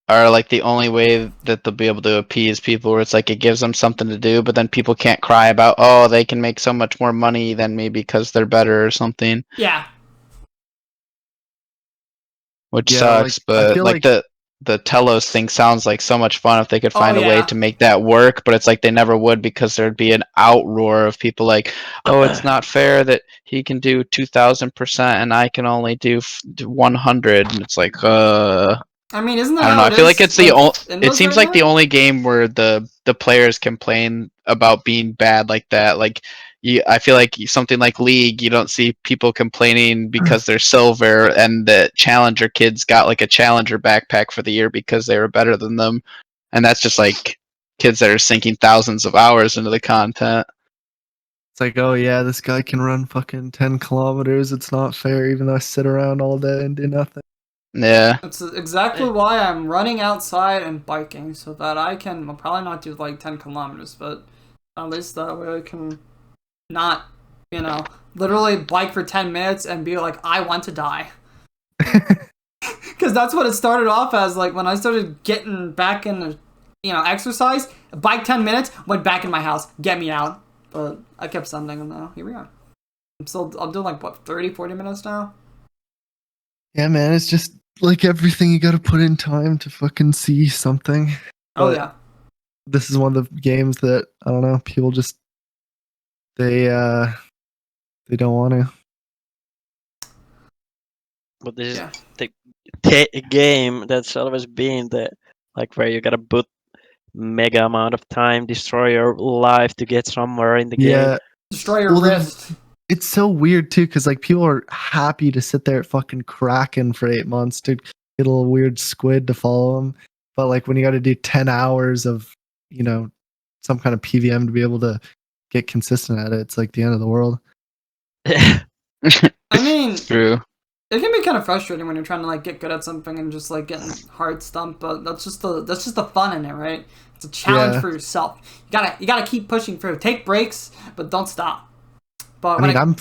are like the only way that they'll be able to appease people, where it's like it gives them something to do, but then people can't cry about, oh, they can make so much more money than me because they're better or something, Yeah. which Yeah, sucks. like, I But feel like the Telos thing sounds like so much fun if they could Oh, find a way yeah. to make that work, but it's like they never would, because there'd be an outroar of people like, oh, it's not fair that he can do 2,000% and I can only do 100, and it's like, I mean, isn't that I don't know. how I it feel like is it's the with it Indos seems right like the now? only game where the players complain about being bad like that. Like, I feel like something like League, you don't see people complaining because they're silver, and the Challenger kids got like a Challenger backpack for the year because they were better than them, and that's just like kids that are sinking thousands of hours into the content. It's like, oh yeah, this guy can run fucking 10 kilometers. It's not fair, even though I sit around all day and do nothing. Yeah, That's exactly why I'm running outside and biking, so that I can, I'll probably not do like 10 kilometers, but at least that way I can not, literally bike for 10 minutes and be like, I want to die. Because that's what it started off as. Like, when I started getting back in, exercise, bike 10 minutes, went back in my house, get me out. But I kept sending them now. Here we are. I'm doing like, what, 30, 40 minutes now? Yeah, man, it's just like everything, you gotta put in time to fucking see something. Oh, But yeah. this is one of the games that, I don't know, people just, they don't want to. But this is Yeah. the game that's always been the like where you gotta put mega amount of time, destroy your life to get somewhere in the game. Yeah, Destroy your Well, then- wrist. it's so weird too, because like people are happy to sit there at fucking Kraken for 8 months to get a little weird squid to follow them. But like when you got to do 10 hours of, some kind of PVM to be able to get consistent at it, it's like the end of the world. I mean, it's true. it can be kind of frustrating when you're trying to like get good at something and just like getting hard stumped, but that's just the fun in it, right? It's a challenge Yeah. for yourself. You gotta keep pushing through. Take breaks, but don't stop. But I mean, I'm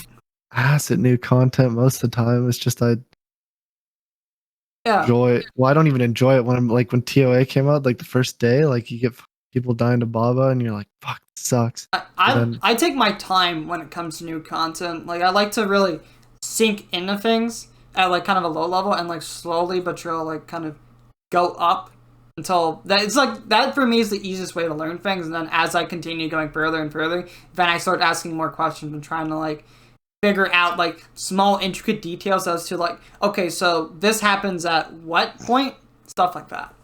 ass at new content most of the time. It's just I yeah, enjoy it. Well, I don't even enjoy it when I'm like when TOA came out, like the first day, like you get people dying to Baba and you're like, fuck, this sucks. I take my time when it comes to new content. Like, I like to really sink into things at like kind of a low level and like slowly but surely like kind of go up until that. It's like that for me is the easiest way to learn things. And then as I continue going further and further, then I start asking more questions and trying to like figure out like small intricate details as to like, okay, so this happens at what point, stuff like that.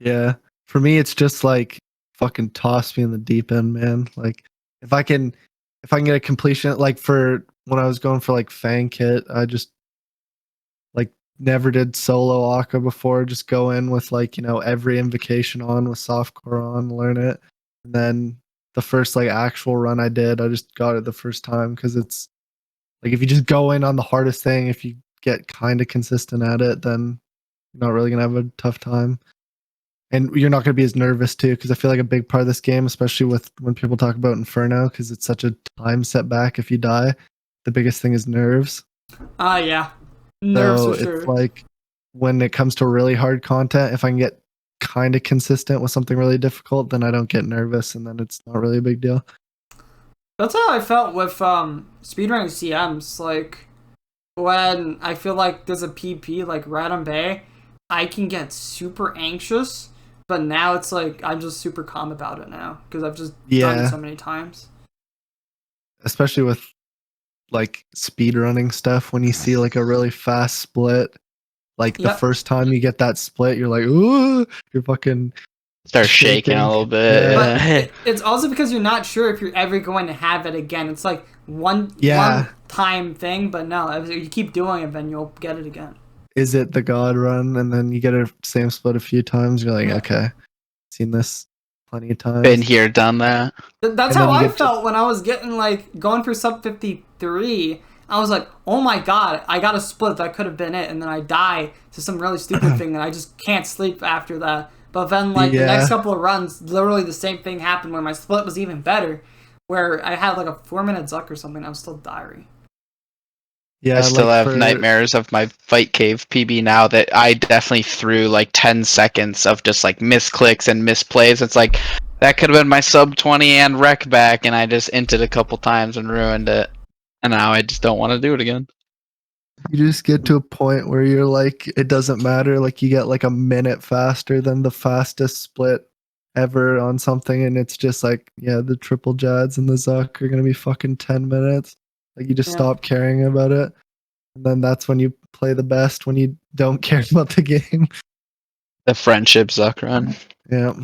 Yeah. For me, it's just like fucking toss me in the deep end, man. Like if I can get a completion, like for when I was going for like Fang Kit, I just like never did solo Akka before. Just go in with like, every invocation on with softcore on, learn it. And then the first like actual run I did, I just got it the first time because it's like if you just go in on the hardest thing, if you get kind of consistent at it, then you're not really gonna have a tough time. And you're not going to be as nervous too, because I feel like a big part of this game, especially with when people talk about Inferno, because it's such a time setback if you die. The biggest thing is nerves. Yeah. Nerves So for sure. it's like when it comes to really hard content, if I can get kind of consistent with something really difficult, then I don't get nervous, and then it's not really a big deal. That's how I felt with speedrunning CMs. Like, when I feel like there's a PP like Radom Bay, I can get super anxious, but now it's like I'm just super calm about it now because I've just done it so many times. Especially with like speedrunning stuff, when you see like a really fast split, like the Yep. first time you get that split, you're like, ooh, you're fucking Start shaking a little bit. Yeah. But it's also because you're not sure if you're ever going to have it again. It's like one time thing, but no, if you keep doing it, then you'll get it again. Is it the God run? And then you get a same split a few times. You're like, Yeah. okay, seen this plenty of times. Been here, done that. That's And how then you I get felt when I was getting like going for sub 53. I was like, oh my god, I got a split that could have been it, and then I die to some really stupid thing, and I just can't sleep after that. But then like the next couple of runs, literally the same thing happened where my split was even better, where I had like a 4-minute Zuck or something. I was still diary. Yeah, I still like have nightmares of my fight cave PB now that I definitely threw like 10 seconds of just like misclicks and misplays. It's like that could have been my sub 20 and wreck back, and I just inted a couple times and ruined it. And now I just don't want to do it again. You just get to a point where you're like, it doesn't matter. Like you get like a minute faster than the fastest split ever on something, and it's just like, yeah, the triple jads and the Zuck are gonna be fucking 10 minutes. Like you just stop caring about it, and then that's when you play the best, when you don't care about the game. The friendship Zuck run. Yeah.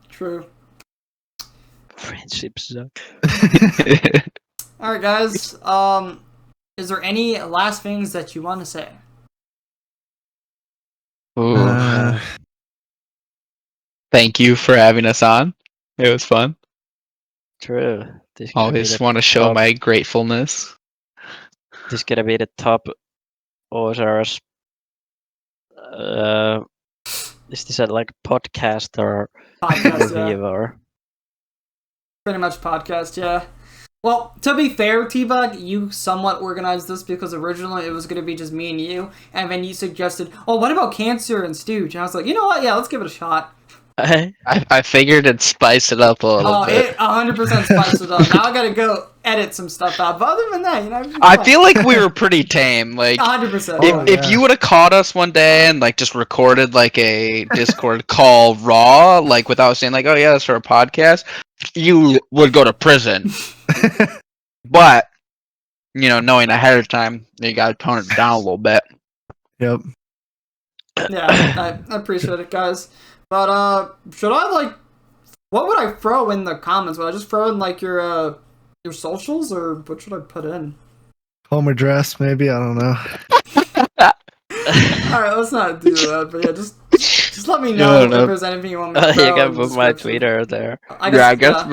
True. Friendships suck. All right, guys. Is there any last things that you want to say? Ooh. Thank you for having us on. It was fun. True. This gonna be Always the want to show top- my gratefulness. This gonna be the top Ozar's. Is this a like podcast or Podcast, yeah. reviewer? Pretty much podcast, yeah. Well, to be fair, Tbach, you somewhat organized this because originally it was going to be just me and you, and then you suggested, oh, what about Cancer and Stuge? And I was like, you know what, yeah, let's give it a shot. I figured it'd spice it up a little bit. It 100% spiced it up. Now I gotta go edit some stuff out, but other than that, you know, I feel like we were pretty tame. Like 100%. if you would have caught us one day and like just recorded like a Discord call raw, like without saying like, oh yeah, that's for a podcast, you would go to prison. But you know, knowing ahead of time, you gotta tone it down a little bit. Yep. Yeah, I appreciate it, guys. But should I like, what would I throw in the comments? Would I just throw in like your socials, or what should I put in? Home address, maybe, I don't know. Alright, let's not do that, but yeah, just let me know if there's anything you want me to throw. You can in the put my description. Twitter there. I guess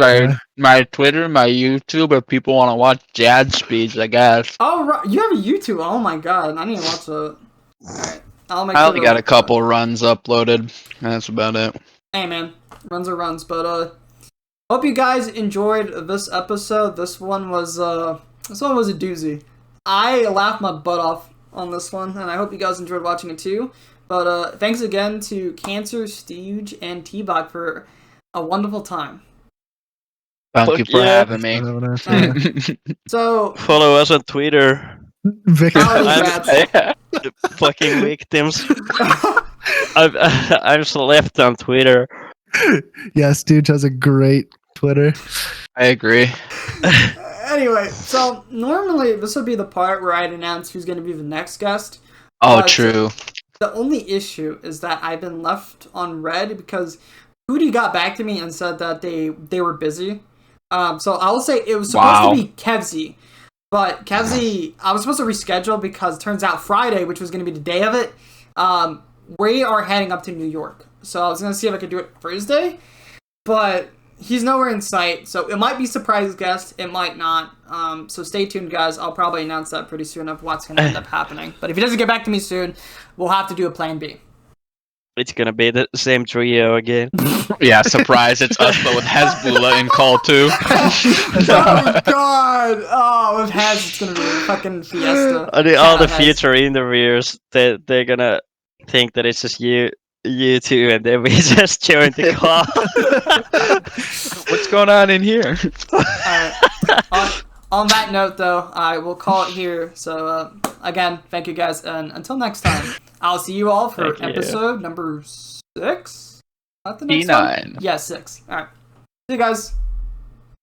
my Twitter, my YouTube, if people want to watch Jad speeds, I guess. Oh, right. You have a YouTube. Oh my god, I need to watch it. Alright, I'll make I sure only to- got a couple runs uploaded, and that's about it. Hey man, runs are runs, but hope you guys enjoyed this episode. This one was a doozy. I laughed my butt off on this one, and I hope you guys enjoyed watching it too. But thanks again to Cancer, Stuge, and Tbach for a wonderful time. Thank you for having me. Have a nice day. So, Follow us on Twitter. Victor. Follow I'm Rats. fucking victims. I'm left on Twitter. Yeah, Stooge has a great Twitter. I agree. Anyway, so normally this would be the part where I'd announce who's going to be the next guest. Oh, But true. The only issue is that I've been left on red because Hootie got back to me and said that they were busy. So I will say it was supposed to be Kevzy. But Kevzy, I was supposed to reschedule because it turns out Friday, which was going to be the day of it, we are heading up to New York. So I was going to see if I could do it Thursday, but he's nowhere in sight. So it might be surprise guest, it might not. So stay tuned, guys. I'll probably announce that pretty soon of what's going to end up happening. But if he doesn't get back to me soon, we'll have to do a plan B. It's gonna be the same trio again. Yeah, surprise, it's us, but with Hezbollah in call 2. Oh god! Oh, with Hez, it's gonna be a fucking fiesta. All the Hez. future interviewers, they're gonna think that it's just you two, and then we just join the call. What's going on in here? Alright. On that note, though, I will call it here. So, again, thank you guys, and until next time, I'll see you all for Thank you. episode number 6? Not the next one? E9. Yeah, 6. Alright. See you guys.